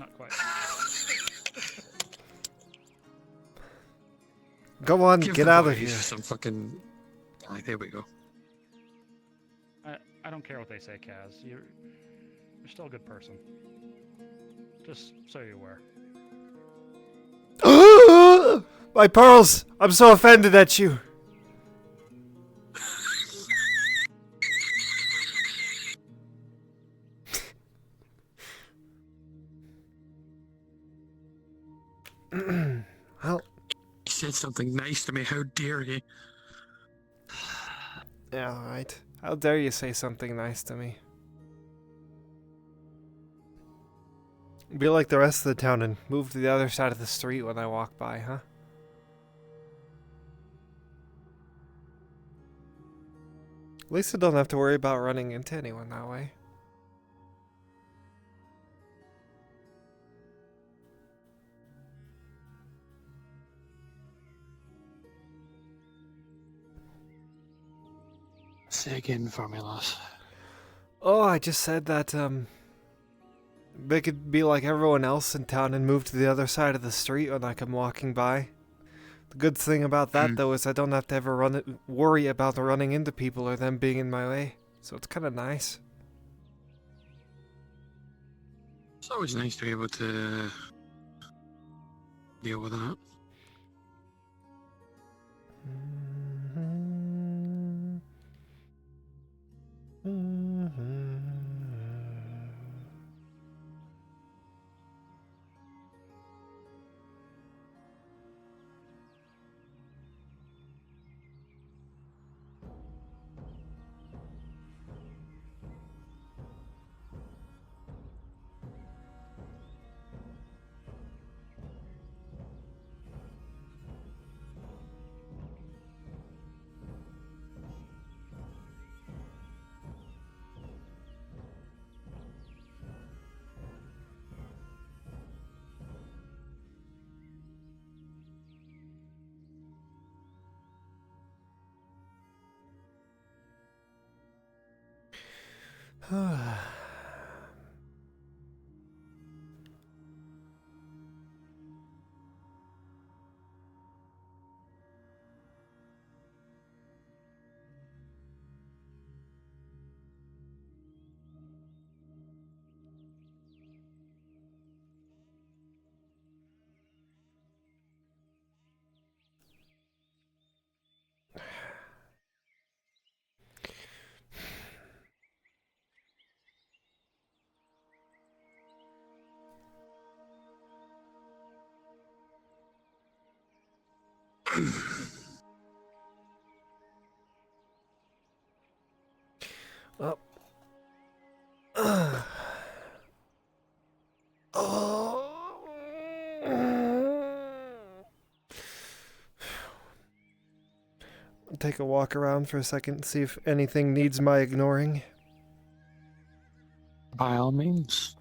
Not quite. Go on, Give get the out of boys here. Some fucking. Aye, there we go. I don't care what they say, Kaz. You're still a good person. Just so you're aware. My pearls! I'm so offended at you. Well, He said something nice to me. How dare he? yeah, alright. How dare you say something nice to me? Be like the rest of the town and move to the other side of the street when I walk by, huh? At least I don't have to worry about running into anyone that way. Say again for me, lass. Oh, I just said that, they could be like everyone else in town and move to the other side of the street when I'm walking by. The good thing about that, though, is I don't have to ever worry about running into people or them being in my way. So it's kind of nice. It's always nice to be able to deal with that. Well. I'll take a walk around for a second, see if anything needs my ignoring. By all means.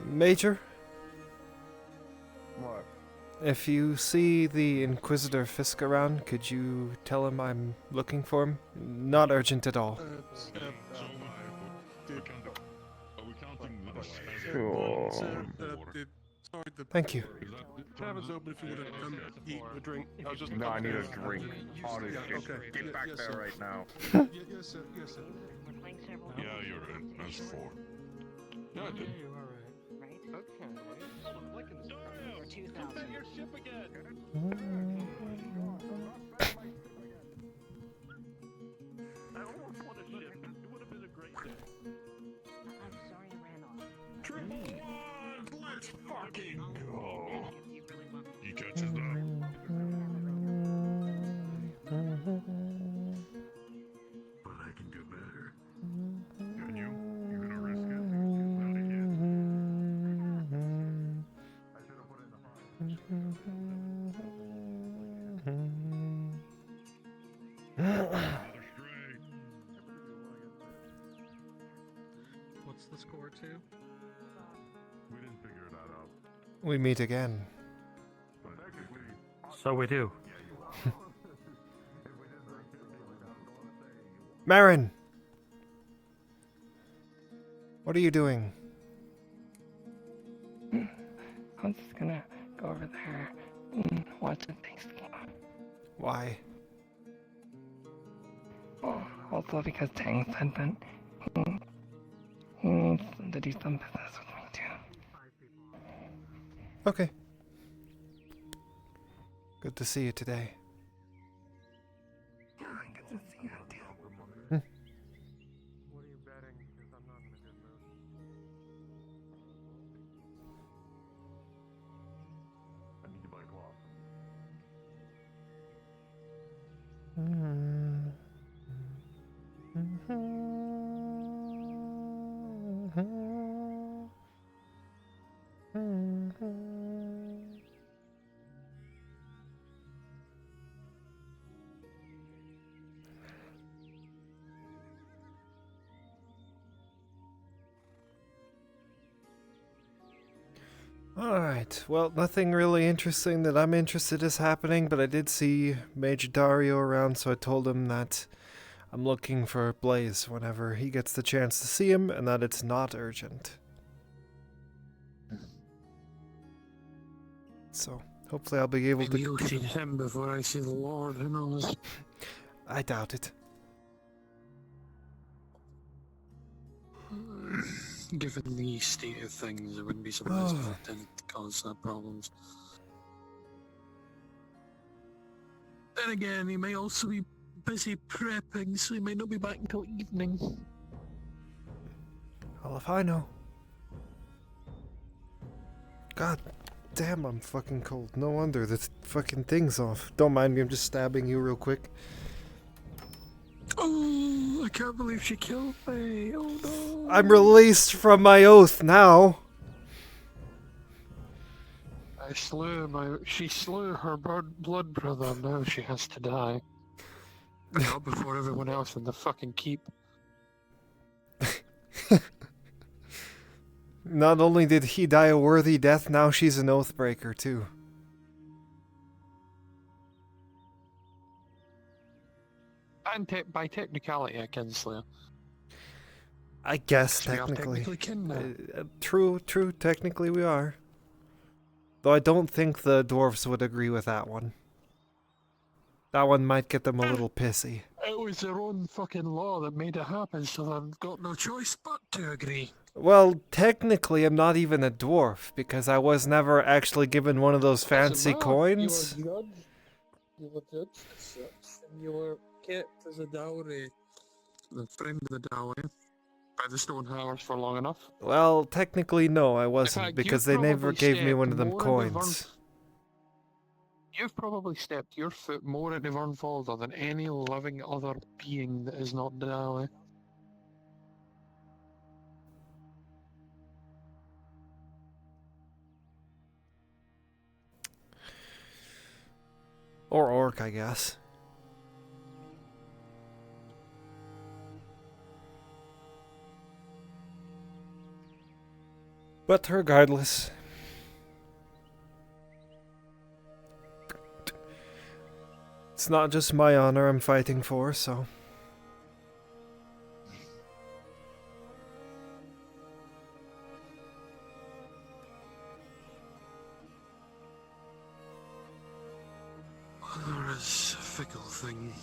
Major? What? If you see the Inquisitor Fisk around, could you tell him I'm looking for him? Not urgent at all. Thank you. Taverns open if you want to eat a drink. I was just No, I need a drink. Honestly, get back there right now. Yes, sir. Yes, sir. Yeah, you're right. That's 4. Yeah, I did. Okay. For 2,000. Your ship again. I almost want a ship. It would have been a great day. I'm sorry I ran off. Triple one, let's fucking go. You really want You too? We didn't figure that out. We meet again. But technically, So we do. Marin! What are you doing? I'm just gonna go over there and watch the things go on. Why? Oh, also because Tang said that he needs to do some business with me too. Okay. Good to see you today. Yeah, good to see you too. Hmm. What are you betting? Because I'm not in a good mood. I need to buy cloth. Alright, well, nothing really interesting that I'm interested is happening, but I did see Major Dario around, so I told him that I'm looking for Blaze whenever he gets the chance to see him, and that it's not urgent. So, hopefully I'll be able Maybe to... you'll see him before I see the Lord, who knows? I doubt it. Given the state of things, I wouldn't be surprised if it didn't cause problems. Then again, he may also be busy prepping, so he may not be back until evening. Well, if I know. God damn, I'm fucking cold. No wonder the fucking thing's off. Don't mind me, I'm just stabbing you real quick. Oh, I can't believe she killed me. Oh no. I'm released from my oath now. She slew her blood brother, now she has to die. Not before everyone else in the fucking keep. Not only did he die a worthy death, now she's an oathbreaker too. And by technicality, I can slay her. I guess We are technically. technically kin now. True, technically we are. Though I don't think the dwarves would agree with that one. That one might get them a little pissy. It was their own fucking law that made it happen, so they've got no choice but to agree. Well, technically I'm not even a dwarf, because I was never actually given one of those fancy coins. You were judged as such, and you were kept as a dowry. The friend of the dowry. By the Stonehouse for long enough. Well, technically no, I wasn't, fact, because you've they never probably gave me one of stepped them more into coins. You've probably stepped your foot more into Vernfolder than any living other being that is not Dali. Or orc, I guess. But regardless, it's not just my honor I'm fighting for, so... Honor is a fickle thing.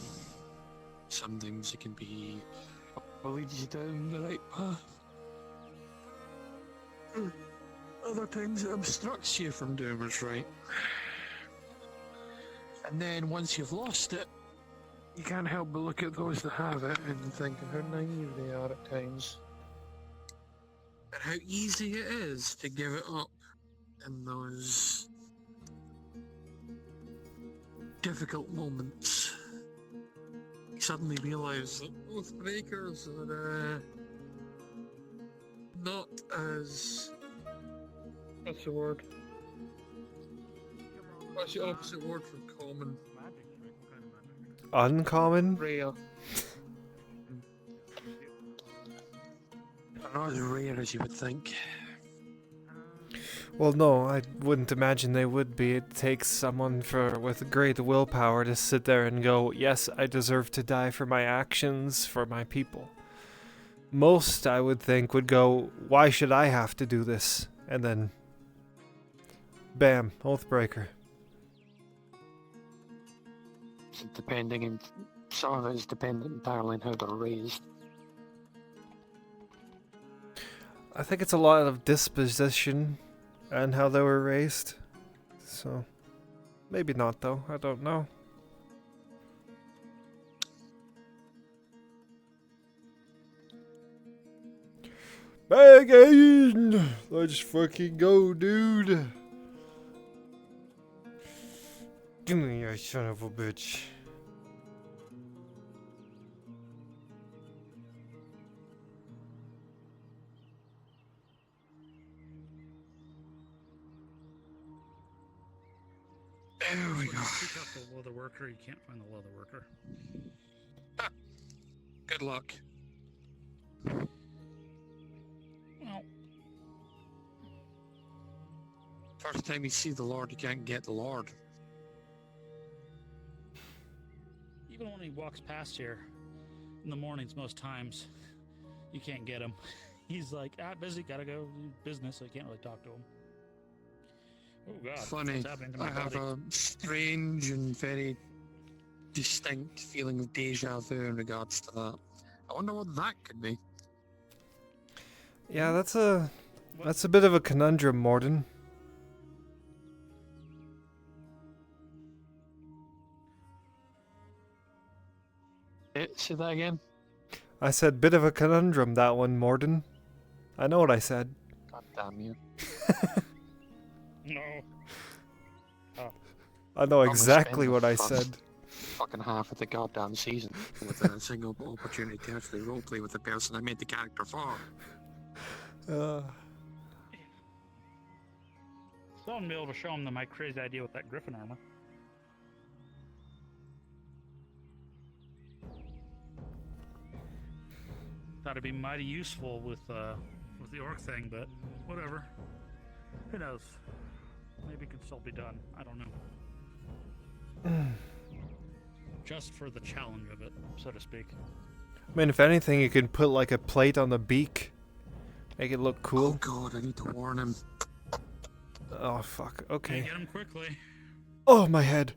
Sometimes it can be what leads you down the right path. Other times it obstructs you from doing what's right. And then once you've lost it, you can't help but look at those that have it and think of how naive they are at times. And how easy it is to give it up in those difficult moments. You suddenly realise that both breakers are not as... What's the word? What's the opposite word for common? Uncommon? Rare. not as rare as you would think. Well, no, I wouldn't imagine they would be. It takes someone with great willpower to sit there and go, yes, I deserve to die for my actions, for my people. Most, I would think, would go, why should I have to do this? And then, bam, Oathbreaker. Depending, and some of it is dependent entirely on how they're raised. I think it's a lot of disposition and how they were raised. So, maybe not though, I don't know. Megan! Let's fucking go, dude! Give me your son of a bitch. There we go. Seek out the leather worker. You can't find the leather worker. Good luck. Well, first time you see the Lord, you can't get the Lord. even when he walks past here in the mornings, most times you can't get him. He's like, busy, gotta go do business, so you can't really talk to him. Oh God! Funny. What's happening to my I have body? a strange and very distinct feeling of deja vu in regards to that. I wonder what that could be. Yeah, that's a bit of a conundrum, Morden. Say that again? I said bit of a conundrum, that one, Morden. I know what I said. God damn you. No. I know I'm exactly spending what I fuck- said. Fucking half of the goddamn season with a single opportunity to actually roleplay with the person I made the character for. Someone be able to show him my crazy idea with that griffin armor. Thought it'd be mighty useful with the orc thing, but whatever. Who knows? Maybe it can still be done. I don't know. Just for the challenge of it, so to speak. I mean, if anything, you could put like a plate on the beak. Make it look cool. Oh God, I need to warn him. Oh, fuck. Okay. Get him quickly. Oh, my head.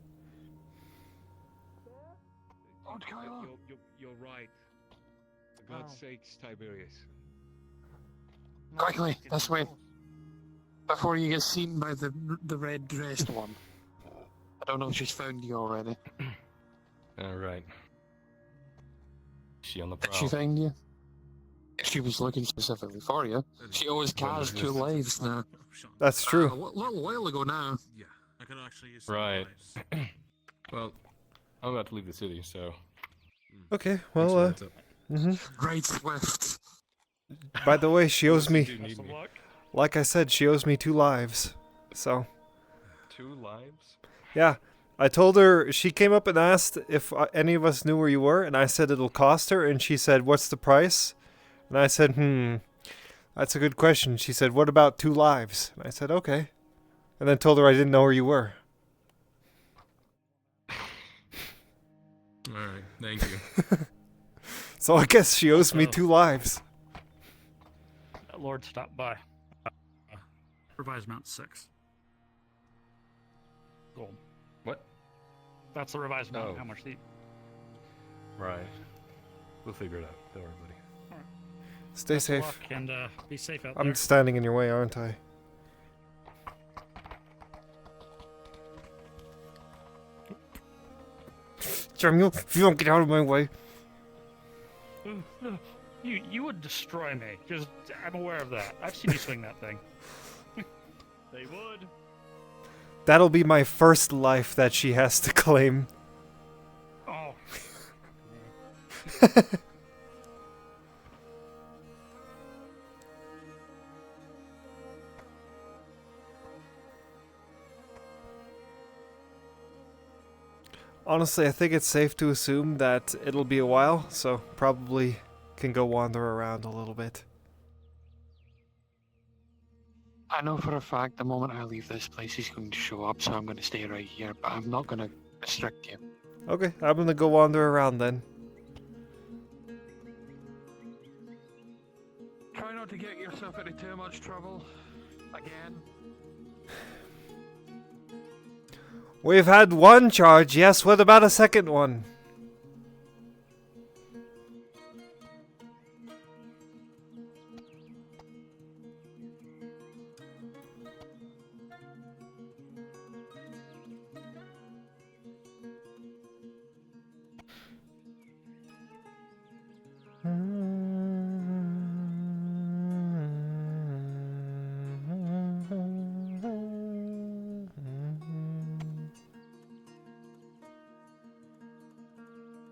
You're right. For God's sakes, Tiberius. Quickly, this way. Before you get seen by the red-dressed one. I don't know if she's found you already. Alright. She on the Did prowl? she find you? She was looking specifically for you. She always has 2 lives now. That's true. A little while ago now. Yeah, I could actually use Right. Well, I'm about to leave the city, so... Okay, well, Right, Swift. By the way, she owes me... Best of luck. Like I said, she owes me 2 lives. So... 2 lives? Yeah. I told her, she came up and asked if any of us knew where you were, and I said it'll cost her, and she said, what's the price? And I said, that's a good question. She said, what about 2 lives? And I said, okay. And then told her I didn't know where you were. Alright, thank you. So I guess she owes me 2 lives. That Lord stopped by. Revised Mount 6. Gold. What? That's the revised Mount. Oh. How much the... Right. We'll figure it out. Don't worry, buddy. Stay Best of safe. luck and be safe out I'm there. standing in your way, aren't I? Samuel, if you don't get out of my way. You would destroy me. Just I'm aware of that. I've seen you swing that thing. They would. That'll be my first life that she has to claim. Oh. Honestly, I think it's safe to assume that it'll be a while, so probably can go wander around a little bit. I know for a fact the moment I leave this place, he's going to show up, so I'm going to stay right here, but I'm not going to restrict you. Okay, I'm gonna go wander around then. Try not to get yourself into too much trouble. Again. We've had one charge, yes, what about a second one?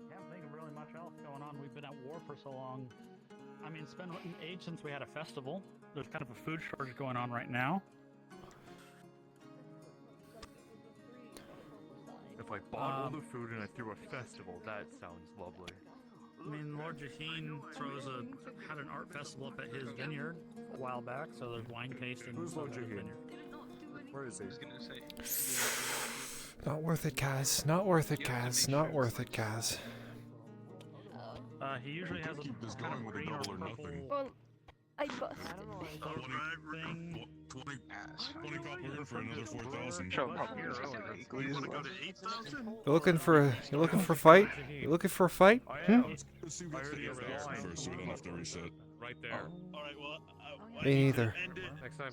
Can't think of really much else going on. We've been at war for so long. I mean, it's been an age since we had a festival. There's kind of a food shortage going on right now. If I bought all the food and I threw a festival, that sounds lovely. I mean, Lord Jaheen had an art festival up at his vineyard a while back, so there's wine tasting. Who's Lord at his Jaheen? vineyard. Where is he? Not worth it, Kaz. Not worth it, Kaz. Not worth it, Kaz. He usually has a keep this kind going of with a green or double or purple nothing. Well, I busted. thing. 20 copper for another 4,000. Sure, You want to go to 8,000? You looking for a fight? You looking for a fight? Hmm? Let's see what's the first so we don't have to reset. Right there. Alright, well, Me neither. Next time,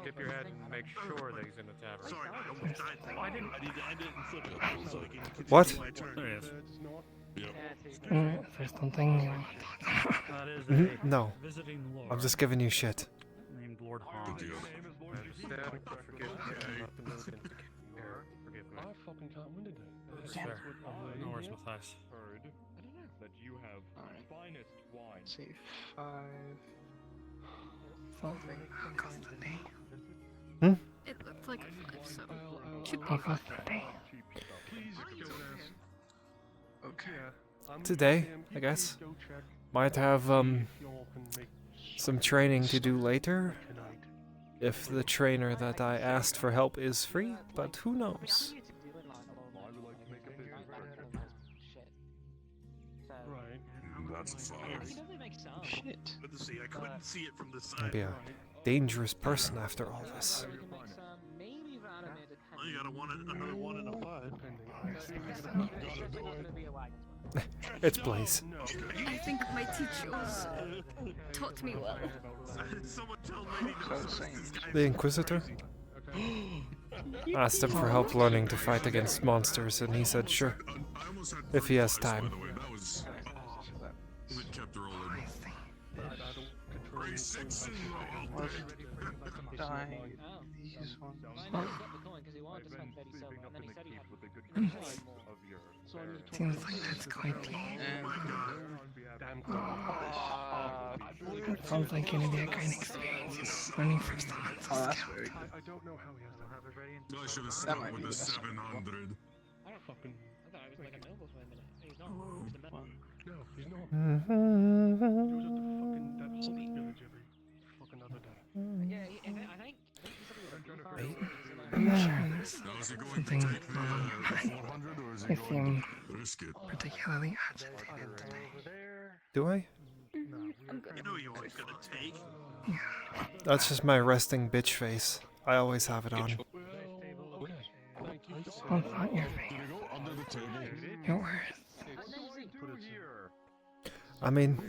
dip your head and make sure that he's in the tavern. Sorry, I almost died. I need to end it and flip it so I can continue What? my turn. There he is. There's something you want to talk about. That is Mhm, a no. visiting lord I'm just giving you shit. named Lord Han. Forgive me. I fucking can't win today. Fair. No worries, Matthias. Heard that you have finest wine. See, 5. Something. Constantine. Hmm? It looked like a 5, so. Constantine. Okay. Today, I guess. Might have some training to do later. If the trainer that I asked for help is free, but who knows? That's 5. Shit. Good to see. I couldn't see it from the I'll side. be a dangerous person after all this. Well, you gotta want another 1 and a 5. It's Blaze. I think my teachers taught me well. Someone tell Lady Knows this guy. The Inquisitor? Asked him for help learning to fight against monsters, and he said sure. If he has time. That was... We kept rolling. Race 6 Die. These ones. Seems like that's quite the sounds like gonna be a great experience. Learning first elemental skill. I don't know how he has to have it ready. I should have started with the 700. I thought he was like a noble for a minute. He's not. He's the metal. No, he's not. Mm-hmm. He was at the fucking that whole village every fucking other day. Yeah, I think I'm not sure there's something I seem particularly agitated today. Do I? You know you weren't gonna take. That's just my resting bitch face. I always have it on. On thought your face. Your worth. I mean,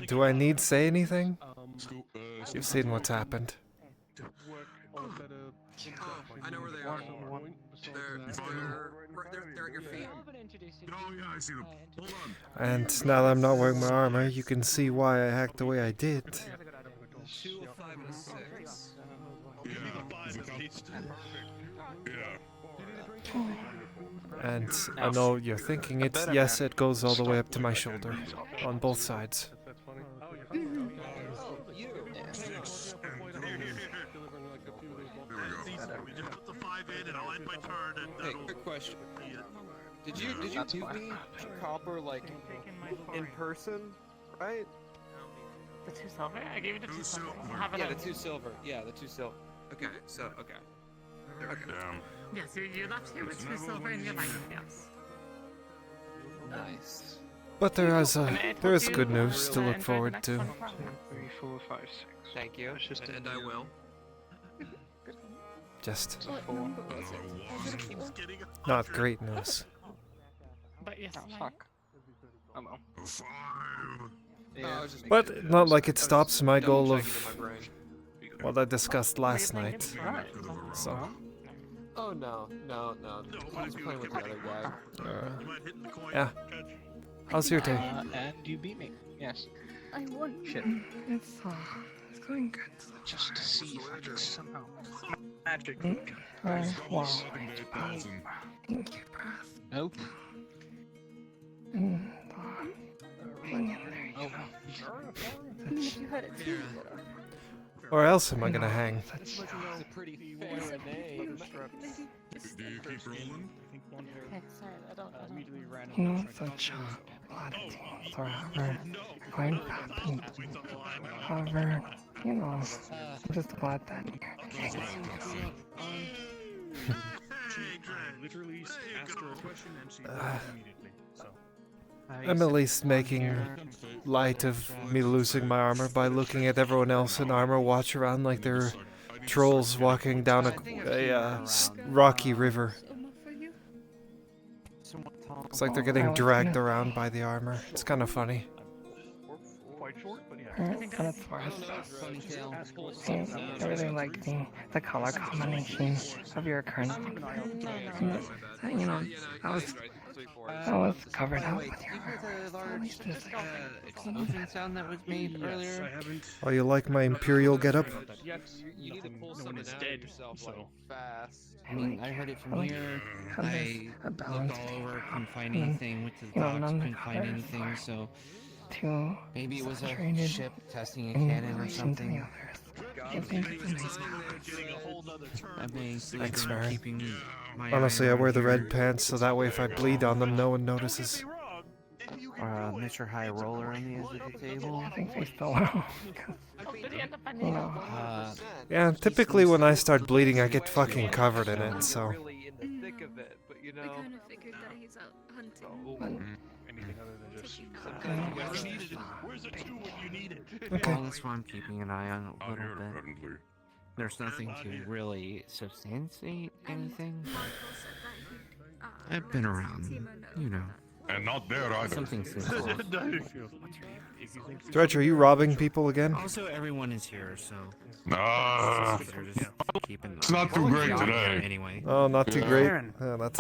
do I need to say anything? You've seen what's happened. I know where they are. They're at your feet. Oh yeah, I see them. Hold on. And now that I'm not wearing my armor, you can see why I act the way I did. 2, a 5, and a 6. Yeah. And I know you're thinking it. Yes, it goes all the way up to my shoulder. On both sides. Hey, quick question. Did you give me copper like in person, right? The 2 silver? I gave you the 2 silver. Yeah, the 2 silver. Yeah, the 2 silver. Okay, so, okay. Damn. Yes, you left here with 2 silver in your life, yes. Nice. But there is good news to look forward to. 2, 3, 4, 5, 6. Thank you. And I will. Just Getting not great news. But yes, fuck. Oh well. 5. But not like it stops my goal of what I discussed last night. So. Oh no. I was playing with the other guy. Yeah. How's your day? And you beat me. Yes. I won. Shit. It's going good. Just to see if I can somehow magic. Wow. Thank you, Brass. Nope. Hang in there, you know. Where else am I gonna hang? It's a pretty fair name. Do you keep rolling? Okay, sorry, I don't know. You know, such a lot of things are ever going to happen. However, you know, I'm just glad that you're Literally asked her a question and she immediately. So. I'm at least making light of me losing my armor by looking at everyone else in armor watch around like they're trolls walking down a rocky river. It's like they're getting dragged around by the armor. It's kind of funny. Quite short, but yeah. And it's worse. I really like the color combination of your current. You know, I was covered up with your explosion sound that was made earlier. Oh, you like my Imperial getup? You need to pull someone out of yourself like fast. I mean, I heard it from here. I looked all over, couldn't find anything. Went to the docks, couldn't find anything. So maybe it was a ship testing a cannon or something. Thanks, man. Keeping my Honestly, eye I wear the on red here. pants so that way if I bleed on them, no one notices. Mr. High Roller on the edge of the table. I think they still will. You know. Yeah, typically when I start bleeding, I get fucking covered in it, so. Really in the thick of it, but you know. I kind of figured that he's out hunting. Anything other than just. Where's the 2 when you need it? Okay. Well, that's why I'm keeping an eye on a little bit. There's nothing to really substantiate anything. I've been around, you know. And not there either. Something simple. Dredge, are you robbing people again? Also, everyone is here, so. It's not too great today. Anyway. Oh, not too great. Oh, that's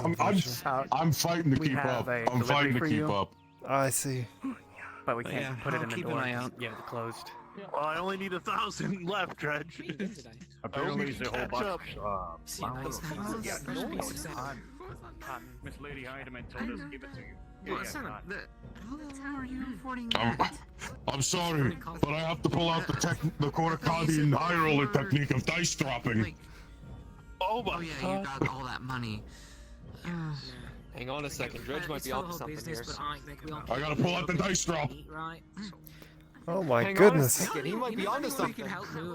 I'm fighting to keep up. I'm fighting to keep up. I see. But we can't put it in the keep door. an eye out. Yeah, it's closed. Well, I only need 1,000 left, Dredge. Apparently, it's a whole bunch. Miss Lady Heidemann told us to give it to you. How are you affording I'm sorry, but I have to pull out the Korokadian high roller technique of dice dropping. Oh yeah, you got all that money. Hang on a second, Dredge might be onto something here. I gotta pull out the dice drop. Oh my Hang goodness. on a second, he might be onto something.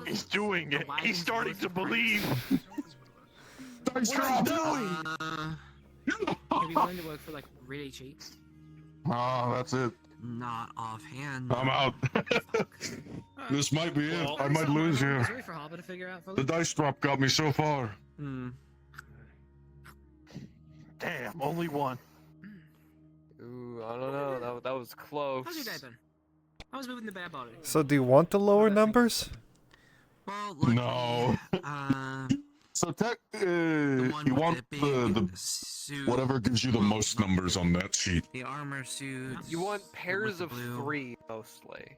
He's doing it. He's starting to believe. Dice drop! Have you learned to work for like really cheap? Ah, that's it. Not offhand. I'm out. This might be it. I might lose here. For Haba to figure out, The dice drop got me so far. Damn, only one. Ooh, I don't know. That was close. How's your day been? I was moving the bad body. So do you want the lower numbers? Well, No. So you want the whatever gives you the most numbers on that sheet. The armor suit. You want pairs of 3 mostly.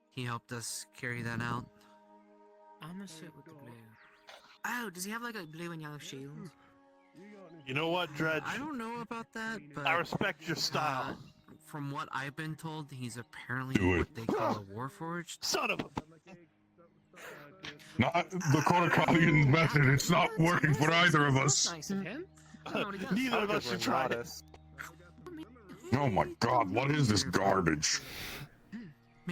He helped us carry that out. Armor suit with the blue. Oh, does he have like a blue and yellow shield? You know what, Dredge? I don't know about that, but I respect your style. From what I've been told, he's apparently what they call a warforged. Son of a. Not the Korokadian method. It's not working for either of us. Nice of him. Neither of us should try it. Oh my god, what is this garbage?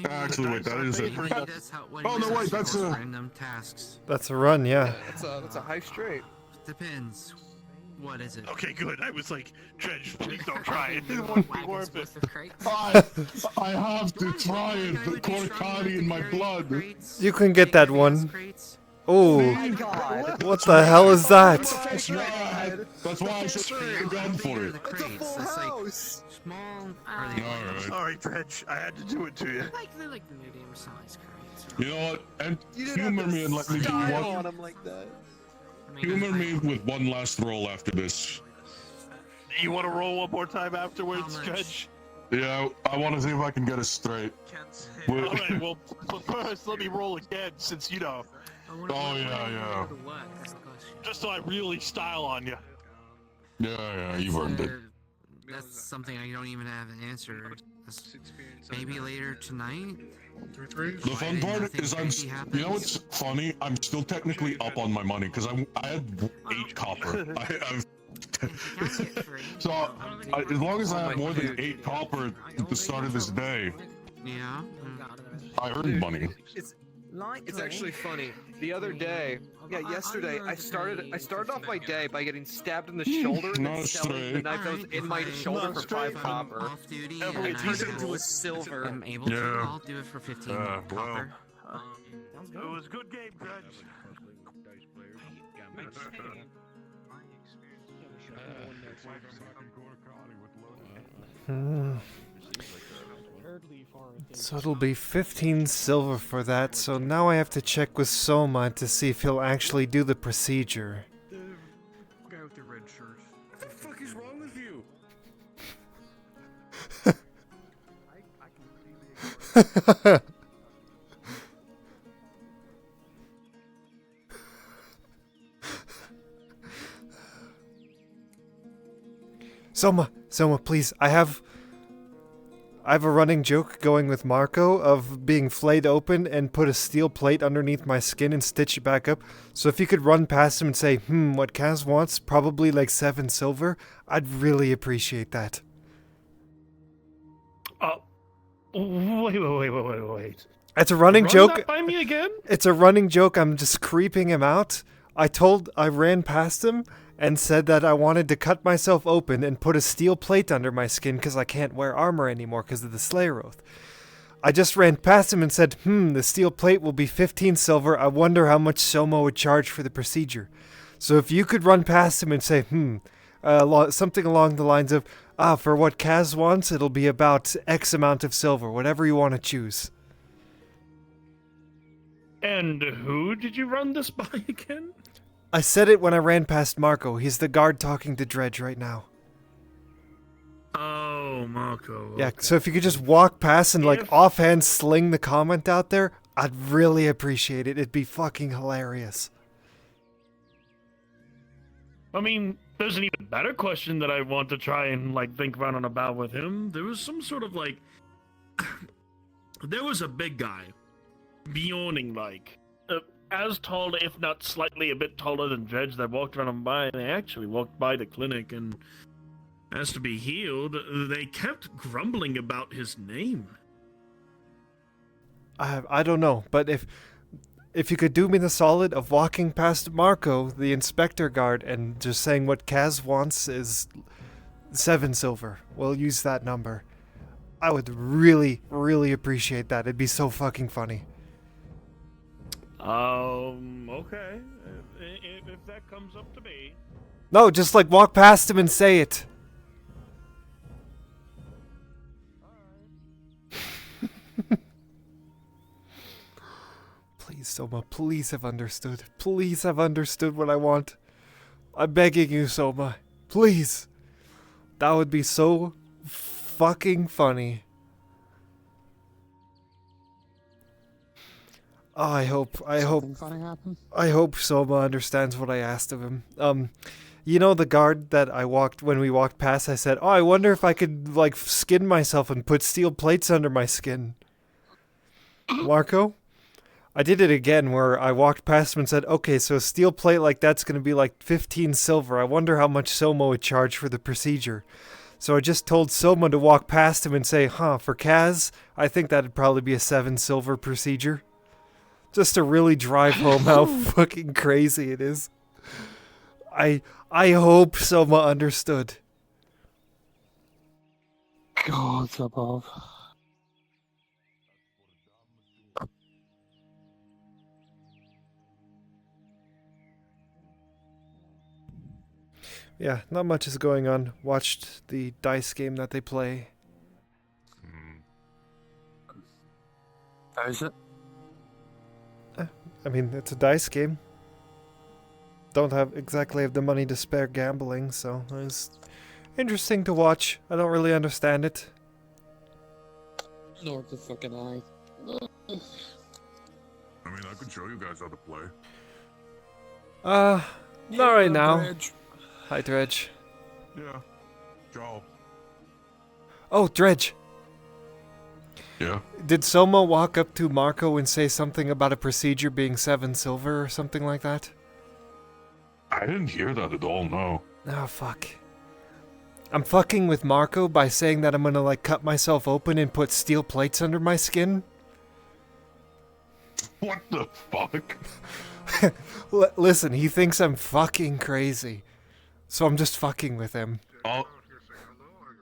Actually, wait, that is it. Oh no, wait, that's a. Random tasks. That's a run, yeah. That's a high straight. Depends. What is it? Okay, good. I was like, Dredge, please don't try it. It won't be worth it. I have to try it. The Corcani in my blood. You can get that one. Oh, what the hell is that? That's why I should have gone for it. That's a full house. Small. Sorry, Dredge. I had to do it to you. They're like medium sized crates. You know what? And humor me and let me do on one. him like that. Humor me with one last roll after this. You want to roll one more time afterwards, Dredge? Yeah, I want to see if I can get it straight. Alright, well, but first let me roll again, since you know. Oh yeah. Just so I really style on you. Yeah, you've earned it. That's something I don't even have an answer. Maybe later tonight. The fun part is you know what's funny? I'm still technically up on my money because I had 8 copper. So as long as I have more than 8 copper at the start of this day, yeah, I earned money. It's actually funny. The other day, yesterday, I started off my day by getting stabbed in the shoulder and selling the knife that was in my shoulder for 5 copper. It turned into a silver. I'm able to. I'll do it for 15 copper. It was a good game, Dredge. So it'll be 15 silver for that, so now I have to check with Soma to see if he'll actually do the procedure. The guy with the red shirt. What the fuck is wrong with you? Soma, please, I have a running joke going with Marco of being flayed open and put a steel plate underneath my skin and stitch it back up. So if you could run past him and say, what Kaz wants, probably like 7 silver, I'd really appreciate that. Wait. It's a running Run joke. that by me again? It's a running joke. I'm just creeping him out. I ran past him and said that I wanted to cut myself open and put a steel plate under my skin because I can't wear armor anymore because of the Slayer Oath. I just ran past him and said, the steel plate will be 15 silver. I wonder how much Soma would charge for the procedure. So if you could run past him and say, something along the lines of, for what Kaz wants, it'll be about X amount of silver, whatever you want to choose. And who did you run this by again? I said it when I ran past Marco. He's the guard talking to Dredge right now. Oh, Marco. Yeah, so if you could just walk past and offhand sling the comment out there, I'd really appreciate it. It'd be fucking hilarious. I mean, there's an even better question that I want to try and think round and about with him. There was some sort of there was a big guy, Bjorning as tall, if not slightly a bit taller than Dredge, that walked around and by, and they actually walked by the clinic and asked to be healed. They kept grumbling about his name. I don't know, but if you could do me the solid of walking past Marco, the inspector guard, and just saying what Kaz wants is 7 silver. We'll use that number. I would really, really appreciate that. It'd be so fucking funny. Okay. If that comes up to me. No, just walk past him and say it. Please, Soma, please have understood. Please have understood what I want. I'm begging you, Soma. Please. That would be so fucking funny. Oh, I hope Soma understands what I asked of him. You know the guard that when we walked past, I said, I wonder if I could, skin myself and put steel plates under my skin. Marco? I did it again where I walked past him and said, okay, so a steel plate like that's going to be 15 silver. I wonder how much Soma would charge for the procedure. So I just told Soma to walk past him and say, huh, for Kaz, I think that'd probably be a 7 silver procedure. Just to really drive home how fucking crazy it is. I hope Soma understood. Gods above. Yeah, not much is going on. Watched the dice game that they play. How is it? I mean, it's a dice game. Don't exactly have the money to spare gambling, so it was interesting to watch. I don't really understand it. Nor the fucking I. I mean, I could show you guys how to play. Not right now. Dredge. Hi, Dredge. Yeah. Ciao. Oh, Dredge. Yeah. Did Soma walk up to Marco and say something about a procedure being 7 silver or something like that? I didn't hear that at all, no. Oh, fuck. I'm fucking with Marco by saying that I'm gonna, like, cut myself open and put steel plates under my skin? What the fuck? Listen, he thinks I'm fucking crazy. So I'm just fucking with him. All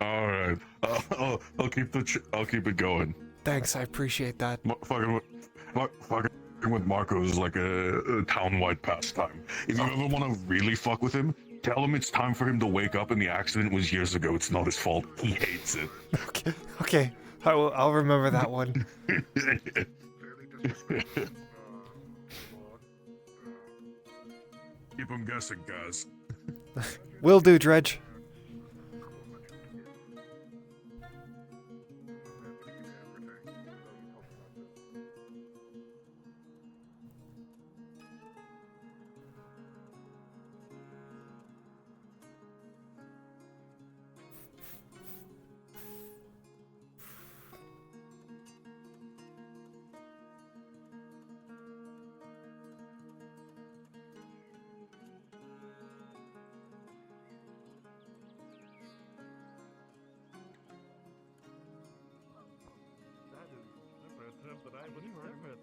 right. I'll keep I'll keep it going. Thanks, I appreciate that. Fucking with Marco is like a town-wide pastime. If you ever want to really fuck with him, tell him it's time for him to wake up and the accident was years ago. It's not his fault. He hates it. Okay. I'll remember that one. Keep him guessing, guys. Will do, Dredge.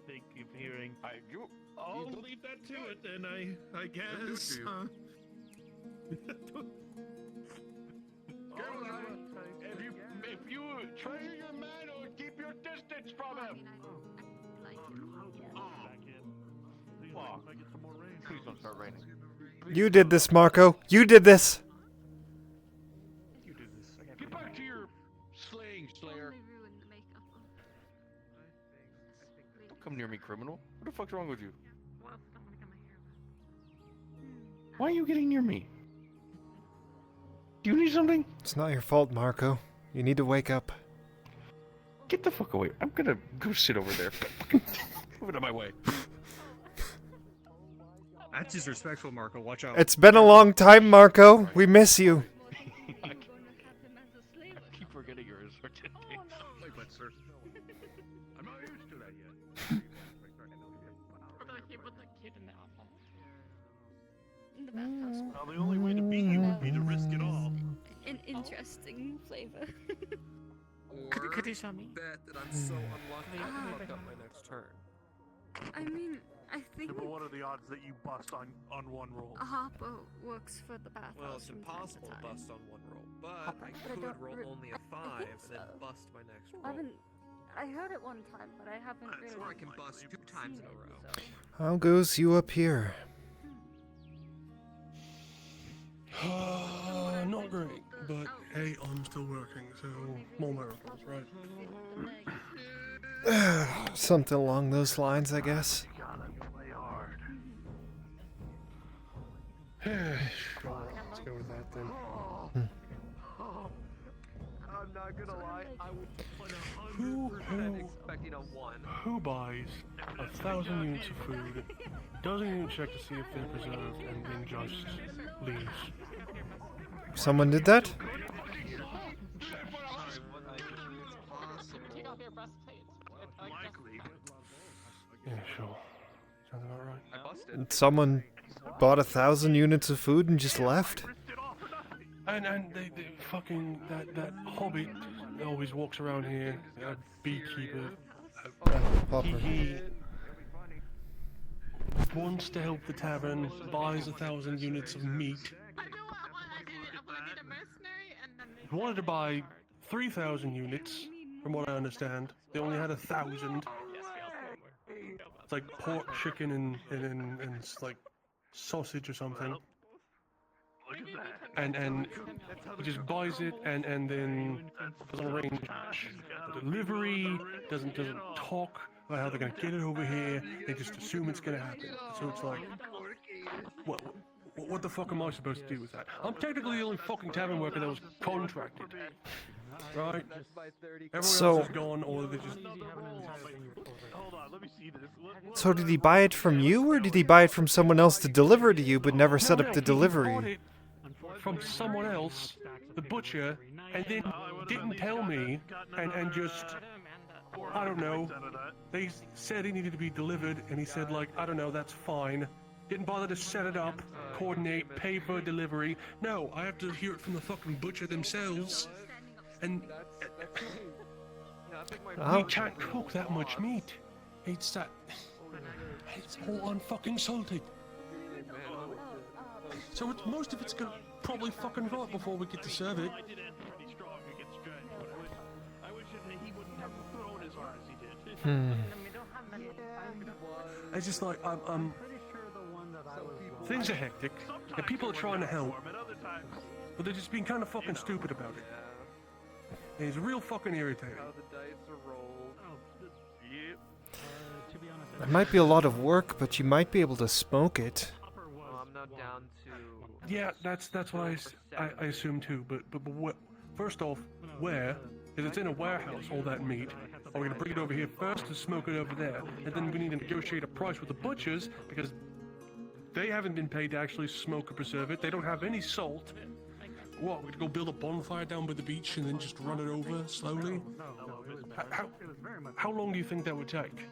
Think of hearing. I'll leave that to it then, I guess. If you treasure your man or keep your distance from him. Please don't start raining. You did this, Marco. You did this. Get back to your slaying, Slayer. Don't come near me, criminal. What the fuck's wrong with you? Why are you getting near me? Do you need something? It's not your fault, Marco. You need to wake up. Get the fuck away. I'm gonna go sit over there. Move it out of my way. That's disrespectful, Marco. Watch out. It's been a long time, Marco. We miss you. I keep forgetting your assorted things. I'm not used to that yet. Well, the only way to beat you would be to risk it all. An interesting flavor. Could you show me? Bet that I'm so unlucky to fuck up my next turn. I mean, I think Yeah, but what are the odds that you bust on one roll? a hopper works for the bathhouse. Well, it's from time to impossible to time. bust on one roll, but I But I could don't roll re- only a I 5 think and then so. bust my next I roll. haven't. I heard it one time, but I haven't really. Or I can bust 2 times in a row. How goes you up here? Not great, but hey, I'm still working, so more miracles, right? Something along those lines, I guess. Sure, let's go with that then. I'm not gonna lie, I was Who 100% expecting a 1. Who buys 1,000 units of food, doesn't even check to see if they're preserved, and then just leaves? Someone did that? Yeah, sure. Sounds about right. I busted. And someone bought 1,000 units of food and just left? And they fucking that hobbit always walks around here, a beekeeper. He wants to help the tavern, buys 1,000 units of meat. He wanted to buy 3,000 units, from what I understand. They only had 1,000. It's like pork, chicken, and like sausage or something. And he just buys it and then doesn't arrange the delivery, doesn't talk about how they're gonna get it over here. They just assume it's gonna happen. So it's like, what the fuck am I supposed to do with that? I'm technically the only fucking tavern worker that was contracted, right? Everyone else is gone, or they just. So did he buy it from you, or did he buy it from someone else to deliver to you, but never set up the He delivery? bought it from someone else, the butcher, and then didn't tell me, and just, I don't know, they said it needed to be delivered, and he said, like, I don't know, that's fine. Didn't bother to set it up, coordinate, pay for delivery. No, I have to hear it from the fucking butcher themselves, and we can't cook that much meat. It's all unfucking salty. So most of it's gonna probably fucking rot before we get to serve it. It's just like things are hectic, and people are trying to help, but they're just being kind of fucking stupid about it. And it's real fucking irritating. It might be a lot of work, but you might be able to smoke it. Yeah, that's what I assume too. But first off, where? Because it's in a warehouse, all that meat. Are we gonna bring it over here first to smoke it over there? And then we need to negotiate a price with the butchers because they haven't been paid to actually smoke or preserve it. They don't have any salt. What? We'd go build a bonfire down by the beach and then just run it over slowly? How long do you think that would take?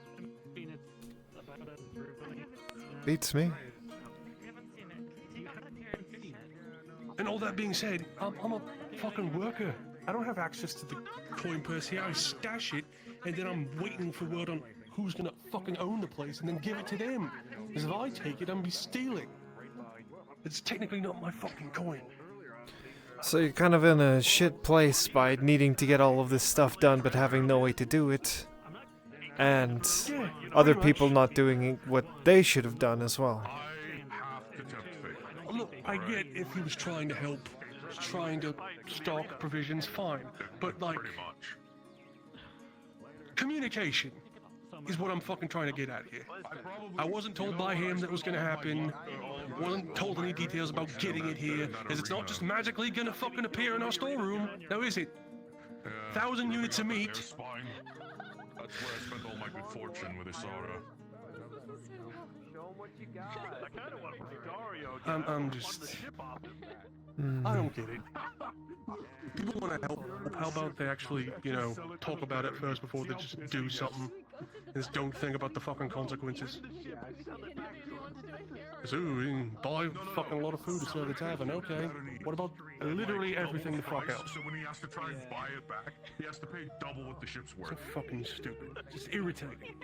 Beats me. And all that being said, I'm a fucking worker. I don't have access to the coin purse here. I stash it, and then I'm waiting for word on who's gonna fucking own the place and then give it to them. Because if I take it, I'm be stealing. It's technically not my fucking coin. So you're kind of in a shit place by needing to get all of this stuff done but having no way to do it. And other people not doing what they should have done as well. Look, I get if he was trying to help, trying to stock provisions, fine. But, like, communication is what I'm fucking trying to get at here. I wasn't told by him that was gonna happen. Wasn't told any details about getting it here, because it's not just magically gonna fucking appear in our storeroom. Now is it? 1,000 units of meat. That's where I spent all my good fortune with Isara. I'm just... I don't get it. People want to help. How about they actually, you know, talk about it first before they just do something? And just don't think about the fucking consequences. So, we can buy fucking a lot of food to serve the tavern, okay. What about literally everything the fuck else? So when he has to try and buy it back, he has to pay double what the ship's worth. So fucking stupid. Just irritating.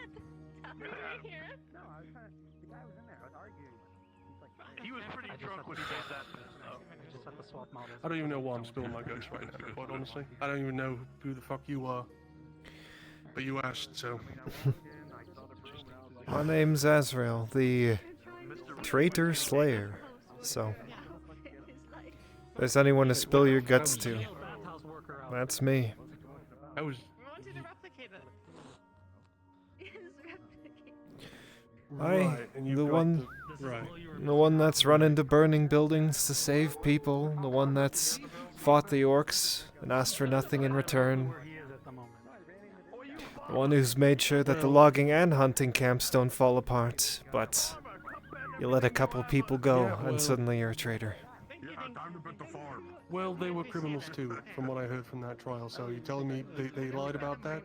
He was pretty drunk when he made that. I don't even know why I'm spilling my guts right now, quite honestly. I don't even know who the fuck you are. But you asked, so... My name's Az'Rael, the traitor slayer. So, if there's anyone to spill your guts to, that's me. I was... The one that's run into burning buildings to save people, the one that's fought the orcs and asked for nothing in return, the one who's made sure that the logging and hunting camps don't fall apart, but you let a couple people go and suddenly you're a traitor. Well, they were criminals too, from what I heard from that trial, so you're telling me they lied about that?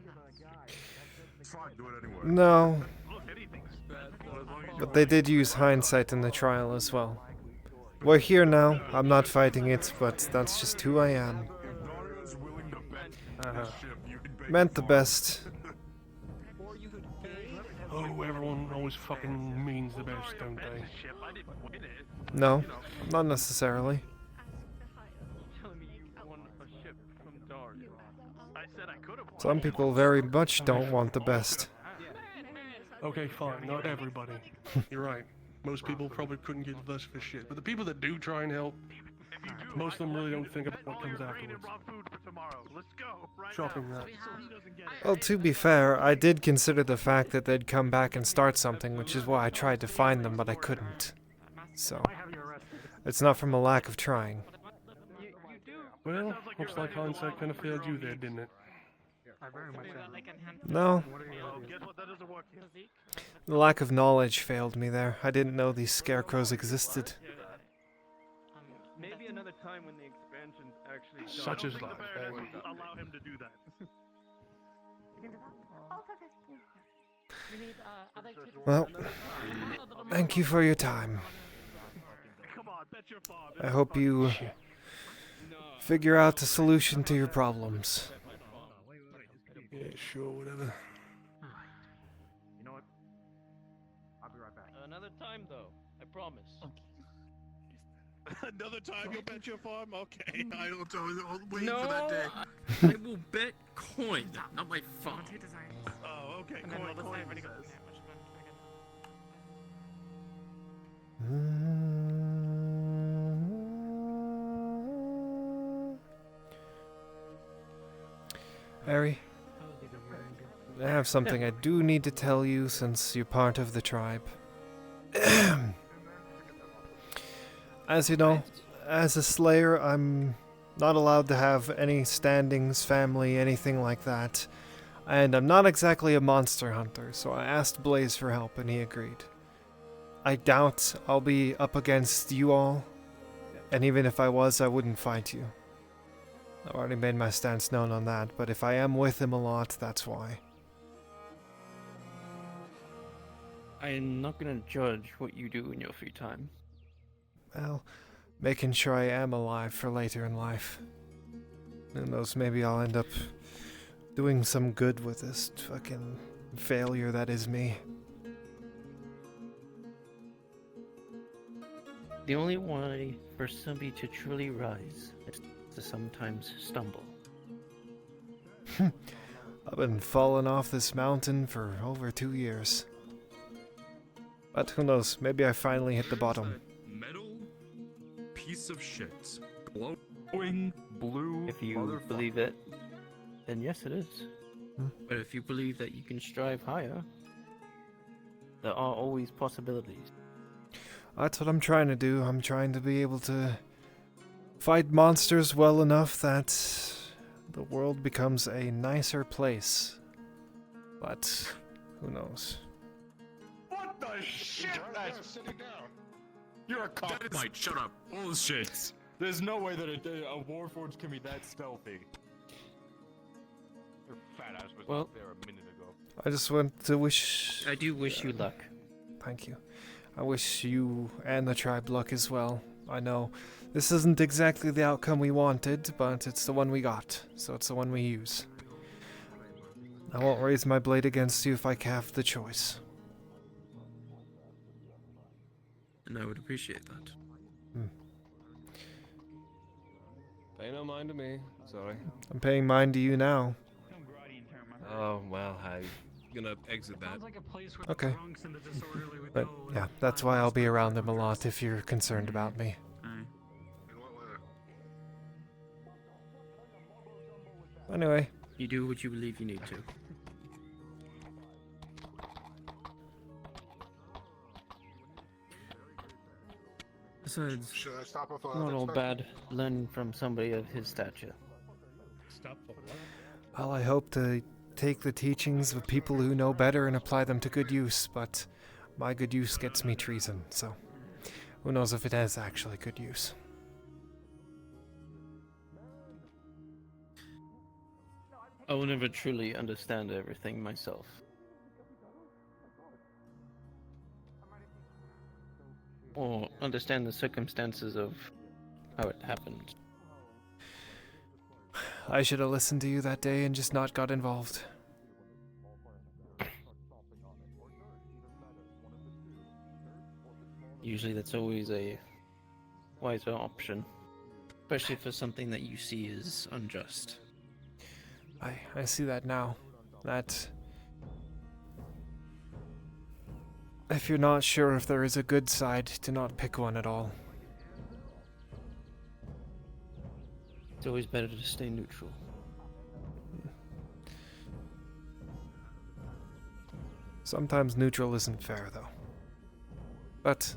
No. But they did use hindsight in the trial as well. We're here now. I'm not fighting it, but that's just who I am. Meant the best. Oh, everyone always fucking means the best, don't they? No, not necessarily. Some people very much don't want the best. Okay, fine, not everybody. You're right. Most people probably couldn't give less of a shit. But the people that do try and help, most of them really don't think about what comes afterwards. Shocking that. Well, to be fair, I did consider the fact that they'd come back and start something, which is why I tried to find them, but I couldn't. So, it's not from a lack of trying. Well, looks like hindsight kind of failed you there, didn't it? No. The lack of knowledge failed me there. I didn't know these scarecrows existed. Maybe another time when the expansion's actually done. Such is life. Allow him to do that. Well, thank you for your time. I hope you figure out the solution to your problems. Yeah, sure, whatever. You know what? I'll be right back. Another time, though. I promise. Another time you'll bet your farm? Okay, I'll wait No, for that day. I will bet coin, not my phone. Oh, okay, coin says. Harry, I have something I do need to tell you since you're part of the tribe. As you know, as a slayer, I'm not allowed to have any standings, family, anything like that. And I'm not exactly a monster hunter, so I asked Blaze for help and he agreed. I doubt I'll be up against you all, and even if I was, I wouldn't fight you. I've already made my stance known on that, but if I am with him a lot, that's why. I'm not gonna judge what you do in your free time. Well, making sure I am alive for later in life. Who knows, maybe I'll end up doing some good with this fucking failure that is me. The only way for somebody to truly rise is to sometimes stumble. I've been falling off this mountain for over 2 years. But who knows, maybe I finally hit the bottom. Metal piece of shit. Glowing blue. If you believe it, then yes, it is. But if you believe that you can strive higher, there are always possibilities. That's what I'm trying to do. I'm trying to be able to fight monsters well enough that the world becomes a nicer place. But who knows? What the shit? You're a cop. Mike, shut up. Bullshit. There's no way that a Warforged can be that stealthy. Your fat ass was Well- up there a minute ago. I just want to wish... I do wish you luck. Thank you. I wish you and the tribe luck as well. I know this isn't exactly the outcome we wanted, but it's the one we got, so it's the one we use. I won't raise my blade against you if I have the choice. And I would appreciate that. Pay no mind to me. Sorry. I'm paying mine to you now. Oh, well, I'm gonna exit that. Okay. But yeah, that's why I'll be around them a lot if you're concerned about me. Anyway. You do what you believe you need to. Besides, Should I stop with not all bad learning from somebody of his stature. Stop for what? Well, I hope to take the teachings of people who know better and apply them to good use, but my good use gets me treason, so who knows if it has actually good use. I will never truly understand everything myself. or understand the circumstances of how it happened. I should have listened to you that day and just not got involved. Usually that's always a wiser option, especially for something that you see as unjust. I see that now. That if you're not sure if there is a good side, to not pick one at all. It's always better to stay neutral. Sometimes neutral isn't fair, though. But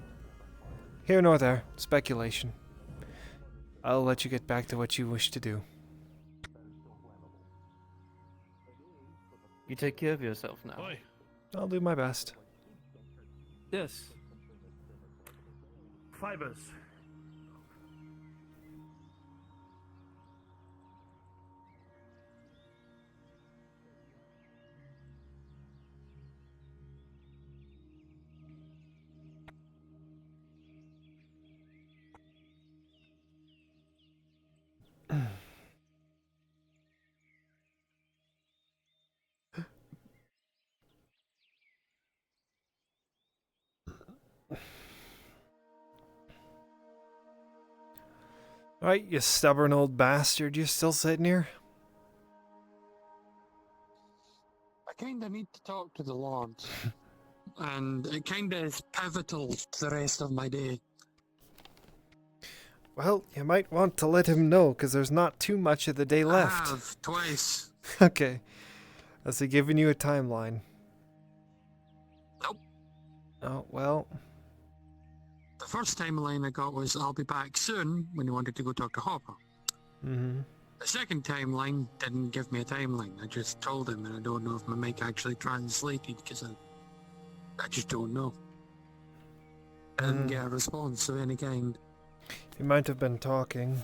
here nor there, speculation. I'll let you get back to what you wish to do. You take care of yourself now. Oi. I'll do my best. Yes. Fibers. Right, you stubborn old bastard, you're still sitting here? I kinda need to talk to the Lords. And it kinda is pivotal to the rest of my day. Well, you might want to let him know, because there's not too much of the day left. I have, twice. Okay. Has he given you a timeline? Nope. Oh, well. The first timeline I got was I'll be back soon when he wanted to go talk to Hopper. Mm-hmm. The second timeline didn't give me a timeline. I just told him, and I don't know if my mic actually translated because I just don't know. I didn't get a response of any kind. He might have been talking.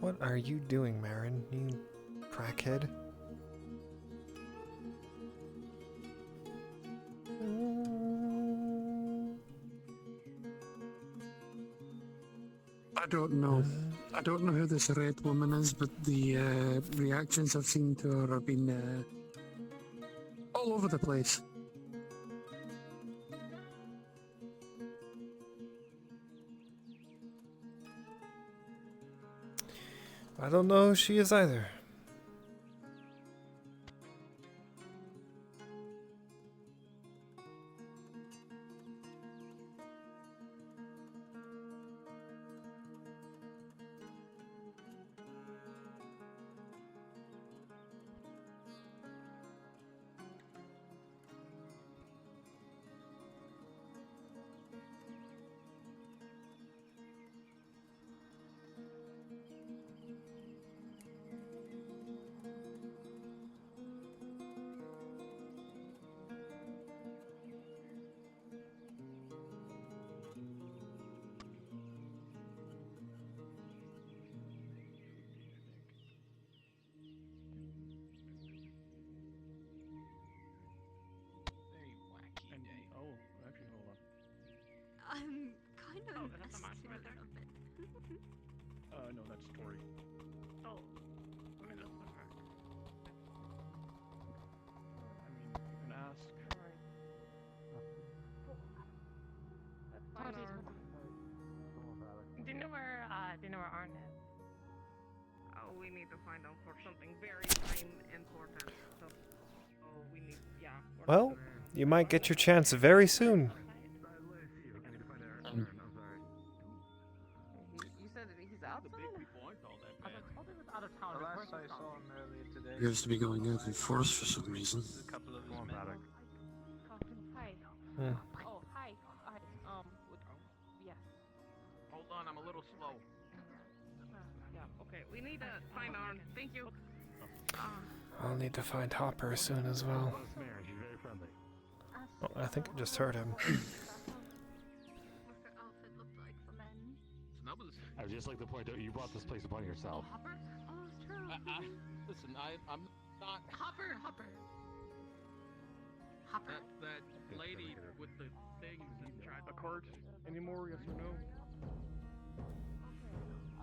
What are you doing, Marin? You crackhead? I don't know. I don't know who this red woman is, but the reactions I've seen to her have been all over the place. I don't know who she is either. I'm kind of invested a little bit. No, that's Tori. Oh. I mean, that's not fair. I mean, you can ask. That's fine. Do you know where Arn is? Oh, we need need to find them for something very time important. So we need, yeah. Well, you might get your chance very soon. You said that he's outside? I was told he was out of town. The last I saw him earlier today. He has to be going out in force for some reason. A couple of his men. Hi. Hmm. Oh, hi. Hi. Yes. Hold on, I'm a little slow. Yeah, okay. We need to find Arn. Thank you. I'll need to find Hopper soon as well. Oh, I think I just heard him. I would just like to point out you brought this place upon yourself. Hopper? Oh, it's true. Listen, I'm not. Hopper. Hopper. That lady with the thing that tried A cart anymore? Yes or no?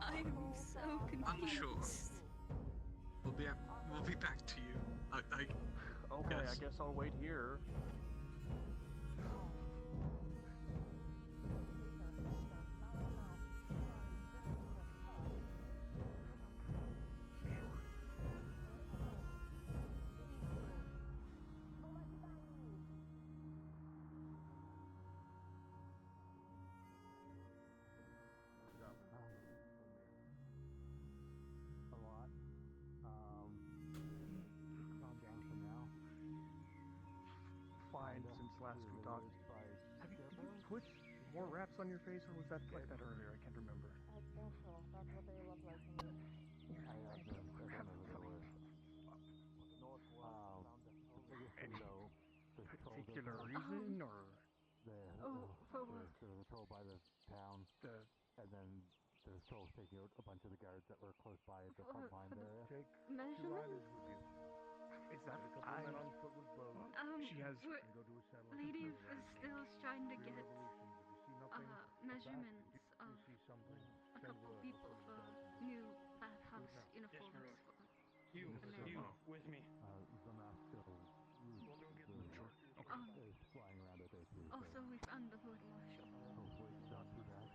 I'm so confused. Unsure. We'll be back to you. Okay, Yes. I guess I'll wait here. A lot. Calm down for now. Fine, since last we talked. Did you put more wraps on your face, or was that like that earlier? I can't remember. That's what they look like to me. Any particular reason, or There was a troll by the town, and then the trolls taking out a bunch of the guards that were close by at the front line area. Jake, Measurements? is that a couple men on foot with bows? She has. Lady was still trying to get measurements of a couple people for new bathhouse uniforms for them. You with me. The mask still is flying around out there too. Also, we found the Lord Marshal. Hopefully it's not too bad.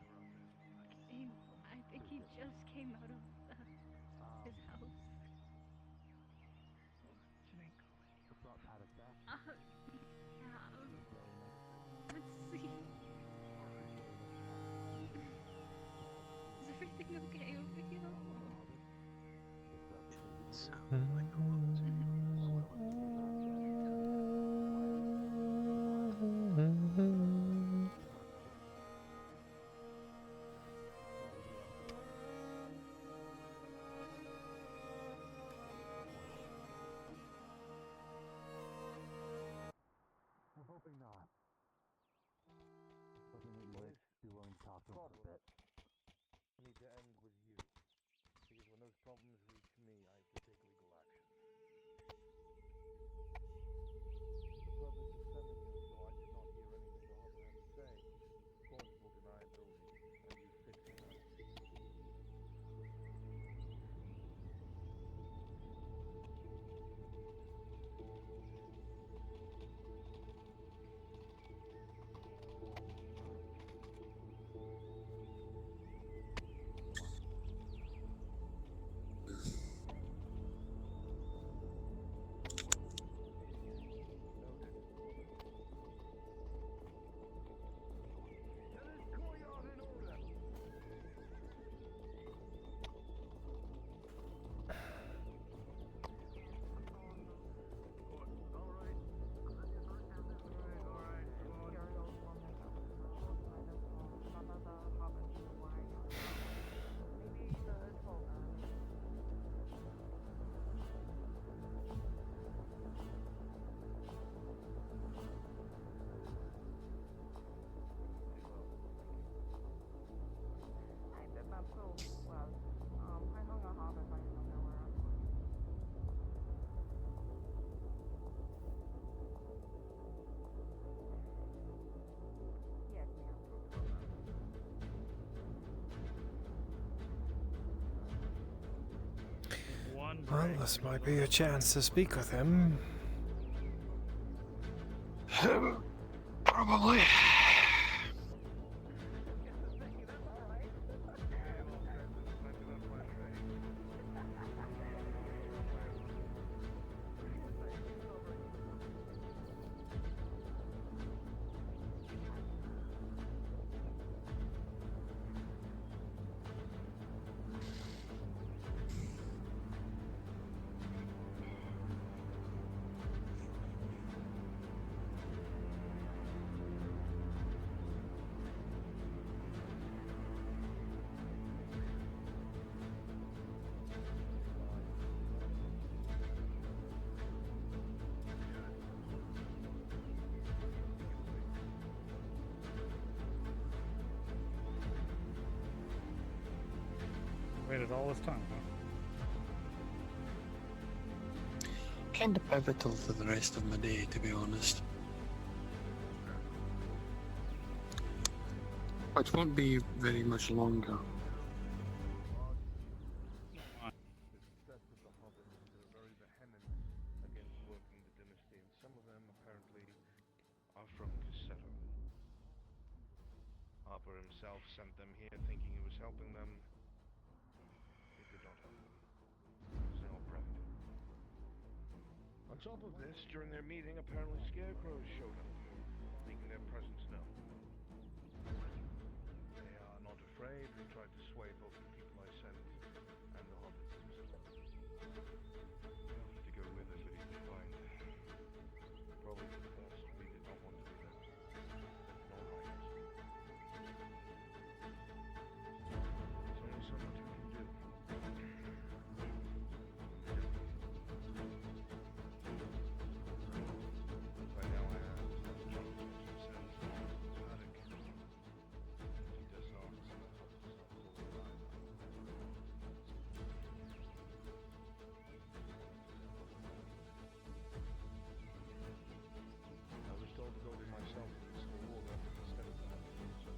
I think he just came out of his house. It's not out of that. Yeah. Let's see. Is everything okay over here? I'm hoping not. Hoping that you might be willing to talk to him a bit. I need to end with you, because when those problems reach me, I can take legal action. The purpose of sending you is so I did not hear anything the Hopper had to say. Plausible deniability, and you fixing that. Well, this might be a chance to speak with him. Probably. Waited all this time, huh? Kinda pivotal for the rest of my day, to be honest. Which won't be very much longer. Some of them apparently are from Casetto. Harper himself sent them here thinking he was helping them. He could not help them. It's now private. On top of this, during their meeting, apparently scarecrows showed up, making their presence known. They are not afraid. They tried to sway both the people I sent and the hobbits. We offered to go with them, but he declined. Probably for the best. We did not want to do that. No minds. There's only so much we can do. By now I have Jonathan sends Paddock. If he does not, I was told to go to myself in this whole order instead of that. So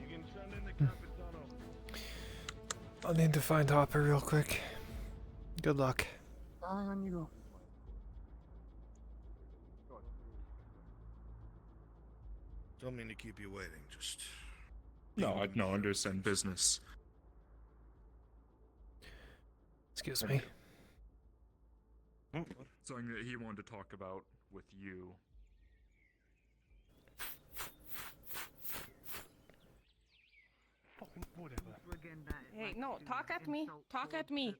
you can send in the Capitano. I'll need to find Hopper real quick. Good luck. On you go. Don't mean to keep you waiting, just... No, I understand business. Excuse me. Something that he wanted to talk about with you. Hey, no, talk at me. Talk at me.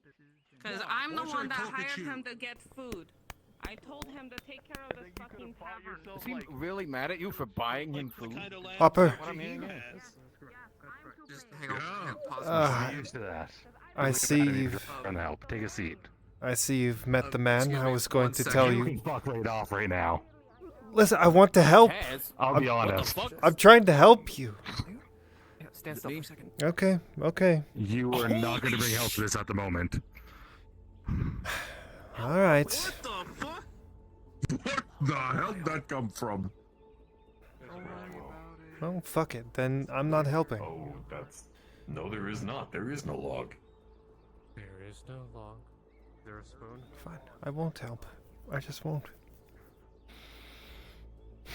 Because I'm the one that hired him to get food. I told him to take care of this fucking tavern. Is he really mad at you for buying him food? Hopper. What I'm hearing is. Just hang on. Pause. Ah. Used to that. I see you've... Trying to help. Take a seat. I see you've met the man. I was going to tell You can you. fuck right off right now. Listen, I want to help. I'll be honest. I'm trying to help you. Stand still for a second. Okay, okay. You are not going to bring help to this at the moment. Alright. What the hell did that come from? Well, fuck it. Then I'm not helping. Oh, that's... No, there is not. There is no log. There is no log. Is there a spoon? Fine. I won't help. I just won't. I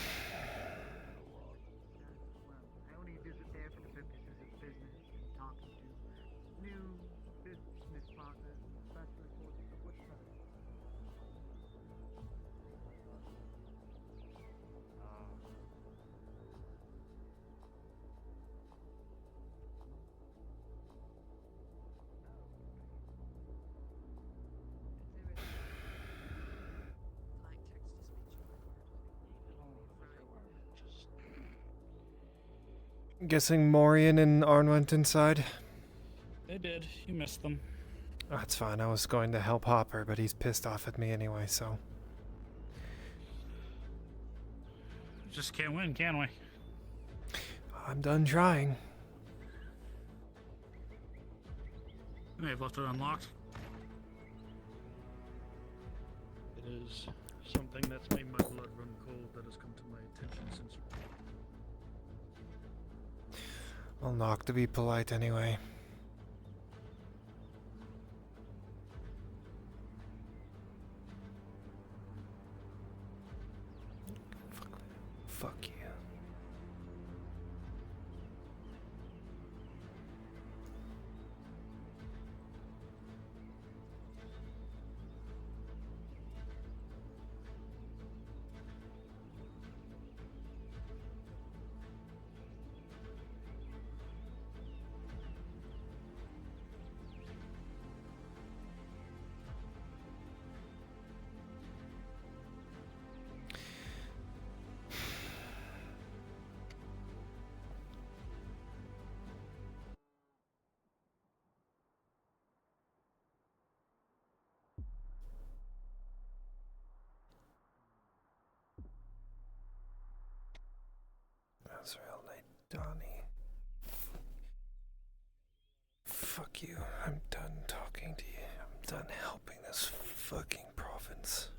only visit there for the purposes of business and talking to new business partners, especially for the woodcutter. Guessing Morian and Arn went inside? They did. You missed them. That's fine. I was going to help Hopper, but he's pissed off at me anyway, so... Just can't win, can we? I'm done trying. May have left it unlocked. It is something that's made my blood run cold that has come to my attention since. I'll knock to be polite anyway. Fuck you. Donnie. Fuck you. I'm done talking to you. I'm done helping this fucking province.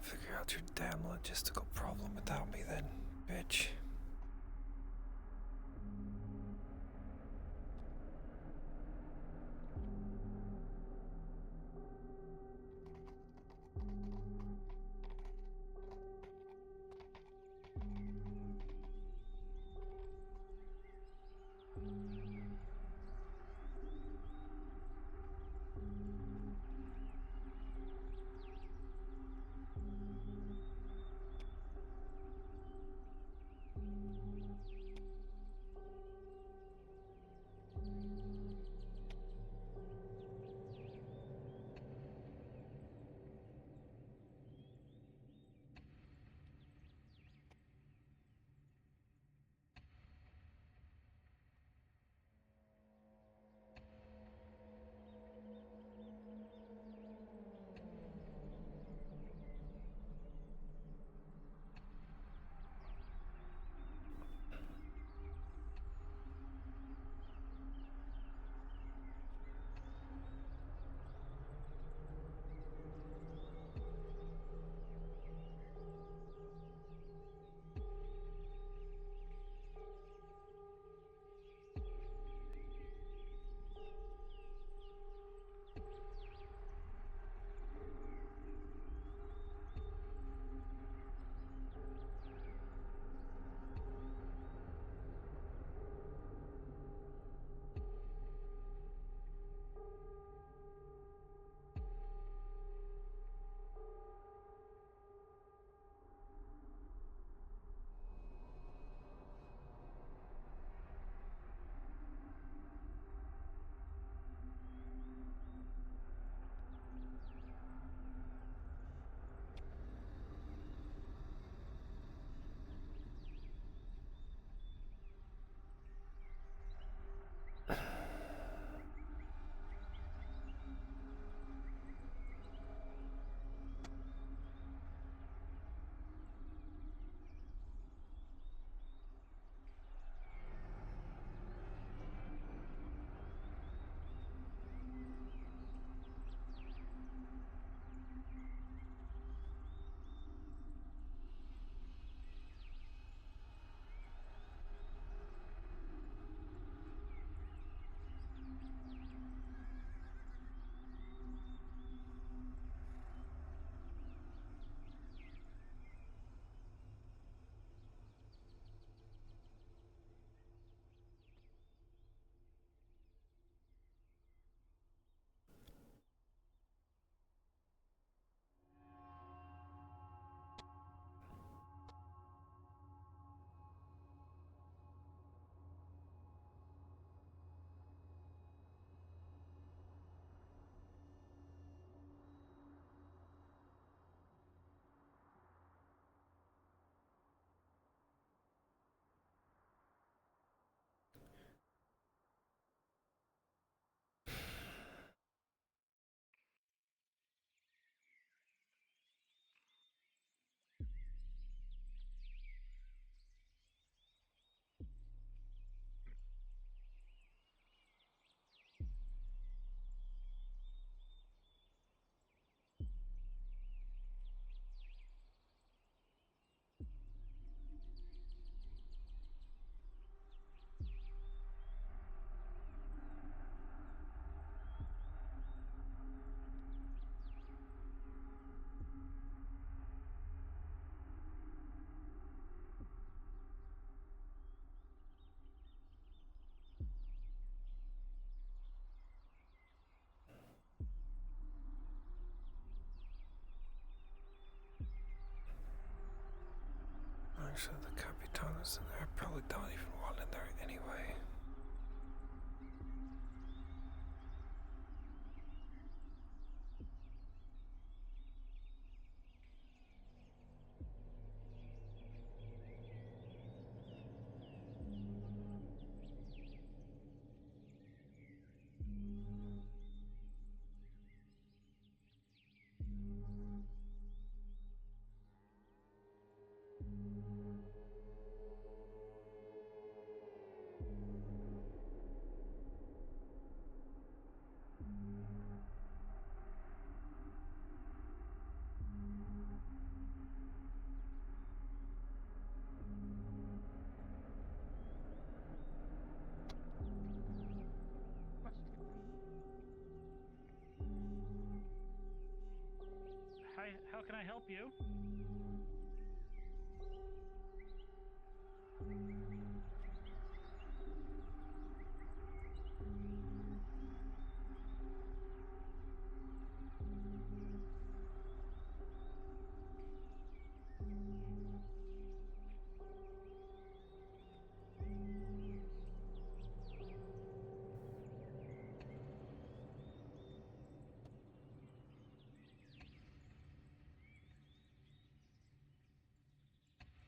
Figure out your damn logistical problem without me then, bitch. Actually, the Capitan is in there. Probably don't even want in there anyway. Hi, how can I help you?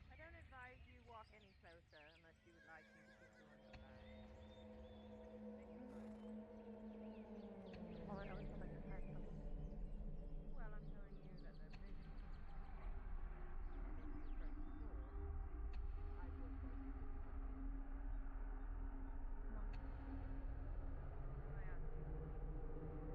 I don't advise you walk any closer unless you would like me to put you on your back. Well, I always feel like it's hard to look. Well, I'm telling you that the business, and if you're afraid to talk, I will basically put you on your back. Come on. I ask you to please. Then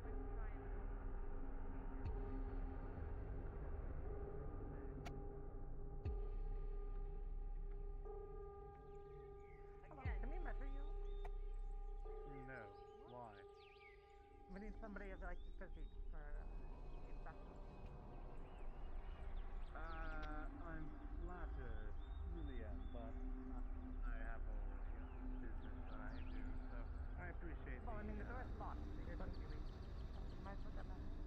wait to tell. Thank you. Can we measure you? No. Why? We need somebody of like physique for the investment. I'm flattered, really am, but I have a business that I do, so I appreciate Well, I mean, the door's locked, so you're going to be leaving. You might as well get manager.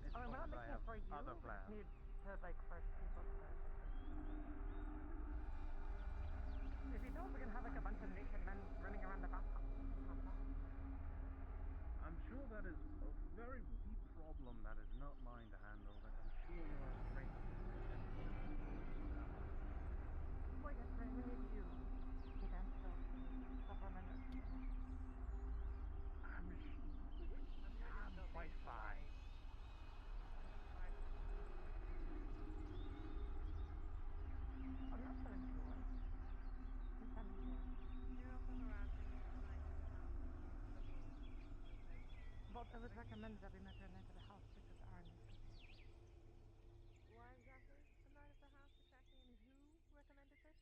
It's I mean, we're not fine, making it for you. other We just plans. need to, like, for people to, if you don't, we're going to have, like, a bunch of naked men running around the bathhouse. Not that. I'm sure that is a very deep problem that is not mine to handle, but I'm sure you are great. Well, yes, right. We need you to answer several minutes. I'm quite fine. I'm not so sure. You can sure. You're also harassing me all night in the house before there's no cause. Well, it was recommended that we make our night of the house because Aaron is busy. Why exactly the night of the house exactly, and who recommended this?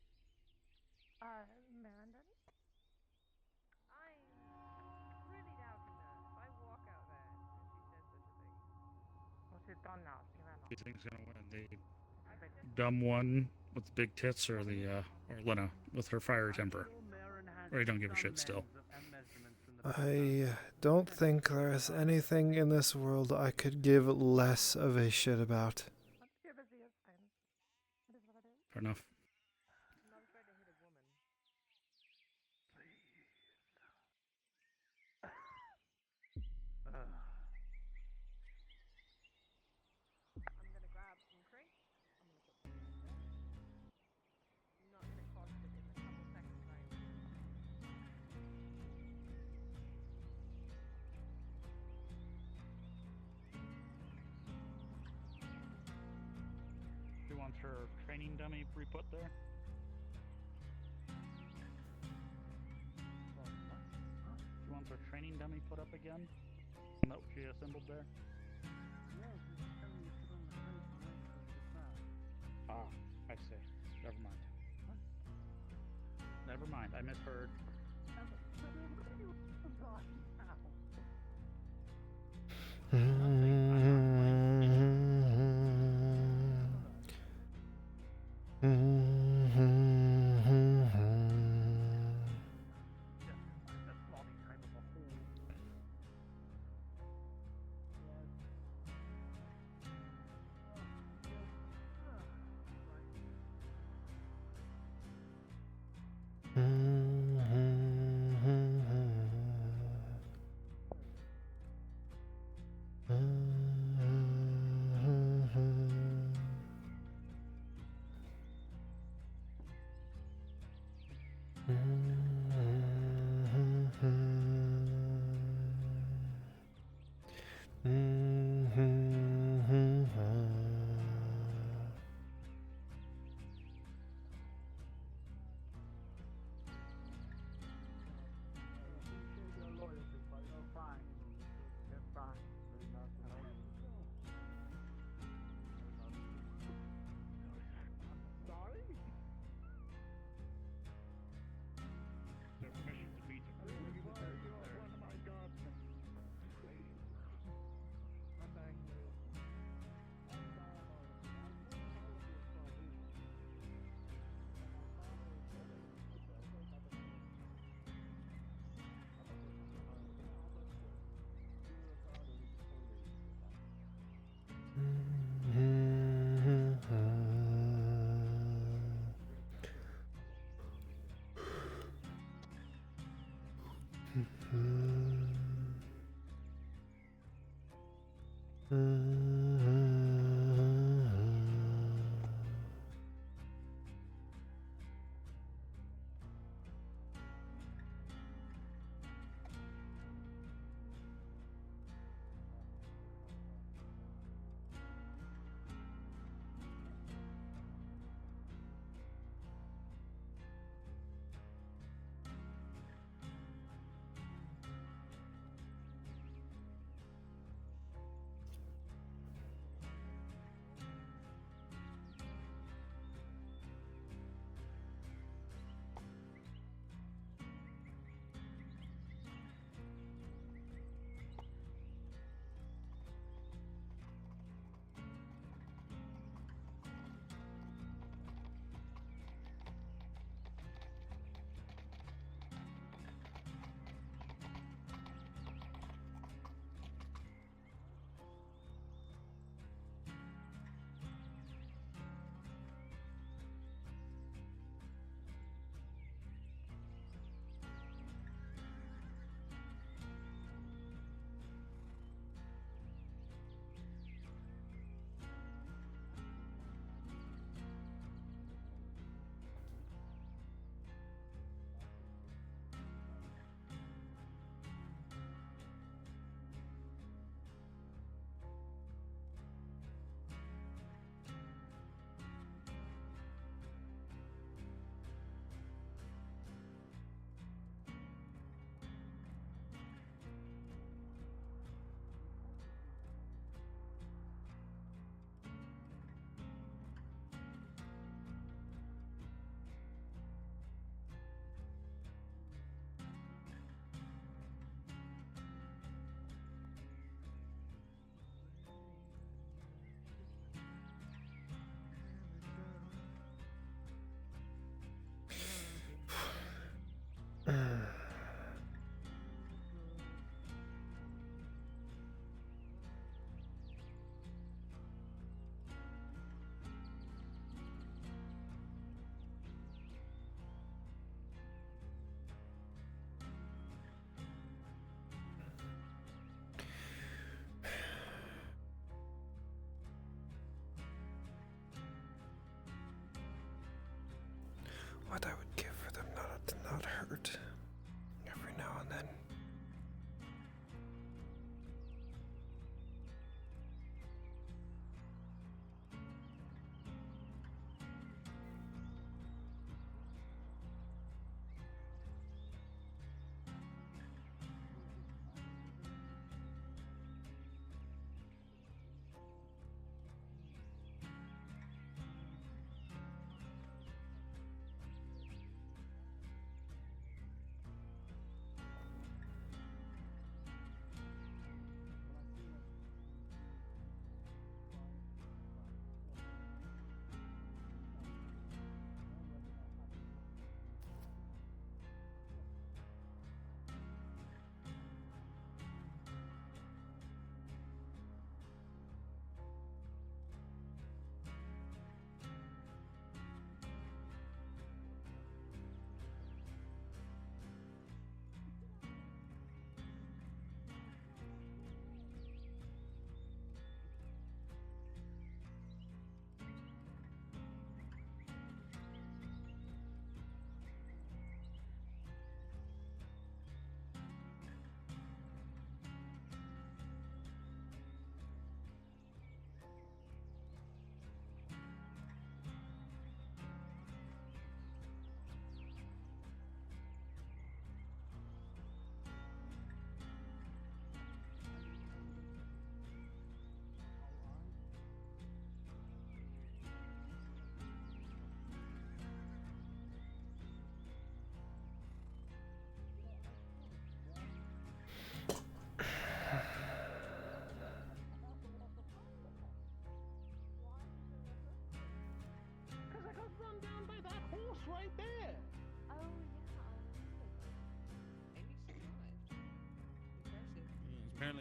Marindon? I'm really doubting that. If I walk out there and she says such a thing. Well, she's gone now. She ran off. Who you think's gonna win? The dumb one with the big tits, or or Lena with her fire temper? Or you don't give a shit still? I don't think there's anything in this world I could give less of a shit about. You're busy, it's fine. It is what it is. Fair enough. I'm not afraid to hit a woman. I'm gonna grab some crates. I'm gonna put them in there. I'm not gonna cost it in the couple seconds I am here. She wants her training dummy re-put there. She wants her training dummy put up again. Isn't that what she assembled there? Ah, I see. Never mind. Never mind, I misheard.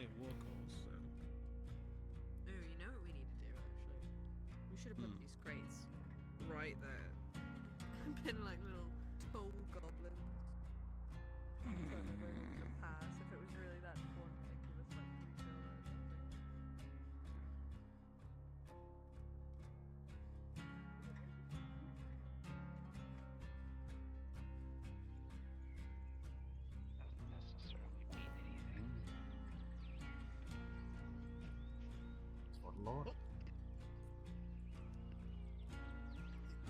giant war calls, so. Ooh, you know what we need to do, actually? We should have put these crates right there. Been like little toll goblins. I don't know where we could pass if it was really that important to give us like refill or something. Lord.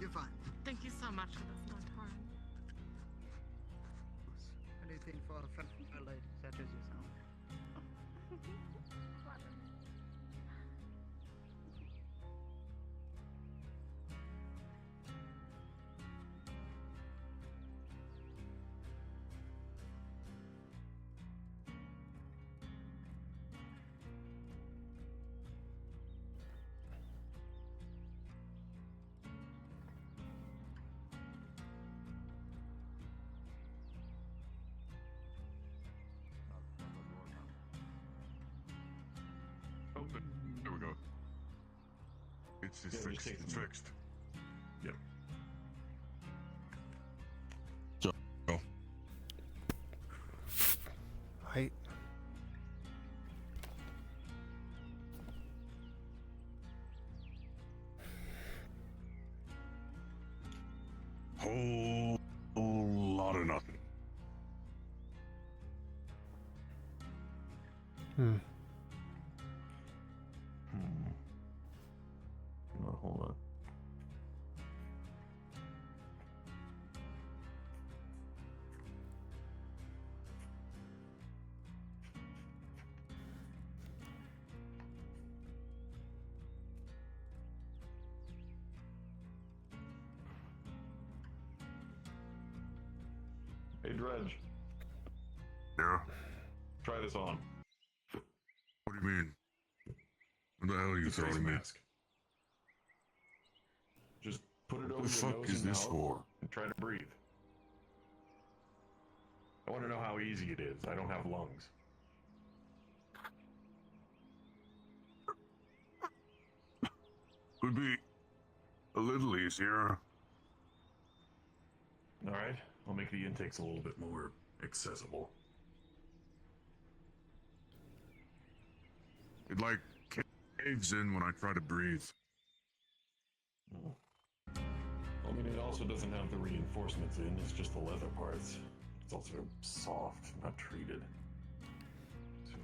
You're fine. Thank you so much for this, Lord Torrent. Anything for a fellow lady such as yourself. Oh, there we go. It's fixed. It's fixed. Yep. So, go. I... Whole lot of nothing. Not a whole lot. Hey, Dredge. Yeah? Try this on. What do you mean? What the hell are you It's a face throwing me? mask. Just put it over What your the fuck nose is and this mouth for? and try to breathe. I want to know how easy it is. I don't have lungs. Could be a little easier. All right, I'll make the intakes a little bit more accessible. It like caves in when I try to breathe. I mean, it also doesn't have the reinforcements in. It's just the leather parts. It's also soft, not treated. So.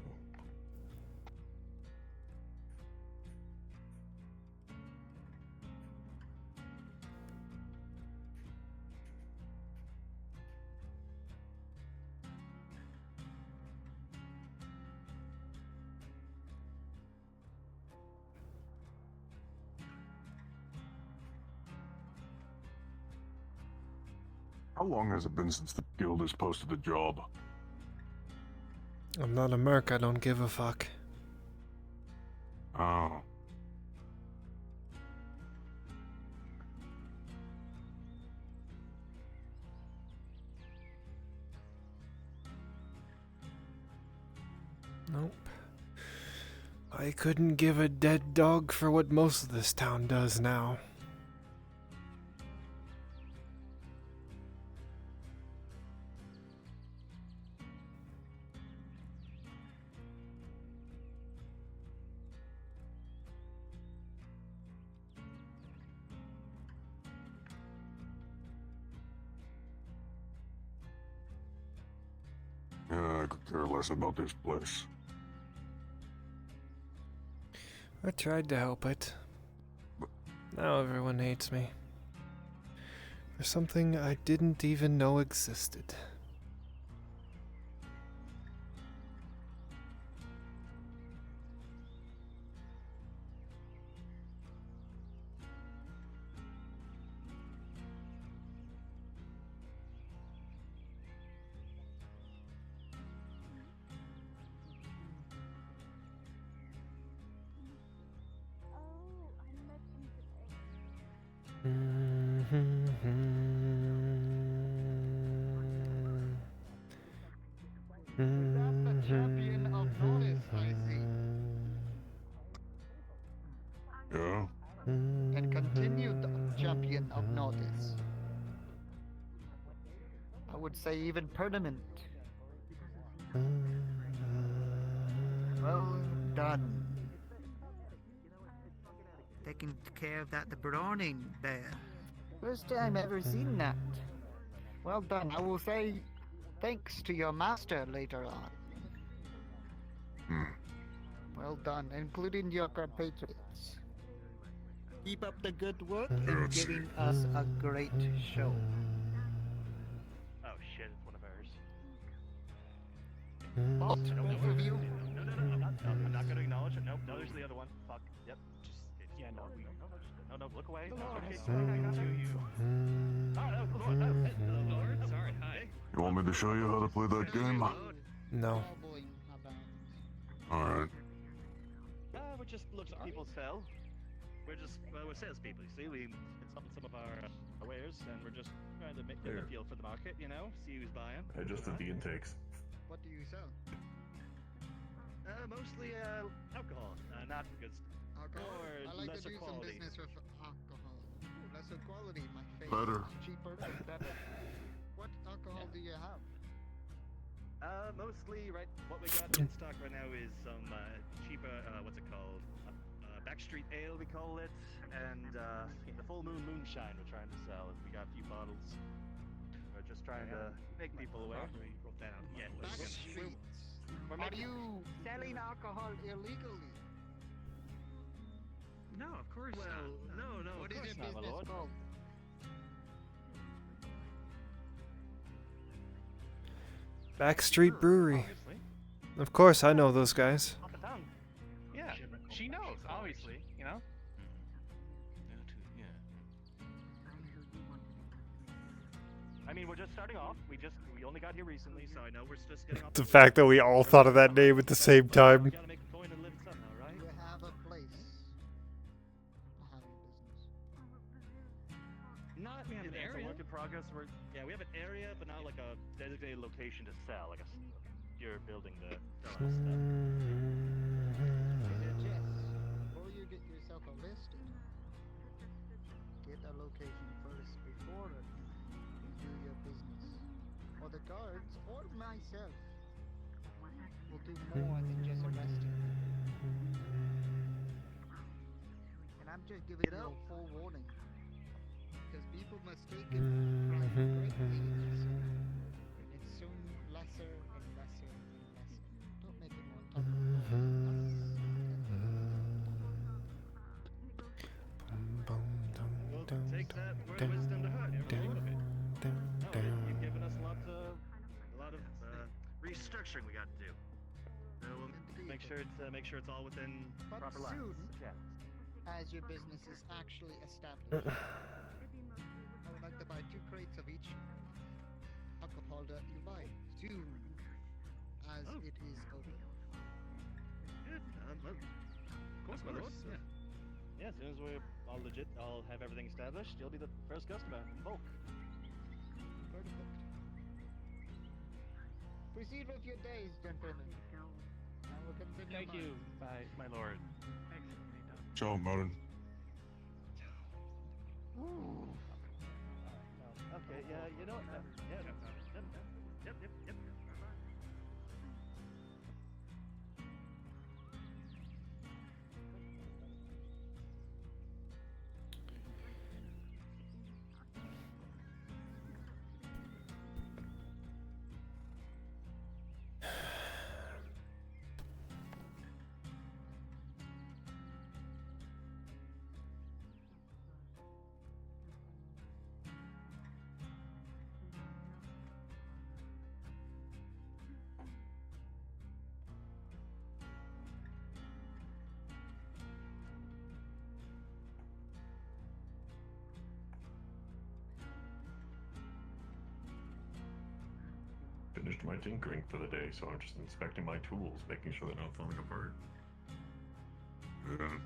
How long has it been since the guild has posted the job? I'm not a merc, I don't give a fuck. Oh. Nope. I couldn't give a dead dog for what most of this town does now. Yeah, I could care less about this place. I tried to help it. Now everyone hates me. For something I didn't even know existed. would say even permanent. Well done. Taking care of that browning there. First time ever seen that. Well done. I will say thanks to your master later on. Well done, including your compatriots. Keep up the good work in giving us a great show. Oh shit, it's one of ours. Both of you. No, I'm not gonna acknowledge it. Nope, no, there's the other one. Fuck. Yep. Just yeah, no, look away. No, okay, it's fine. I got you. Lord. Sorry, hi. You want me to show you how to play that game? No. Alright. We're just looking at people sell. We're salespeople, you see. We it's some of our wares, and we're just trying to make a feel for the market, you know, see who's buying. I just did the intakes. What do you sell? Mostly alcohol, not good stuff. Alcohol? Or I like to lesser do quality. some business with alcohol. Lesser quality, my favorite. Better. Cheaper and better. What alcohol do you have? Mostly, right, what we got in stock right now is some cheaper, what's it called? Backstreet Ale, we call it, and the Full Moon Moonshine we're trying to sell. We got a few bottles. We're just trying to make people aware. We wrote that out. Yeah, Backstreets. Are you selling alcohol illegally? No, of course not. No, What of is course your not, my business lord. called? Backstreet Brewery. Of course, I know those guys. Off the tongue. Yeah, she knows, obviously, you know? I mean, we're just starting off. We only got here recently, so I know we're just getting off. The fact that we all thought of that name at the same time. We gotta make a coin and live somehow, right? You have a place to have your business. Not in an area. Work in progress. We have an area, but not like a designated location to sell. Like you're building the selling stuff. Before you get yourself arrested, get a location first before you do your business. Or the guards, or myself, will do more than just arrest you. And I'm just giving you a full warning. Because people mistake it for great things. And it's soon lesser and lesser and lesser. Don't make it more tough. Take that word of wisdom to heart. You've given us a lot of restructuring we got to do. So we'll make sure it's all within proper lines. Soon, as your business is actually established, I would like to buy 2 crates of each alcohol that you buy. Soon, as it is open. Good. Of course, my lord. Yeah, as soon as we're all legit, I'll have everything established. You'll be the first customer in bulk. Perfect. Proceed with your days, gentlemen. I will continue. Thank you, my lord. Ciao, Martin. Okay, yeah, you know what? Yep. Finished my tinkering for the day, so I'm just inspecting my tools, making sure they're not falling apart. Yeah.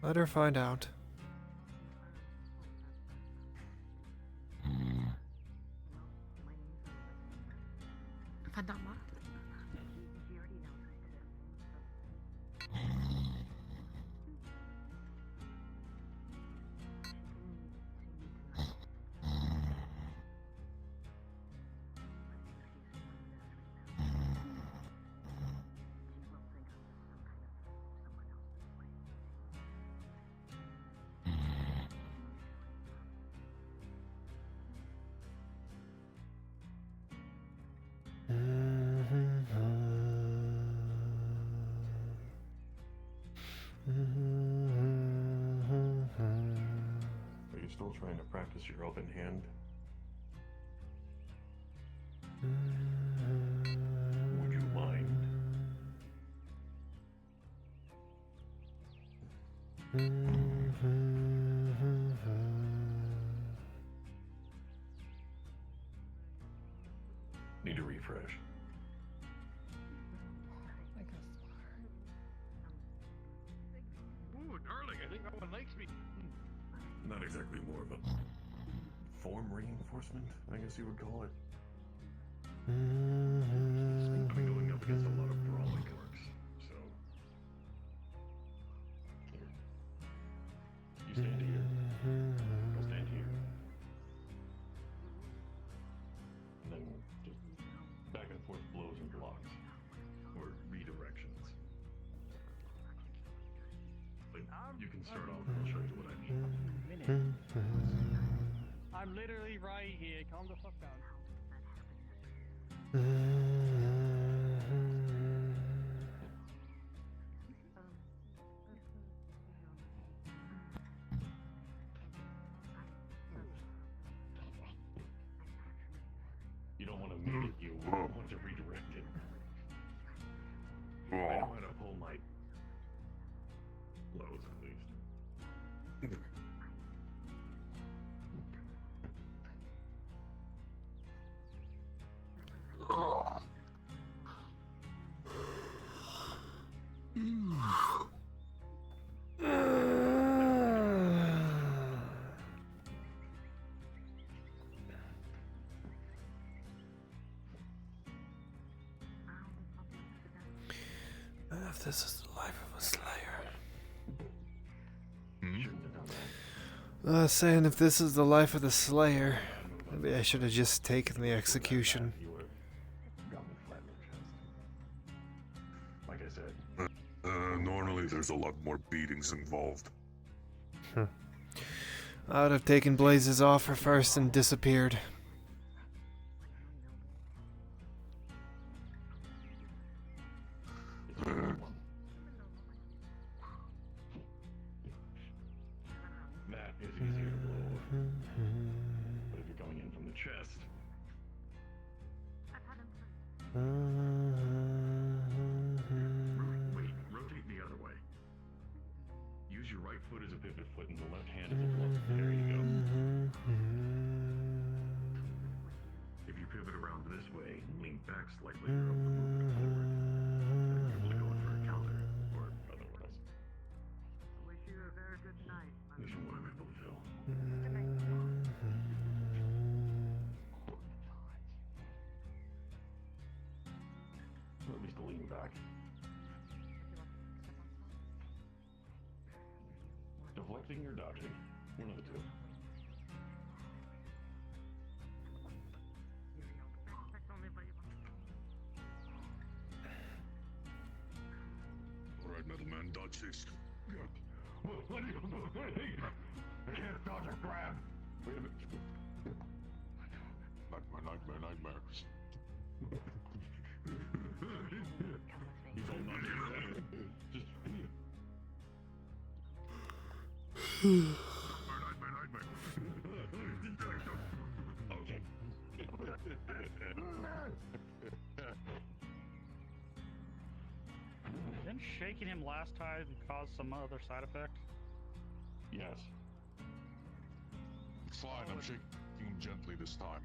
Let her find out. Verdammt. Are you still trying to practice your open hand? Would you mind? Need a refresh. Ooh, darling, I think that one likes me. Not exactly more of a form reinforcement, I guess you would call it. I'm going up against a lot of brawling orcs, so. Here. You stand here. I'll stand here. And then just back and forth blows and blocks. Or redirections. But you can start off and I'll show you what I mean. I'm literally right here. Calm the fuck down. You don't want to meet it, you want to redirect it. I know how to pull my blows at least. If this is the life of a slayer. Saying if this is the life of the slayer, maybe I should have just taken the execution. Like I said. Normally there's a lot more beatings involved. I would have taken Blaze's offer first and disappeared. That is easier to blow with. But if you're coming in from the chest. Wait, rotate the other way. Use your right foot as a pivot foot and the left hand as a blow. There you go. If you pivot around this way and lean back slightly, you're able to move forward. Then you're able to go in for a counter, or otherwise. Wish you a very good night. This is what I'm able to do. Or at least to lean back. Deflecting or dodging. One of the two. Alright, metal man, dodge this. What are you doing? I can't dodge a grab. Wait a minute. Nightmare. He's all nightmare. Just. Nightmare. Okay. Didn't shaking him last time cause some other side effect? Yes. It's fine, I'm shaking him gently this time.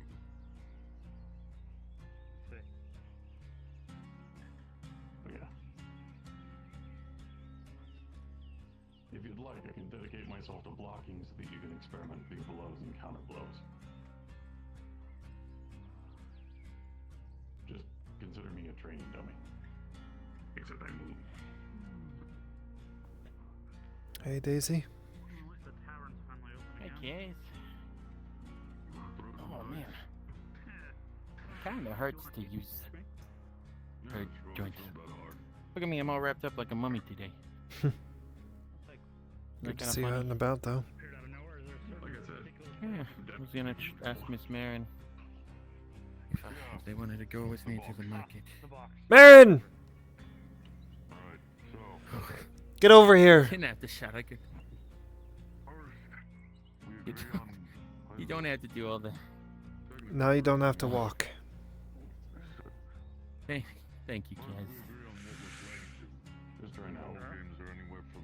Yeah. If you'd like, I can dedicate myself to blocking so that you can experiment big blows and counter blows. Just consider me a training dummy. Except I move. Hey, Daisy. Hey, kids. Oh, man. Kinda hurts to use her joints. Look at me, I'm all wrapped up like a mummy today. Good to see you out and about, though. Yeah, I was gonna ask Miss Marin if they wanted to go with me to the market. Marin! Get over here. Didn't have to shout. I could. You don't have to do all that. Now you don't have to walk. Hey, thank you, guys. Just right now, games are anywhere from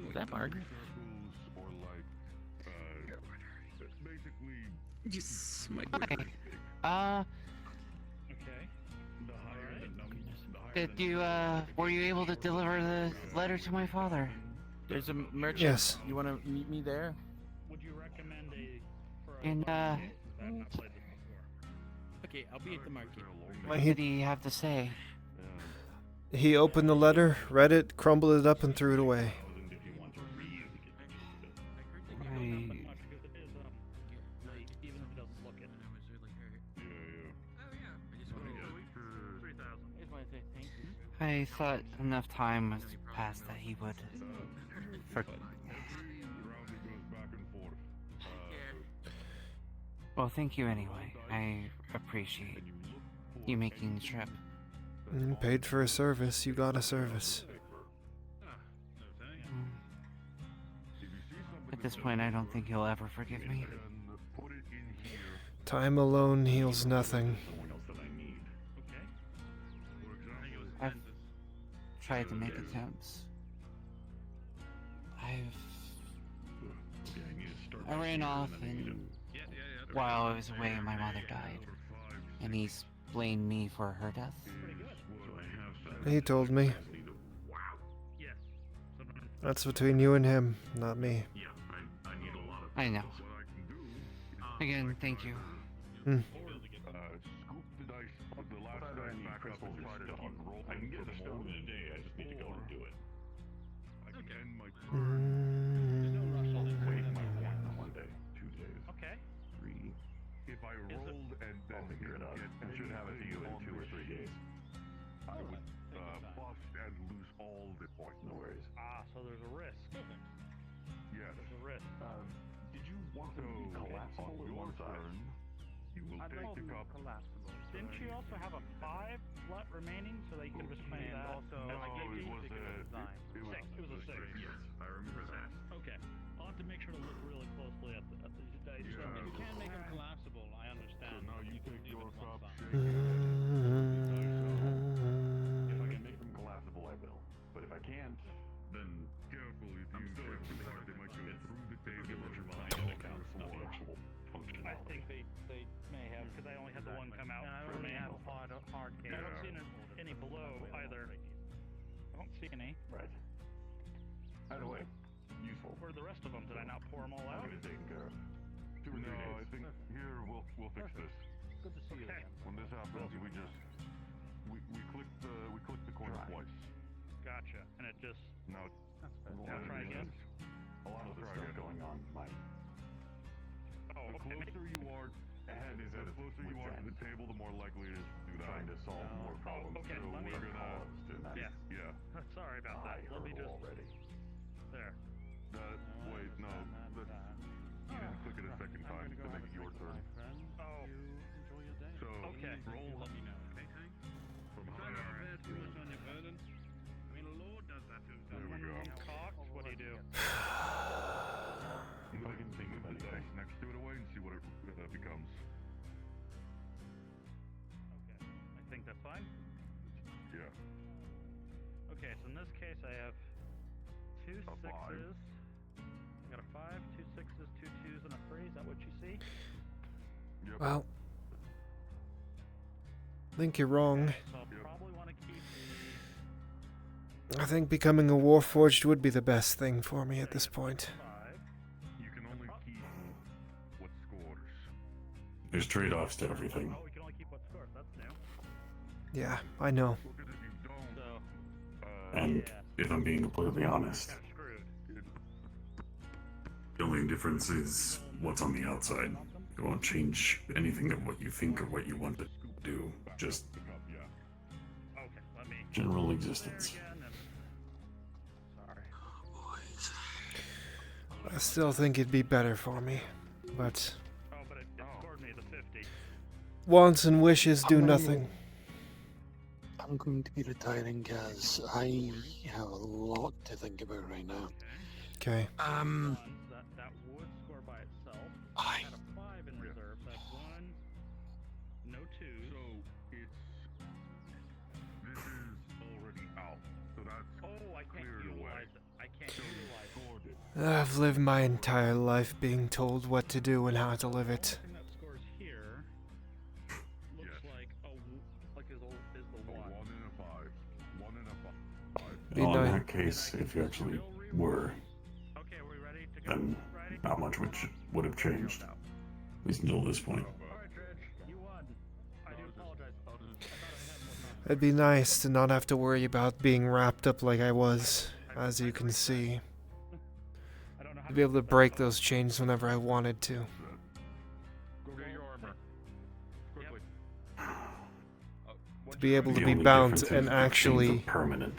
Was that Margaret? or like basically. Yes, my Okay. Did you, were you able to deliver the letter to my father? There's a merchant. Yes. You want to meet me there? Would you recommend And, I've not played this before. Okay, I'll be at the market. what did he have to say? He opened the letter, read it, crumbled it up, and threw it away. I thought enough time was passed that he would forgive me. Well, thank you anyway. I appreciate you making the trip. Paid for a service, you got a service. At this point, I don't think he'll ever forgive me. Time alone heals nothing. I've tried to make attempts. I ran off, and while I was away, my mother died. And he's blamed me for her death. He told me. That's between you and him, not me. I know. Again, thank you. I can get the stone in a day, I just need to go and do it. I can end my wait my point on 1 day, 2 days. Okay. 3. If I rolled and then figure it out. I should have it to you in 2 or 3 days. I would bust and lose all the points. No worries. So there's a risk. Yes. There's a risk. Did you want to be collapsible at one turn? You will take the cup. Didn't you also have a 5 slot remaining so that you could respond that? Also, it was a 6. It was a 6. Yes, I remember that. Okay. I'll have to make sure to look really closely at the dice. Yeah. If you can make them collapsible, I understand. So now you take your cup. Mm-hmm. If I can make them collapsible, I will. But if I can't, then careful. I'm still hard. They might go through the table or behind all accounts for actual functionality. I think they may have, because I only had the one come out. I only have hard case. I don't see any below either. I don't see any. Right. Either way, useful. Where are the rest of them? Did I not pour them all out? I'll get it taken care of. 2 or 3 days. I think here we'll fix this. Good to see you again. When this happens, we just we click the coin twice. Gotcha. And it just. Now try again. A lot of stuff going on, Mike. Oh, the closer you are ahead, the closer you are to the table, the more likely it is to do that. Trying to solve more problems. Okay, so let me. we're gonna. Yeah. Sorry about that. Let me just. Already. There. Wait, no. You didn't click it a second time to make it your turn. Oh. So okay. Roll. Let me know. Okay. From Try not to bear too much on your burden. I mean, the Lord does that to himself. There we go. Cocked. What do you do? If I can think of the dice next to it away and see what it becomes. Okay. I think that's fine. Yeah. Okay, so in this case I have 2 A 6s. I got a 5, 2 6s, 2 2s, and a 3. Is that what you see? Yep. Well, I think you're wrong. So I'll probably want to keep the I think becoming a Warforged would be the best thing for me at this point. You can only keep what scores. There's trade-offs to everything. Oh, we can only keep what scores. That's new. Yeah, I know. And if I'm being completely honest, the only difference is what's on the outside. It won't change anything of what you think or what you want to do. Just general existence. I still think it'd be better for me, but wants and wishes do nothing. I'm going to be retiring, guys. I have a lot to think about right now. Okay. That would score by itself. I had a 5 in reserve. That's 1, no 2. So this is already out. So that's I can't utilize it. I can't utilize it. I've lived my entire life being told what to do and how to live it. The that scores here looks like is the 1. 1 and a 5. 1 and a 5. Be Well, in nice. that case, if you actually were, then not much which would have changed. At least until this point. It'd be nice to not have to worry about being wrapped up like I was, as you can see. To be able to break those chains whenever I wanted to. Go get your armor. Quickly. To be able to The be only bound difference is and that things are actually... permanent.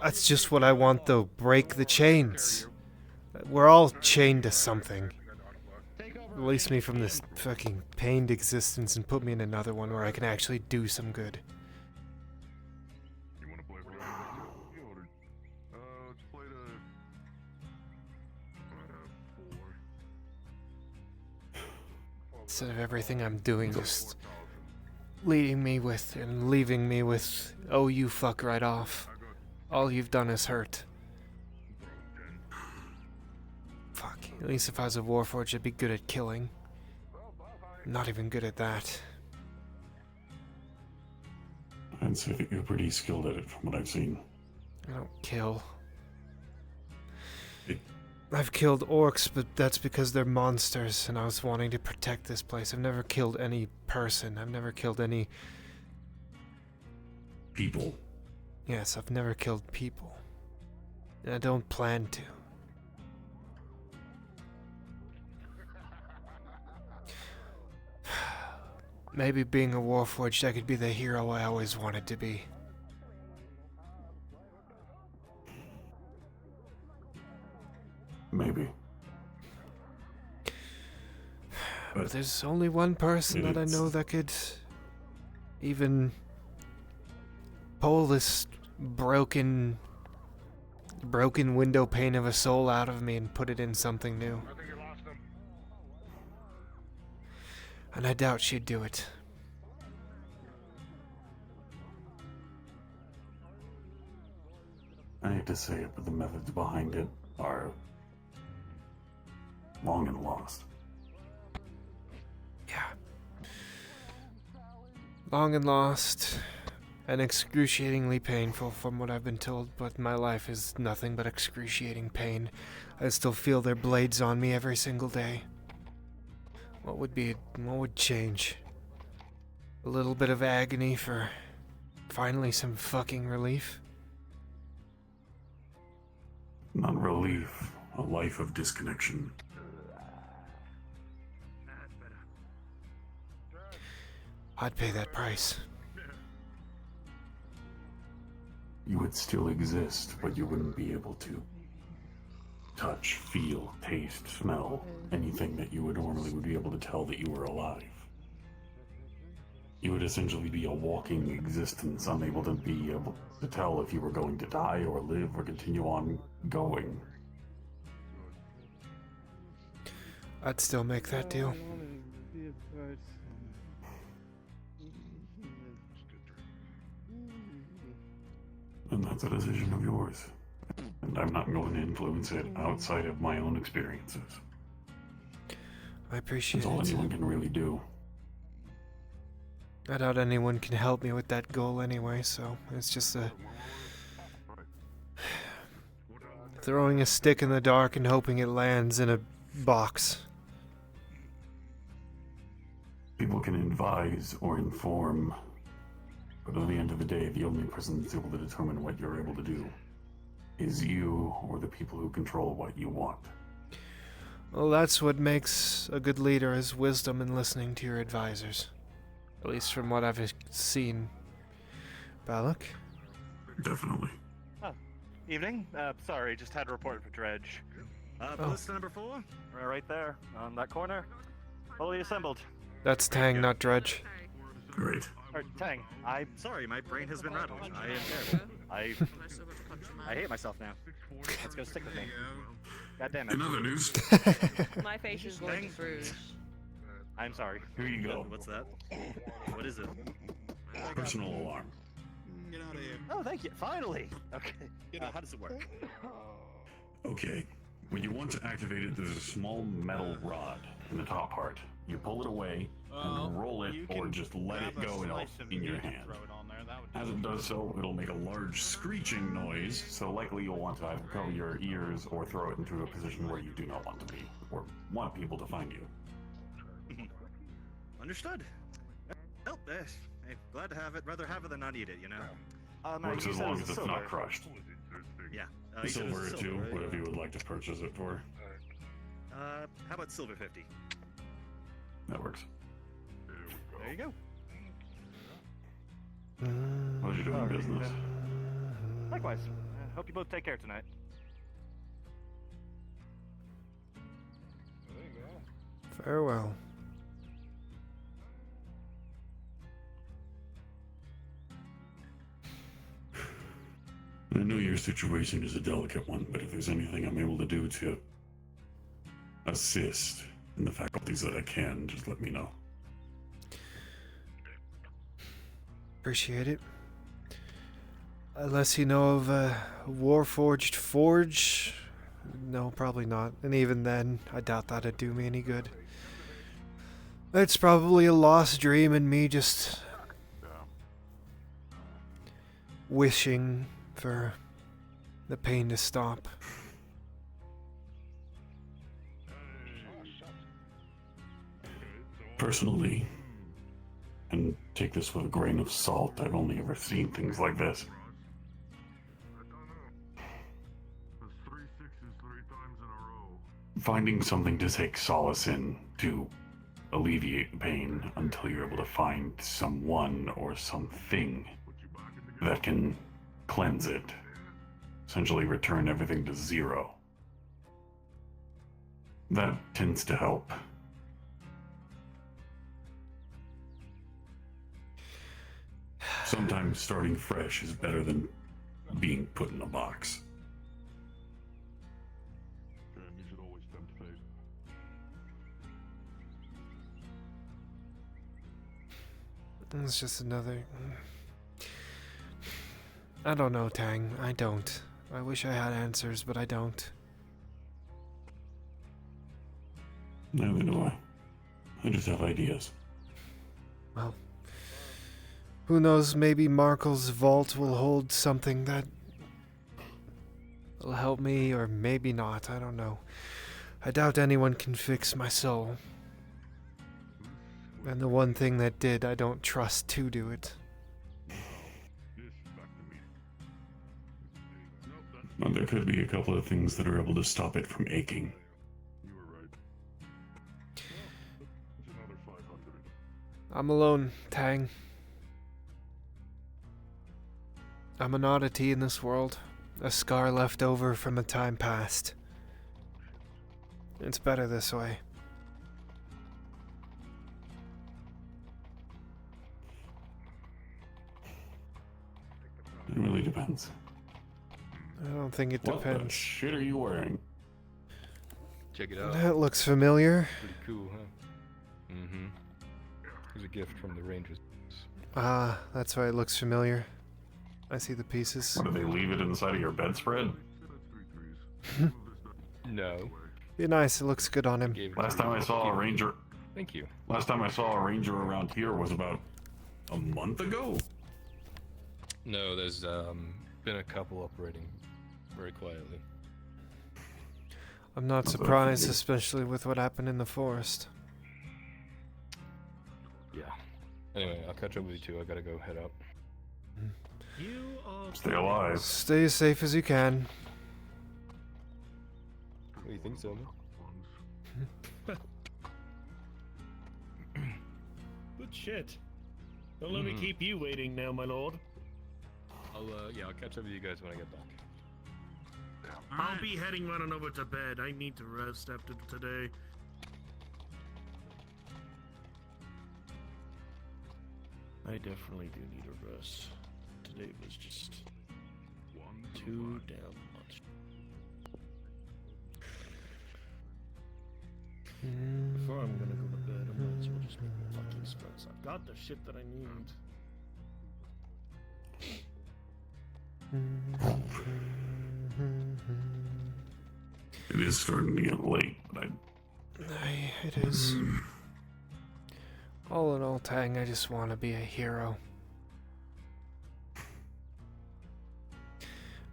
That's just what I want though, break the chains. We're all chained to something. Release me from this fucking pained existence and put me in another one where I can actually do some good. You want to play for let's play the 4. Instead of everything I'm doing just leading me with and leaving me with, oh you fuck right off. All you've done is hurt. Fuck, at least if I was a Warforged I'd be good at killing. I'm not even good at that. I'd say that you're pretty skilled at it from what I've seen. I don't kill. I've killed orcs, but that's because they're monsters and I was wanting to protect this place. I've never killed any person. I've never killed any... people. Yes, I've never killed people. And I don't plan to. Maybe being a Warforged, I could be the hero I always wanted to be. Maybe. But there's only one person that I know that could even pull this broken window pane of a soul out of me and put it in something new. And I doubt she'd do it. I hate to say it, but the methods behind it are long and lost. Yeah. Long and lost. And excruciatingly painful from what I've been told, but my life is nothing but excruciating pain. I still feel their blades on me every single day. What would change? A little bit of agony for finally some fucking relief? Not relief, a life of disconnection. I'd pay that price. You would still exist, but you wouldn't be able to touch, feel, taste, smell anything that you would normally be able to tell that you were alive. You would essentially be a walking existence, unable to be able to tell if you were going to die or live or continue on going. I'd still make that deal. And that's a decision of yours. And I'm not going to influence it outside of my own experiences. I appreciate That's all it. anyone can really do. I doubt anyone can help me with that goal anyway, so it's just a throwing a stick in the dark and hoping it lands in a box. People can advise or inform, but at the end of the day, the only person that's able to determine what you're able to do is you or the people who control what you want. Well, that's what makes a good leader, is wisdom and listening to your advisors. At least from what I've seen. Balak? Definitely. Oh, evening. Sorry, just had a report for Dredge. Ballista number 4, right there, on that corner. Fully assembled. That's Tang, not Dredge. Great. Or Tang. I'm sorry, my brain has been rattled. I am terrible. I hate myself now. Let's go stick with me. God damn it. In other news. My face is going to bruise. I'm sorry. Here you go. What's that? What is it? Personal alarm. Get out of here. Oh, thank you. Finally. Okay. How does it work? Okay. When you want to activate it, there's a small metal rod in the top part. You pull it away and roll it, or just let it go in your hand. As it does so, it'll make a large screeching noise, so likely you'll want to either cover your ears or throw it into a position where you do not want to be, or want people to find you. Understood. Well, hey, glad to have it. Rather have it than not eat it, you know? Works as long as it's not crushed. Yeah. Silver too, whatever you would like to purchase it for. How about silver 50? That works. There you go. How's you doing business? Likewise. Hope you both take care tonight. Farewell. I know your situation is a delicate one, but if there's anything I'm able to do to assist in the faculties that I can, just let me know. Appreciate it. Unless you know of a Warforged Forge? No, probably not. And even then, I doubt that'd do me any good. It's probably a lost dream and me just wishing for the pain to stop. Personally, and take this with a grain of salt, I've only ever seen things like this. Finding something to take solace in, to alleviate the pain until you're able to find someone or something that can cleanse it. Essentially return everything to zero. That tends to help. Sometimes starting fresh is better than being put in a box. It's just another... I don't know, Tang. I don't. I wish I had answers, but I don't. Neither do I. I just have ideas. Well, who knows, maybe Markle's vault will hold something that will help me, or maybe not, I don't know. I doubt anyone can fix my soul. And the one thing that did, I don't trust to do it. Well, there could be a couple of things that are able to stop it from aching. I'm alone, Tang. I'm an oddity in this world. A scar left over from a time past. It's better this way. It really depends. I don't think it What the depends. shit are you wearing? Check it out. That looks familiar. Pretty cool, huh? Mm-hmm. It was a gift from the Rangers. Ah, that's why it looks familiar. I see the pieces. What, do they leave it inside of your bedspread? No. Be nice, it looks good on him. Last time I saw a ranger... Thank you. Last time I saw a ranger around here was about A month ago? No, there's been a couple operating very quietly. I'm not surprised, especially with what happened in the forest. Yeah. Anyway, I'll catch up with you two. I gotta go head up. You are Stay alive. Stay as safe as you can. What do you think, Selma? Good shit. Don't let me keep you waiting now, my lord. I'll catch up with you guys when I get back. I'll be heading running over to bed. I need to rest after today. I definitely do need a rest. Today was just too damn much. Before I'm gonna go to bed, I might as well just make the fucking sprints. I've got the shit that I need. It is starting to get late, but It is. All in all, Tang, I just want to be a hero.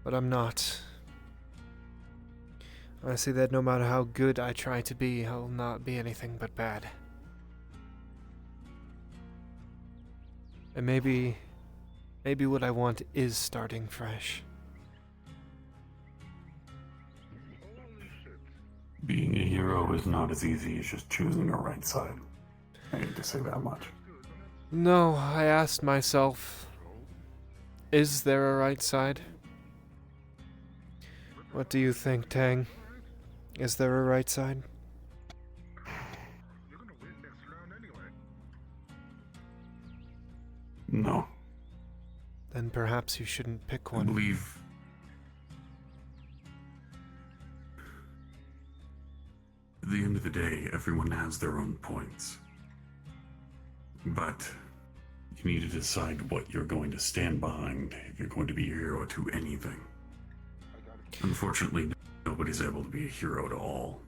But I'm not. I see that no matter how good I try to be, I'll not be anything but bad. And maybe what I want is starting fresh. being a hero is not as easy as just choosing a right side. I hate to say that much. No, I asked myself, is there a right side? What do you think, Tang? Is there a right side? No. Then perhaps you shouldn't pick I one. believe at the end of the day, everyone has their own points. But you need to decide what you're going to stand behind if you're going to be a hero to anything. Unfortunately, nobody's able to be a hero to all.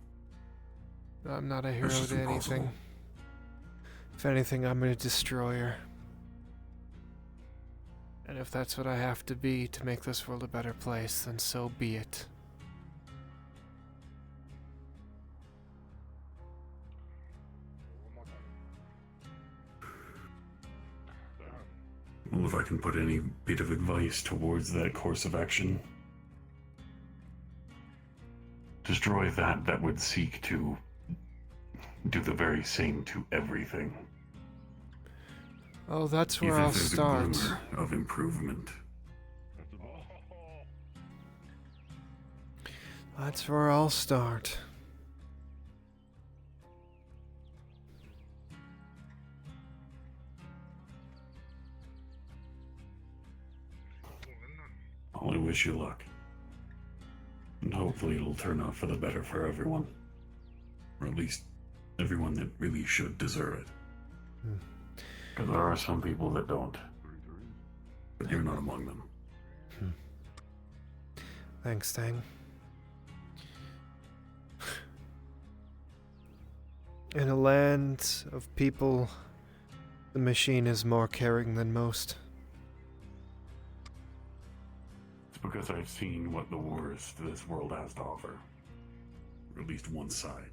I'm not a hero That's just to anything. impossible. If anything, I'm a destroyer. And if that's what I have to be to make this world a better place, then so be it. Well, if I can put any bit of advice towards that course of action, destroy that would seek to do the very same to everything. Oh, that's where Even I'll if there's a start. glimmer of improvement. That's where I'll start. I only wish you luck. And hopefully it'll turn out for the better for everyone. Or at least everyone that really should deserve it. Because there are some people that don't. But you're not among them. Thanks, Tang. In a land of people, the machine is more caring than most. It's because I've seen what the worst this world has to offer. Or at least one side.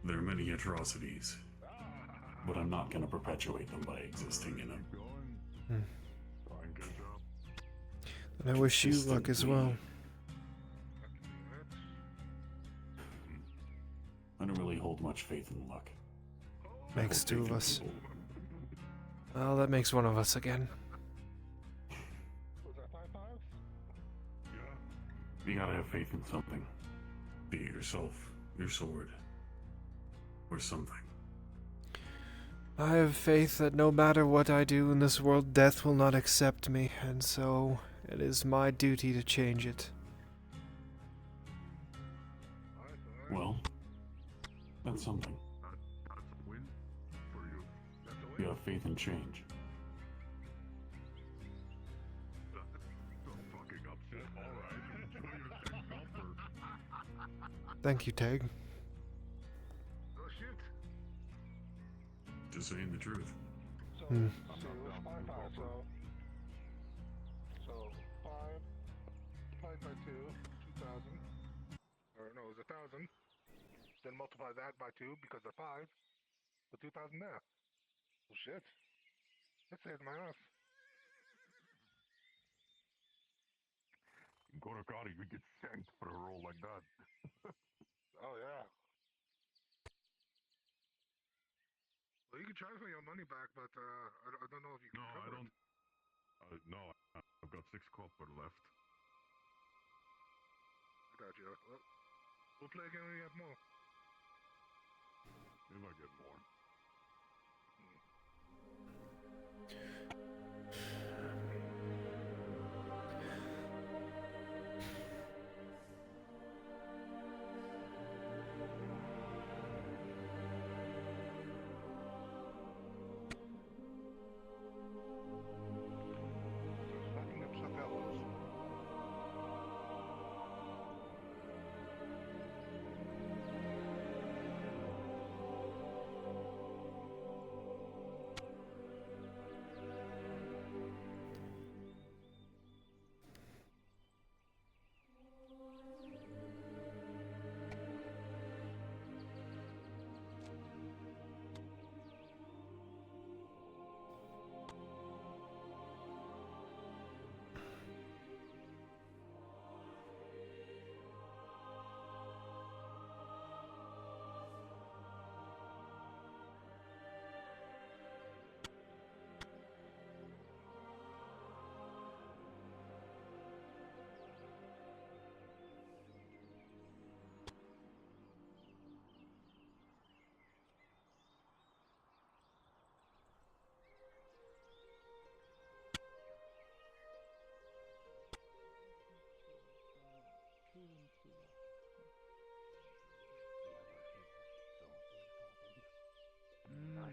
There are many atrocities, but I'm not going to perpetuate them by existing in them. And I wish you luck as well. I don't really hold much faith in luck. Makes I two hold of faith in us. people. Well, that makes one of us again. You gotta have faith in something. Be it yourself, your sword, or something. I have faith that no matter what I do in this world, death will not accept me, and so it is my duty to change it. Well, that's something. You have faith in change. Thank you, Tag. Just saying the truth. Hmm. So 5 multiplied by 2, 2,000. Or no, it was 1,000. Then multiply that by 2 because of 5. So 2,000 there. Oh shit. That saved my ass. Gorokari, you get shanked for a roll like that. Oh yeah. Well, you can try for your money back, but I don't know if you can cover it. No, I've got 6 copper left. I got you. Well, we'll play again when you have more. If I get more. Stacking up Sabellos.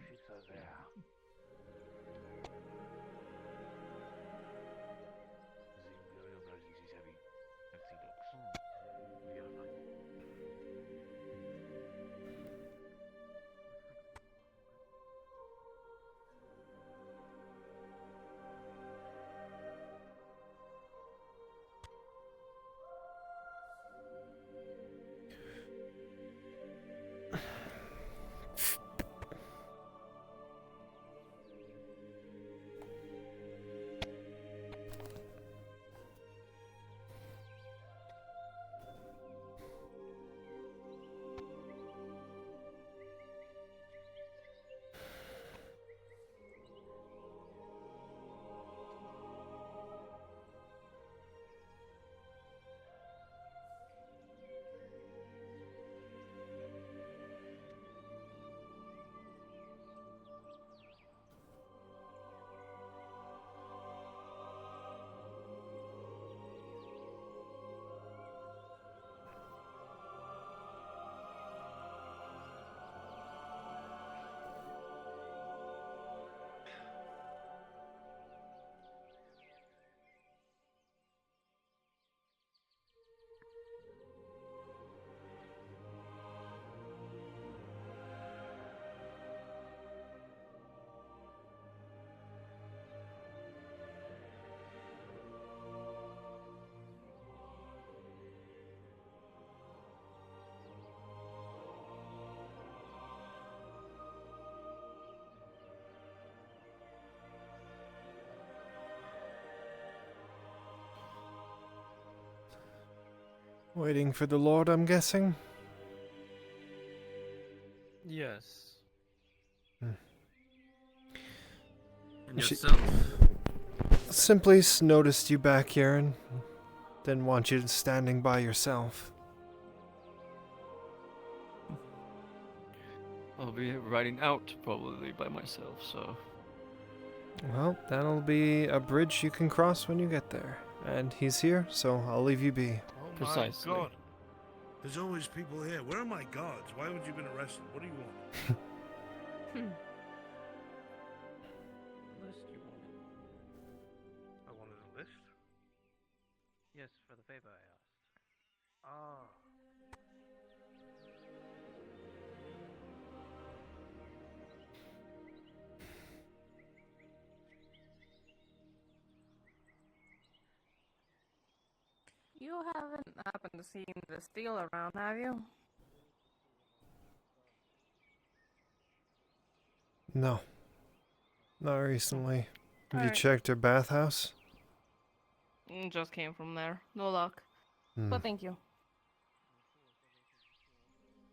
Shit's out there. Zimbabwe Brazil is heavy. Taxi dogs. We are fine. Waiting for the Lord, I'm guessing? Yes. Hmm. And She yourself. simply noticed you back here and didn't want you standing by yourself. I'll be riding out probably by myself, so. Well, that'll be a bridge you can cross when you get there. And he's here, so I'll leave you be. Oh Precisely. my god. There's always people here. Where are my guards? Why haven't you been arrested? What do you want? List you wanted. I wanted a list. Yes, for the favor I asked. Ah. You haven't happened to see the steel around, have you? No. Not recently. Have you Alright. checked her bathhouse? Just came from there. No luck. But thank you.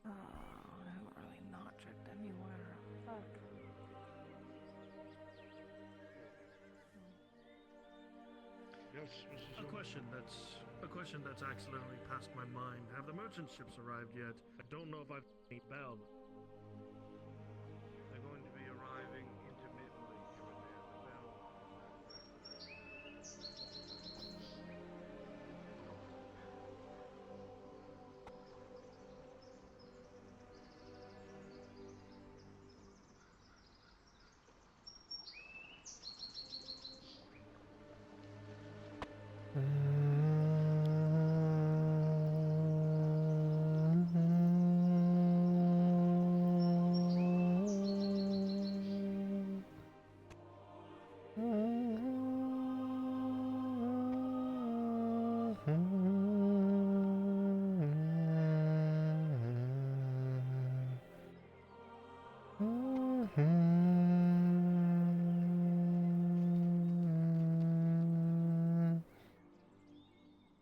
I haven't really not checked anywhere. Fuck. Yes, a question that's accidentally passed my mind. Have the merchant ships arrived yet? I don't know if I've any bell. They're going to be arriving intermittently here and there. The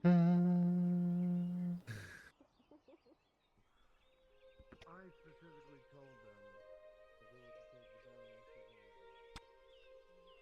bell. I specifically told them that we were to take the Baroness to Volga.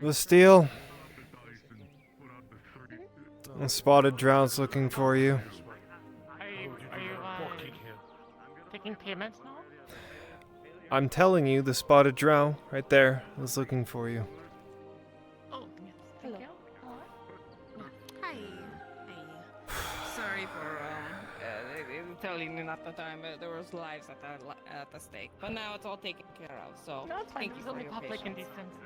The steel. A spotted drown's looking for you. Are you taking payments now? I'm telling you, the spotted drow right there is looking for you. Oh, yes. Thank you. Hi. Sorry for telling you not the time. There was lives at the stake, but now it's all taken care of. So No, it's fine. thank It you was for only your public patience. indecency.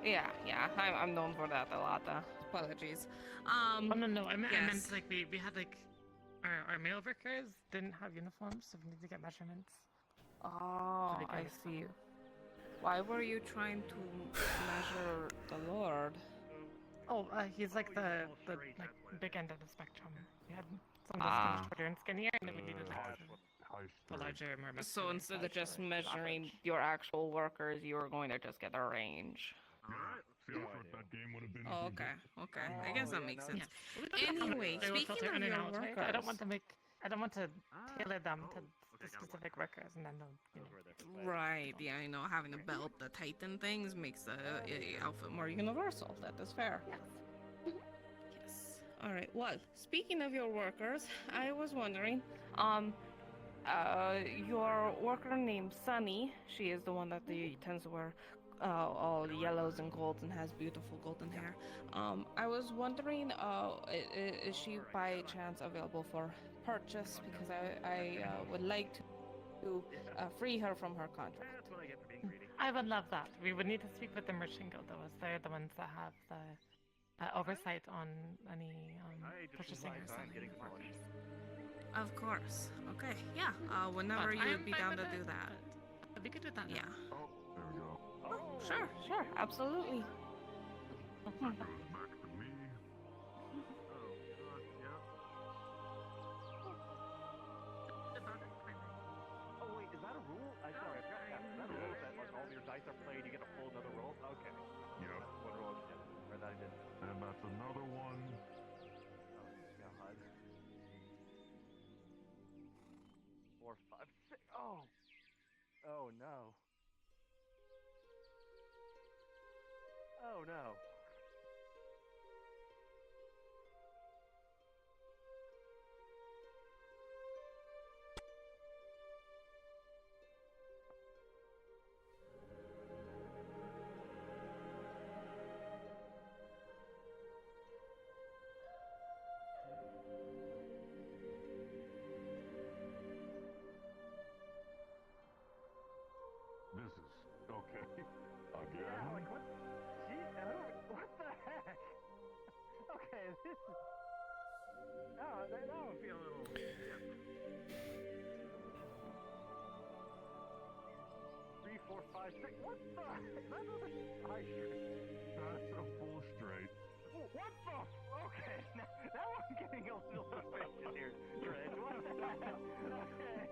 Yeah. I'm known for that a lot. Apologies. Oh, no. I meant yes. like we had like our mail workers didn't have uniforms, so we need to get measurements. Oh, I see. Why were you trying to measure the Lord? Oh, he's like the big end of the spectrum. We had some that's shorter and skinnier, and then we needed like the larger, more muscular. So instead of size just for measuring average. your actual workers, you were going to just get a range. Oh, okay. I guess that makes sense. Yeah. Anyway, They will speaking filter of in and your out, right? workers, I don't want to tailor them to the specific workers, and then they'll, Right, yeah, I know having a belt that tighten things makes the outfit more universal. That is fair. Yes. All right. Well, speaking of your workers, I was wondering, your worker named Sunny, she is the one that tends to wear all yellows and golds and has beautiful golden hair. I was wondering, is she by chance available for purchase? Because I would like to free her from her contract. That's what I get for being greedy. I would love that. We would need to speak with the Merchant Guild, though, as they're the ones that have the oversight on any purchasing or selling workers. Of course. Okay. Yeah. Whenever But you'd be down to with do it, that. but we could do that now. Yeah. Oh, there we go. Oh, sure, absolutely. That goes back to me. Oh wait, is that a rule? I'm sorry, I forgot that. Is that a rule that when all your dice are played, you get to pull another roll? Okay. Yep. That's one roll I did. Or that I did. And that's another one. Oh god. 4, 5, 6. Oh! Oh no. Oh no. This is okay. Again. Yeah, like what? Gee, what the heck? Okay, this is. Now I feel a little. Yeah. 3, 4, 5, 6. What the? Is that another high straight? That's a full straight. Oh, what the? Okay, now I'm getting a little suspicious here, Dredge. What the heck? Okay.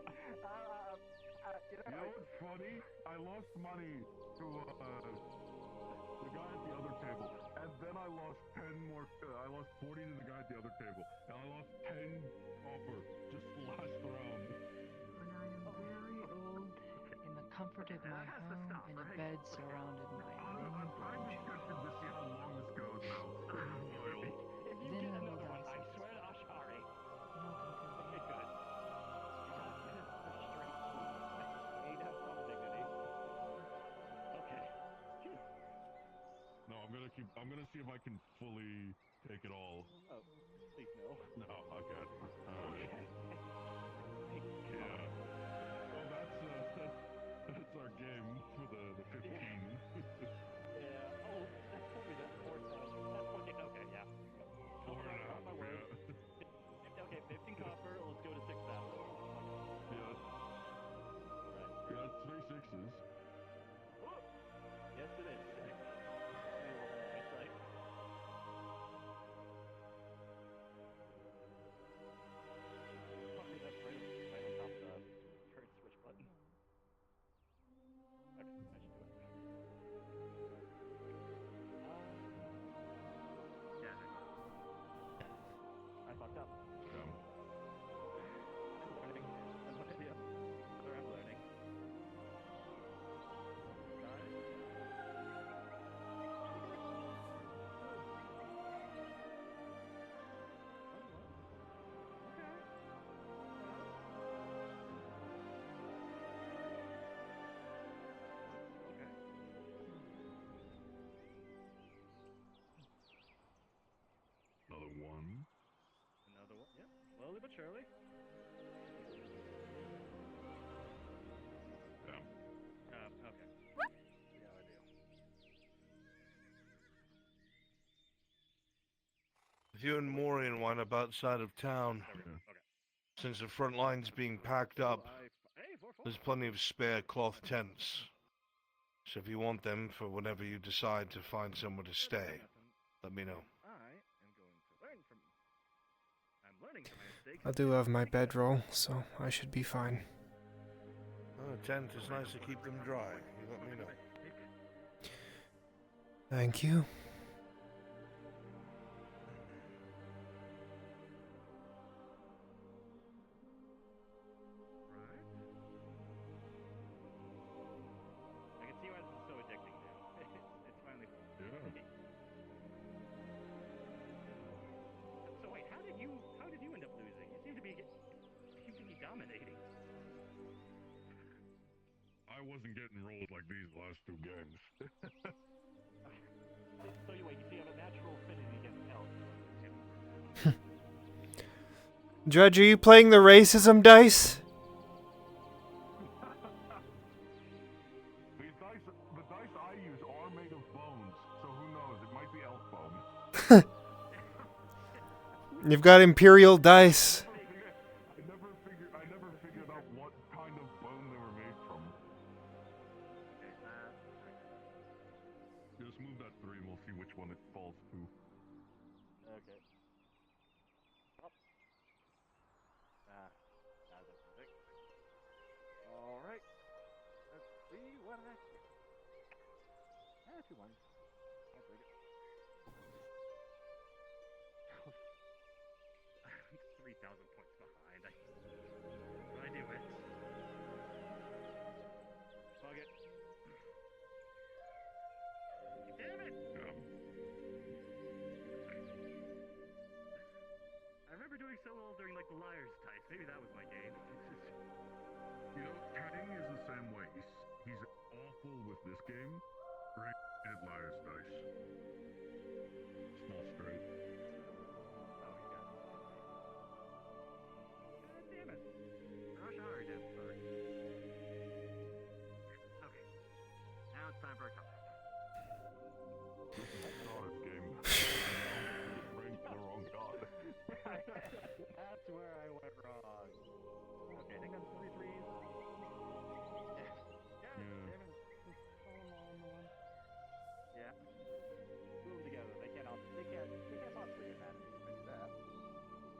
You know what's funny? I lost money to the guy at the other table, and then I lost 10 more. I lost 40 to the guy at the other table, and I lost 10 copper just last round. When I am very old, in the comfort of my home, in a bed surrounded by many I'm interested to see how long this goes now. This is wild. If you Then get I will another one, die I swear to Ashari. not until Okay, good. Eight have some dignity. Okay. No, I'm gonna see if I can fully take it all. Oh, please no. No, I can't. Okay. Yeah. Well, that's our game for the 15. Yeah. Oh, that's probably that 4,000. That's okay. Okay, yeah. 4.5. My word. Yeah. Okay, 15 copper. Let's go to 6,000. Yeah. Alright. Yeah, it's 3 6s. Yes, it is. 6. Eyesight. Probably that's right on top of the turn switch button. Okay, I should do it. Yeah. I fucked up. I'm learning. I'm learning. I'm learning. Got it. Another one. Another one. Yep. Slowly but surely. Yeah. Okay. Yeah, I do. If you and Morian wind up outside of town, since the front line's being packed up, there's plenty of spare cloth tents. So if you want them for whenever you decide to find somewhere to stay, let me know. I am going to learn from. I'm learning from my mistakes. I do have my bedroll, so I should be fine. A tent is nice to keep them dry. You let me know. Thank you. Right. dominating. I wasn't getting rolled like these last two games. So you wait, you have a natural affinity against elves. Dredge, are you playing the racism dice? The dice I use are made of bones, so who knows? It might be elf bone. You've got Imperial dice. I never figured out what kind of bone they were made from. Just move that 3 and we'll see which one it falls to. Okay. Oh. That's perfect. Alright. Let's see what I get. 2 1. I'll take it. 3,000 points behind. I do it. Fuck it. Damn it! I remember doing so well during like the liar's dice. Maybe that was my game. You know, Cutting is the same way. He's awful with this game. Great at liar's dice. Small straight. Damn it. Rush hard, I'm sorry. Okay. Now it's time for a comeback. This is not his game. Praying to the wrong god. That's where I went wrong. Okay, I think that's 3 threes. Yeah. Put them together. They can't possibly get mad at me for that.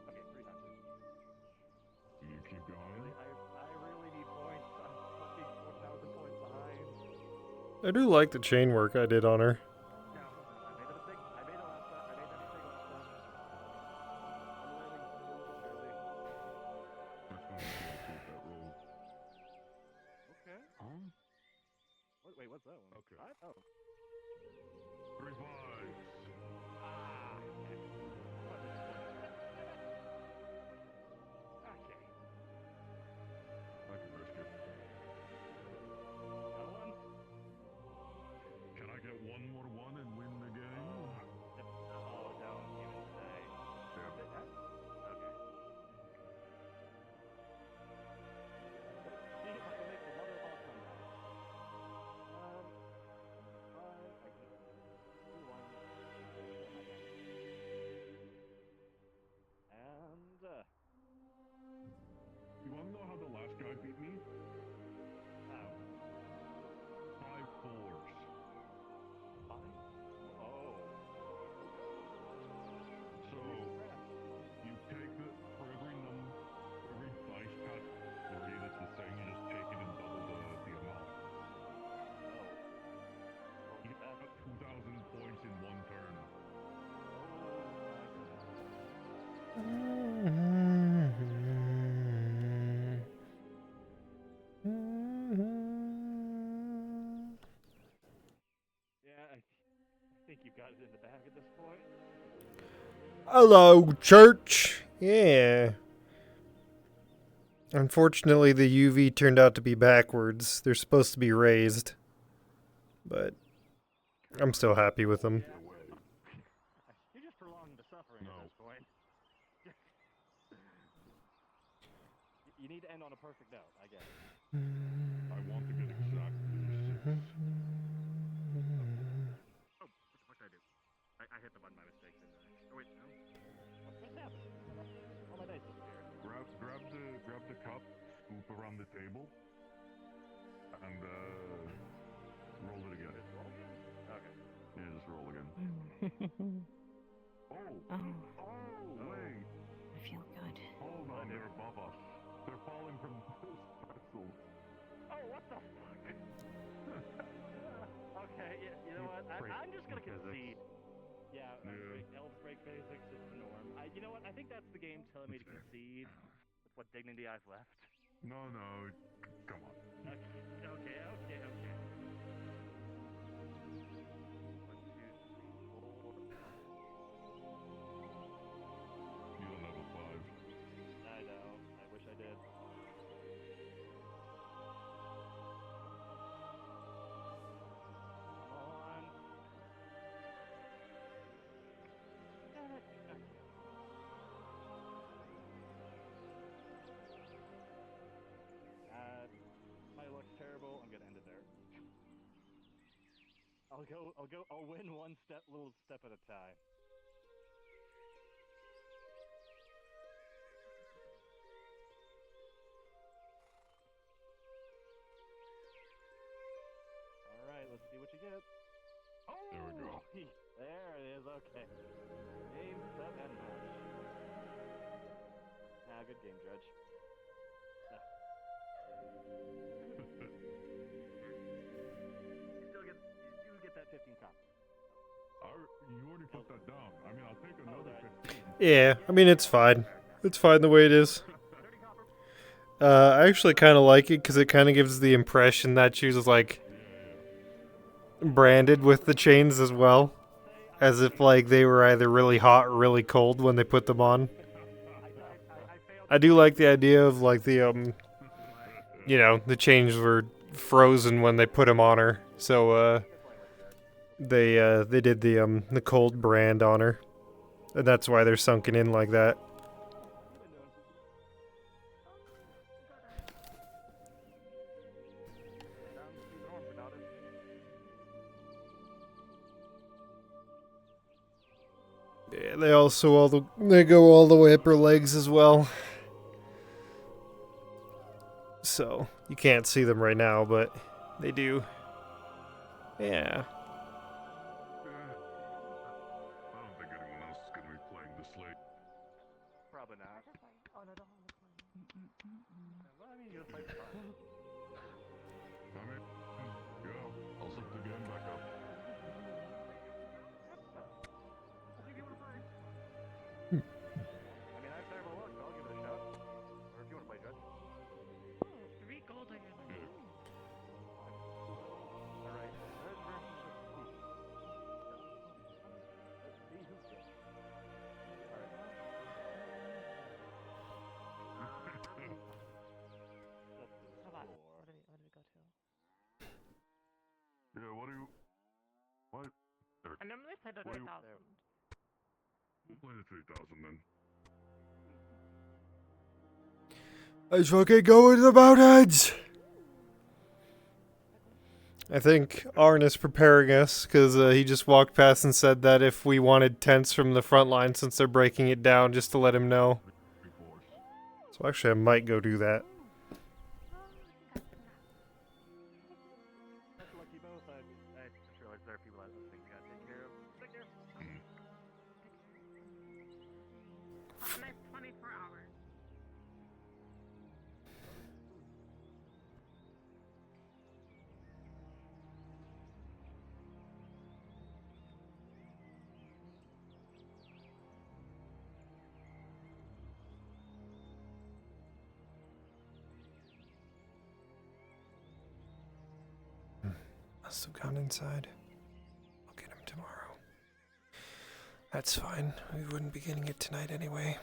Okay, 3 times. You keep going. I really need points. I'm fucking 4,000 points behind. I do like the chain work I did on her. No, I made the mistake. I made that mistake last time. I'm learning slowly but surely. That's when we gotta see if that rolls. Okay. Huh? Wait, what's that one? Okay. 5? Oh. 3 5s. Ah. Okay. I can risk it. Got 1. Can I get one more 1 and win the game? Oh, don't even say. Damn. Okay. See if I can make the mother of all comebacks. 5, 2, 1. And, You wanna know how the last guy beat me? how? 5 4s. 5? Oh. So, you take it for every dice cut 3 that's the same, you just take it and double the amount. You got 2,000 points in 1 turn. Yeah, I think you've got it in the bag at this point. Hello, church. Yeah. Unfortunately, the UV turned out to be backwards. They're supposed to be raised. But I'm still happy with them. You're just prolonging the suffering at this point. You need to end on a perfect note, I guess. I want to get exactly 6. Oh, what the fuck did I do? I hit the button by mistake, didn't I? Oh, wait, no. What's happening? All my dice disappeared. Grab the cup, scoop around the table, and roll it again. Okay. Yeah, just roll again. Oh, wait. I feel good. Hold on, they're above us. They're falling from those pretzels. Oh, what the fuck? Okay, you know what? I'm just gonna concede. Yeah, elves break physics, it's the norm. You know what? I think that's the game telling me to concede with what dignity I've left. No, come on. Okay. 1, 2, 3, 4. You don't have a 5. I know. I wish I did. I'll win one little step at a time. All right, let's see what you get. There we go. There it is. Okay. Game, set, and match. Good game, Judge. You do get that 15 copper. You already put that down. I mean, I'll take another 15. Yeah, I mean, it's fine. It's fine the way it is. I actually kind of like it because it kind of gives the impression that she was like branded with the chains as well, as if like they were either really hot or really cold when they put them on. I do like the idea of like the the chains were frozen when they put them on her, so they did the cold brand on her, and that's why they're sunken in like that. Yeah, they also they go all the way up her legs as well. So you can't see them right now, but they do. Yeah. I don't think anyone else is gonna be playing this late. Probably not. Well, I mean, you'll play for fun. I mean, yeah, I'll set the game back up. I mean, I've never looked, so I'll give it a shot. Or if you want to play, Judge. 3 gold again. Alright, Red versus the Spook. Let's see who's good. Alright. Hold on. Where did we go to? Yeah, what? I normally play the 3,000. We'll play the 3,000 then. Let's fucking go into the mountains! I think Arn is preparing us, because he just walked past and said that if we wanted tents from the front line since they're breaking it down, just to let him know. So actually I might go do that. That's lucky both. I just realized there are people out listening we gotta take care of. Take care. Have a nice 24 hours. Must have gone inside. I'll get him tomorrow. That's fine. We wouldn't be getting it tonight anyway.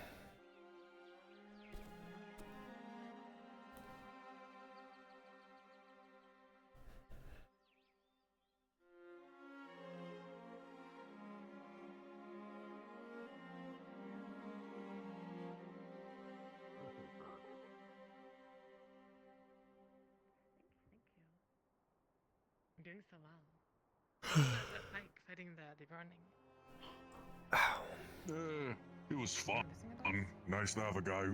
I'm doing so well. That's like fighting the burning. It was fun. Nice to have a guy.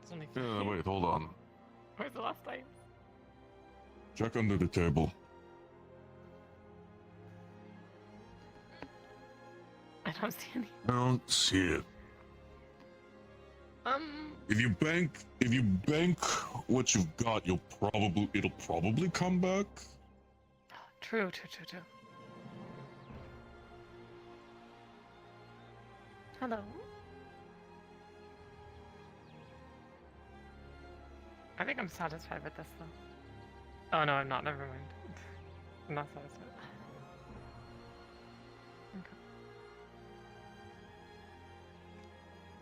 It's only Wait, hold on. Where's the last time? Check under the table. I don't see any. I don't see it. If you bank what you've got, it'll probably come back. True. Hello. I think I'm satisfied with this though. Oh no, I'm not. Never mind. I'm not satisfied.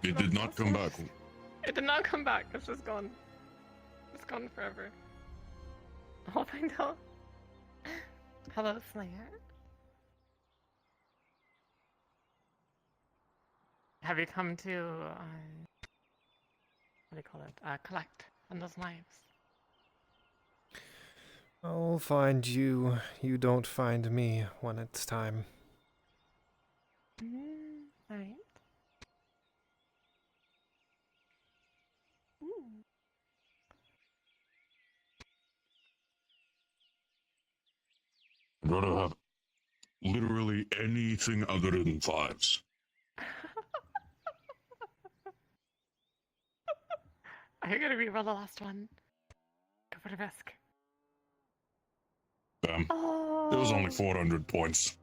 It did not come back. It did not come back. It's just gone. It's gone forever. I'll find out. Hello, Slayer. Have you come to, what do you call it? Collect on those knives? I'll find you. You don't find me when it's time. Alright. I'd rather have literally anything other than fives. Are you gonna reroll the last one? Go for the risk. Damn. Oh. It was only 400 points.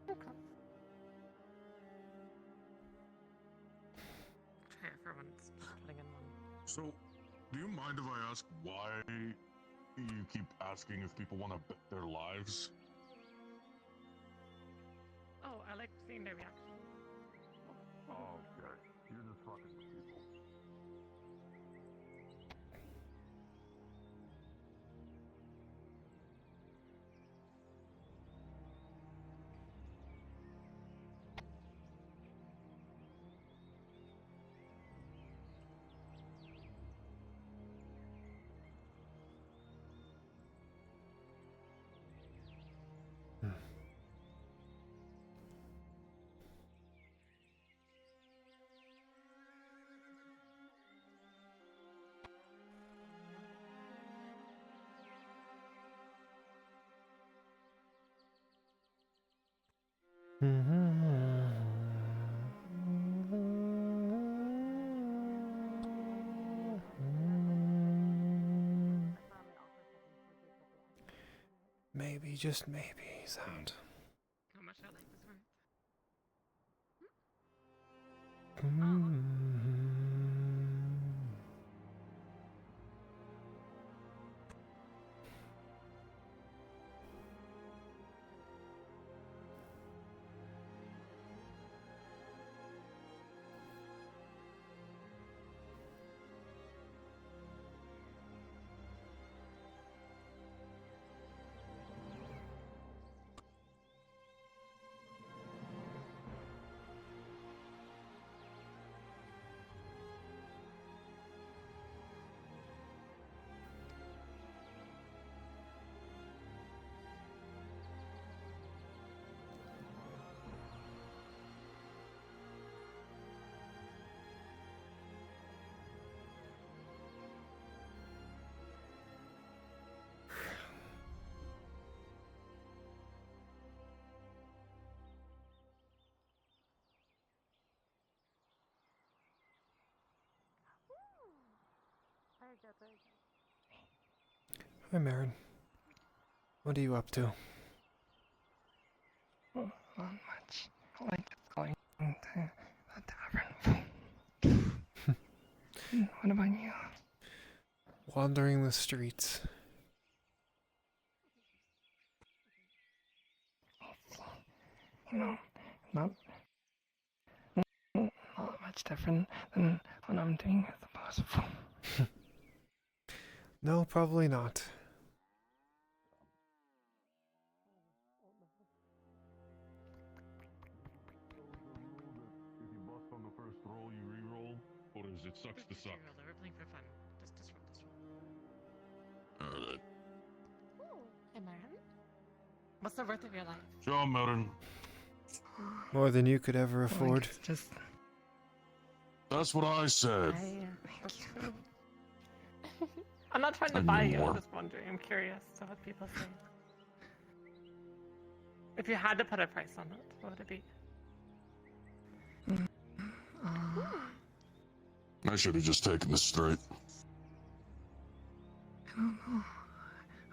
Okay. Okay, everyone's putting in one. So, do you mind if I ask why you keep asking if people want to bet their lives? Oh, I like seeing their reaction. Oh, okay. You're just fucking with people. Maybe, just maybe, he's out. How much our life is worth? Very good, very good. Hi, Marin. What are you up to? Not much. Like just going to the tavern. What about you? Wandering the streets. You know, not much different than what I'm doing as a possible. No, probably not. If you bust on the first roll, you re-roll, or is it sucks to suck? We're playing for fun. Just roll this one. Hey, Marin. What's the worth of your life? Sure, Marin. More than you could ever afford. Just. That's what I said. I'm not trying to I buy knew you, more. I'm just wondering. I'm curious to what people say. If you had to put a price on it, what would it be? I should have just taken this straight. I don't know.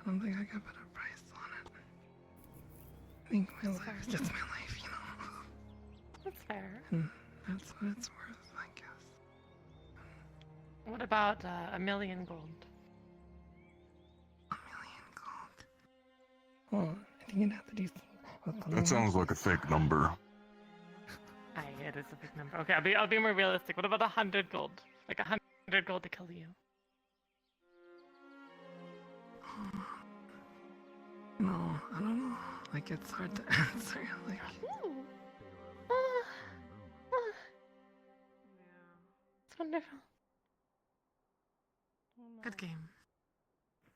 I don't think I could put a price on it. I think my life is just my life, you know. That's fair. And that's what it's worth, I guess. What about $1 million gold? Well, I think you'd have to do something. That sounds like a fake number. Aye, it is a big number. Okay, I'll be more realistic. What about 100 gold? Like 100 gold to kill you. No, I don't know. Like, it's hard to answer. Like, wonderful. Good game.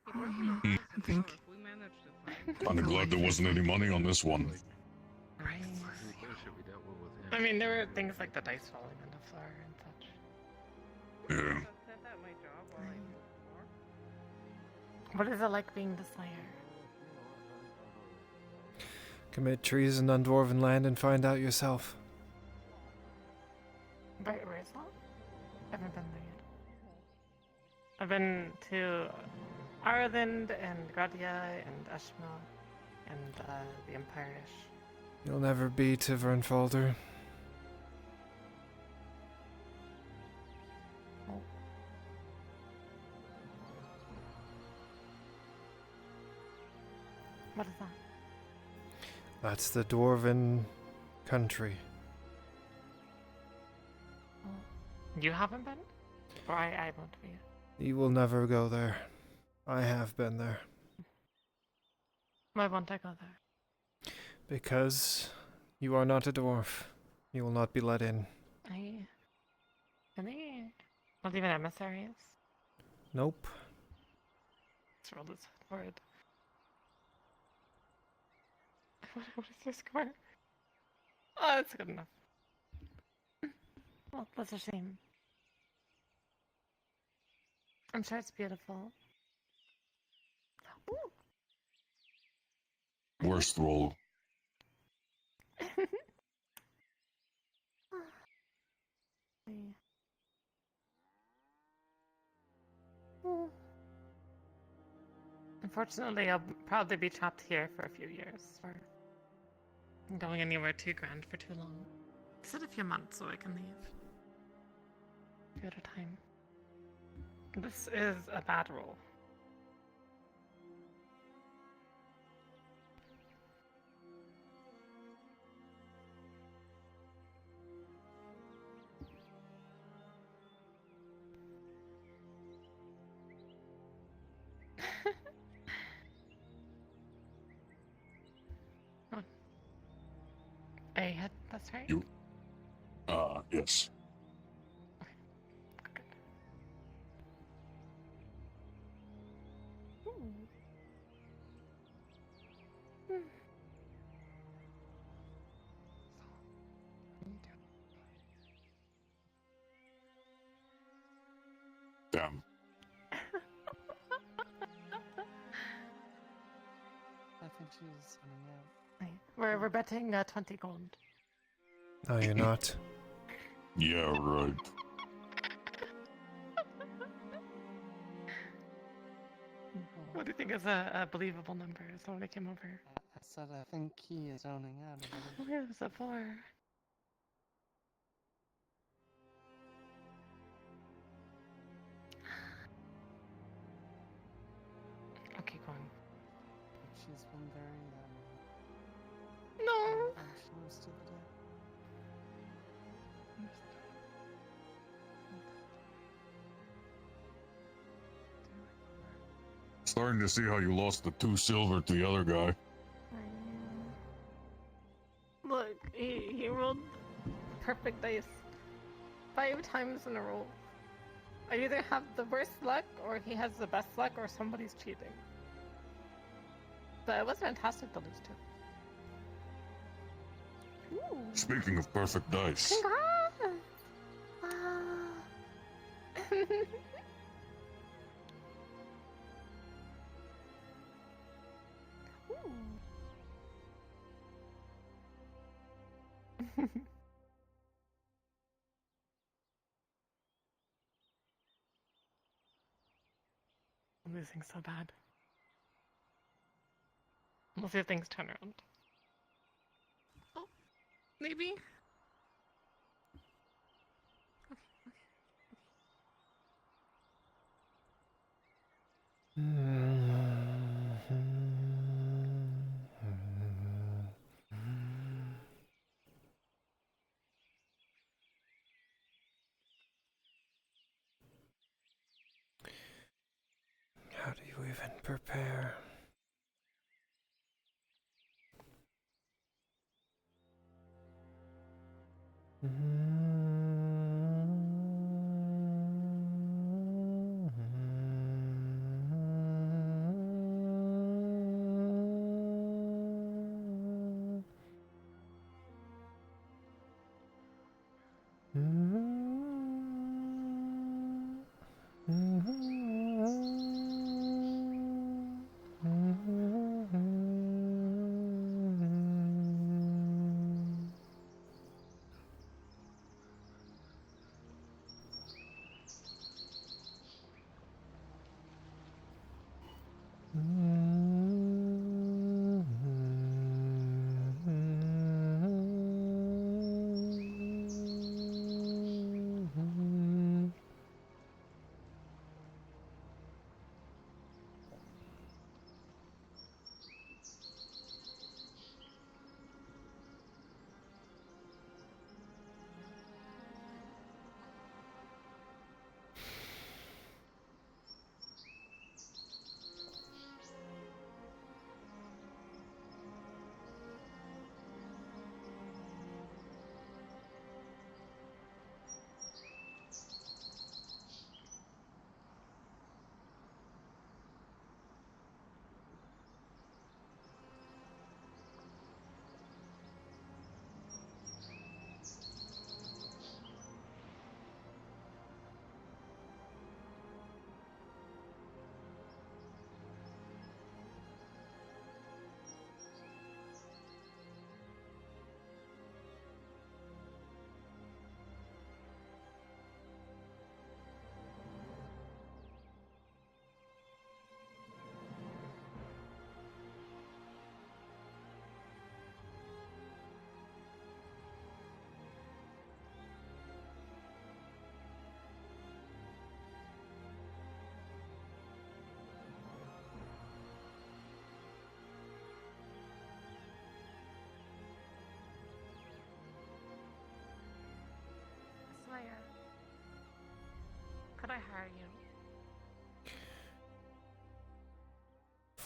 I think. We managed to find Kinda glad there wasn't any money on this one. Right. Bullshit we dealt with him. I mean, there were things like the dice falling on the floor and such. Yeah. Set that my job while I do more. What is it like being the Slayer? Commit treason on dwarven land and find out yourself. Where is that? I haven't been there yet. I've been to Ireland and Gradia and Ashma and the Empire-ish. You'll never be to Vernfolder. What is that? That's the dwarven country. You haven't been? Or I won't be. You will never go there. I have been there. Why won't I go there? Because you are not a dwarf. You will not be let in. Really? Not even emissaries? Nope. Let's roll this word. What is your score? Oh, that's good enough. Well, that's a shame. I'm sure it's beautiful. Ooh. Worst roll. Unfortunately, I'll probably be trapped here for a few years. Or going anywhere too grand for too long. Just a few months so I can leave. A few at a time. This is a bad roll. A hit, that's right. You. Yes. Damn. I think she's coming out. We're betting 20 gold. No, you're not. Yeah, right. What do you think is a believable number? Somebody came over. I said I think he is owning out. Oh, yeah, it's a 4. Okay, go on. She's been very No. anxious to the day. Starting to see how you lost the 2 silver to the other guy. Look, he rolled perfect dice 5 times in a row. I either have the worst luck, or he has the best luck, or somebody's cheating. But it was fantastic to lose to. Ooh. Speaking of perfect dice. Congrats! I'm losing so bad. We'll see if things turn around. Oh, maybe? How do you even prepare?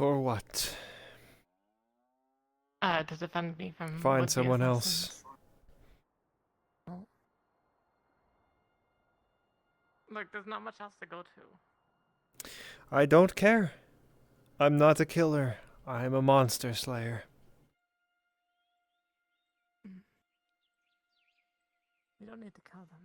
For what? To defend me from Find would-be someone assassins. else. Well, look, there's not much else to go to. I don't care. I'm not a killer. I'm a monster slayer. You don't need to kill them.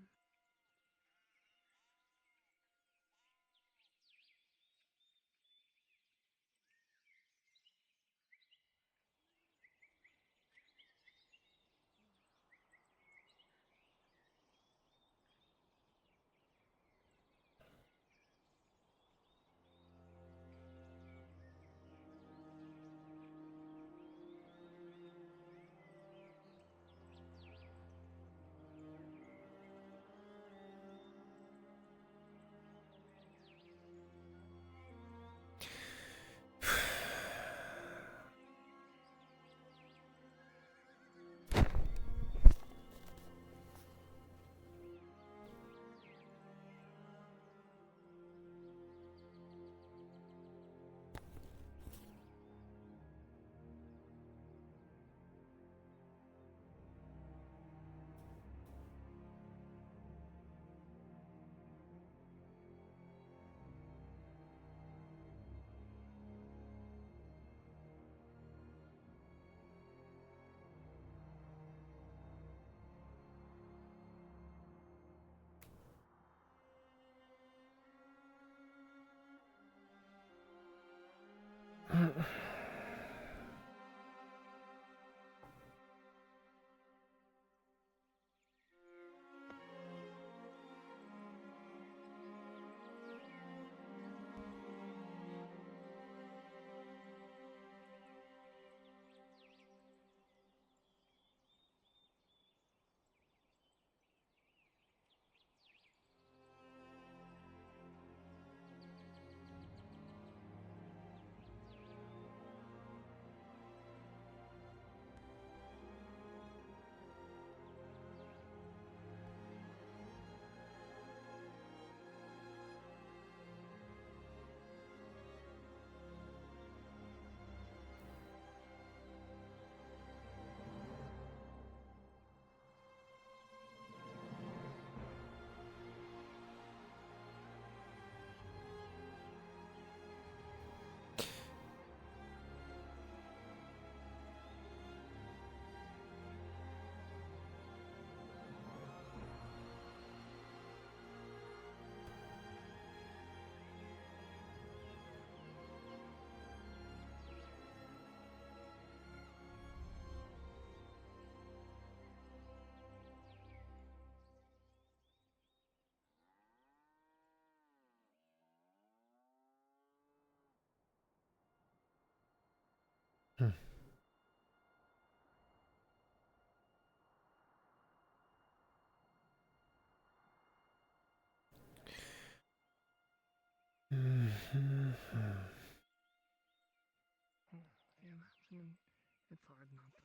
It's hard not to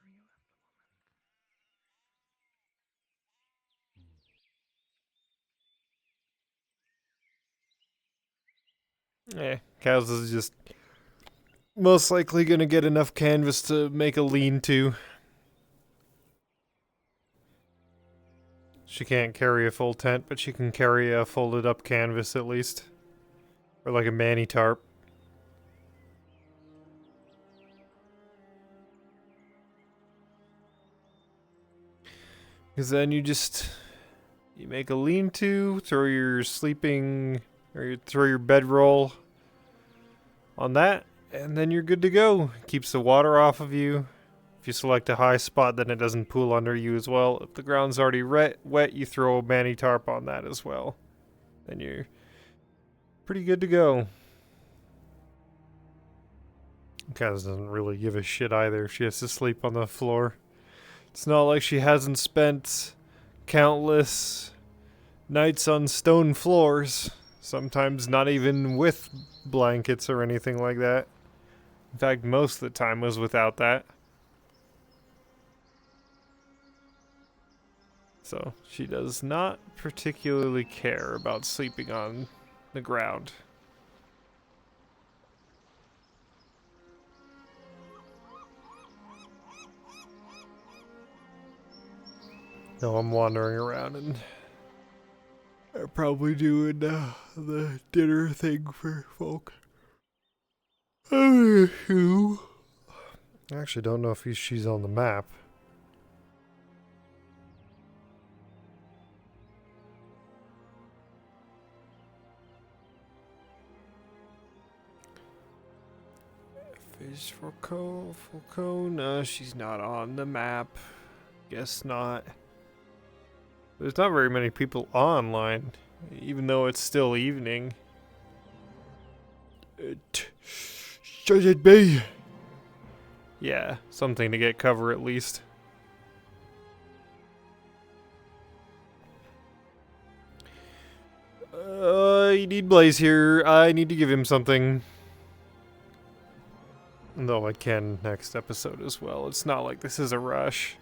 relive Kaz is just most likely gonna get enough canvas to make a lean-to. She can't carry a full tent, but she can carry a folded up canvas at least. Or like a mani tarp. Because then you make a lean-to, throw your sleeping, or you throw your bedroll on that, and then you're good to go. Keeps the water off of you. If you select a high spot, then it doesn't pool under you as well. If the ground's already wet, you throw a mani tarp on that as well. Then you're pretty good to go. Kaz doesn't really give a shit either if she has to sleep on the floor. It's not like she hasn't spent countless nights on stone floors. Sometimes not even with blankets or anything like that. In fact, most of the time was without that. So, she does not particularly care about sleeping on the ground. No, I'm wandering around and I'm probably doing the dinner thing for folk. I actually don't know if she's on the map. Fish for Foucault? No, she's not on the map. Guess not. There's not very many people online, even though it's still evening. Should it be? Yeah, something to get cover at least. You need Blaze here. I need to give him something. Though I can next episode as well. It's not like this is a rush.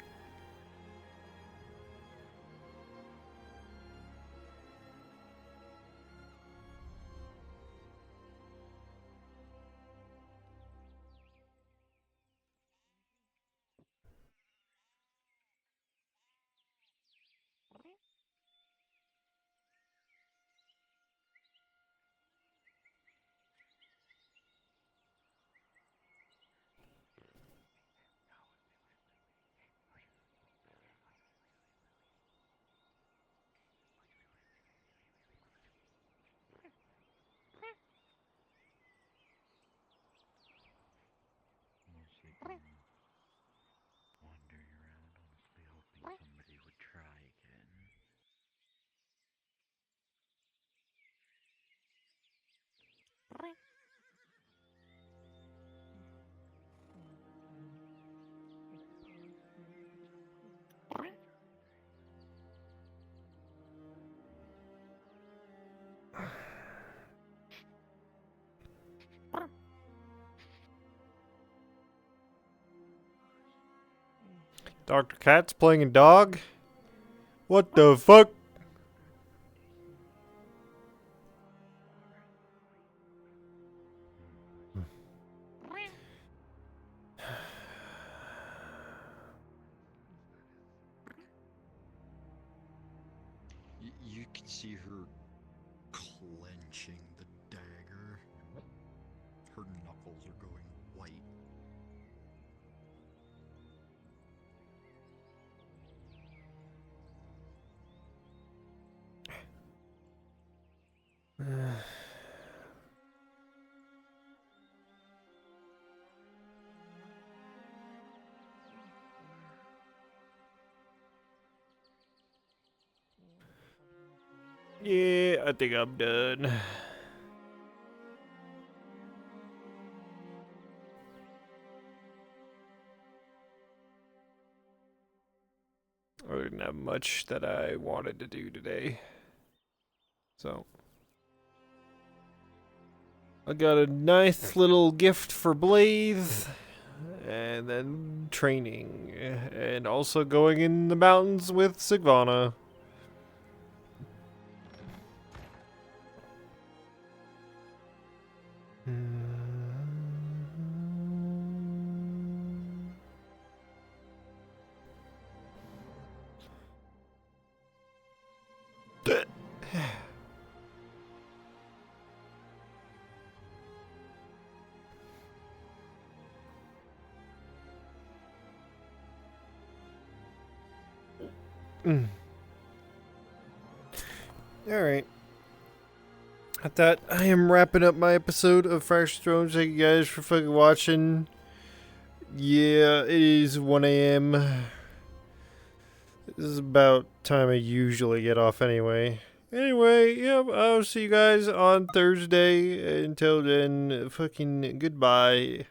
Mostly wandering around, honestly hoping somebody would try again. Dr. Cat's playing a dog? What the fuck? You can see her clenching the dagger. Her knuckles are going white. Yeah, I think I'm done. I didn't have much that I wanted to do today. So I got a nice little gift for Blaze, and then training, and also going in the mountains with Sigvana. Alright. At that, I am wrapping up my episode of Fractured Thrones. Thank you guys for fucking watching. Yeah, it is 1 a.m. This is about time I usually get off anyway. Anyway, yeah, I'll see you guys on Thursday. Until then, fucking goodbye.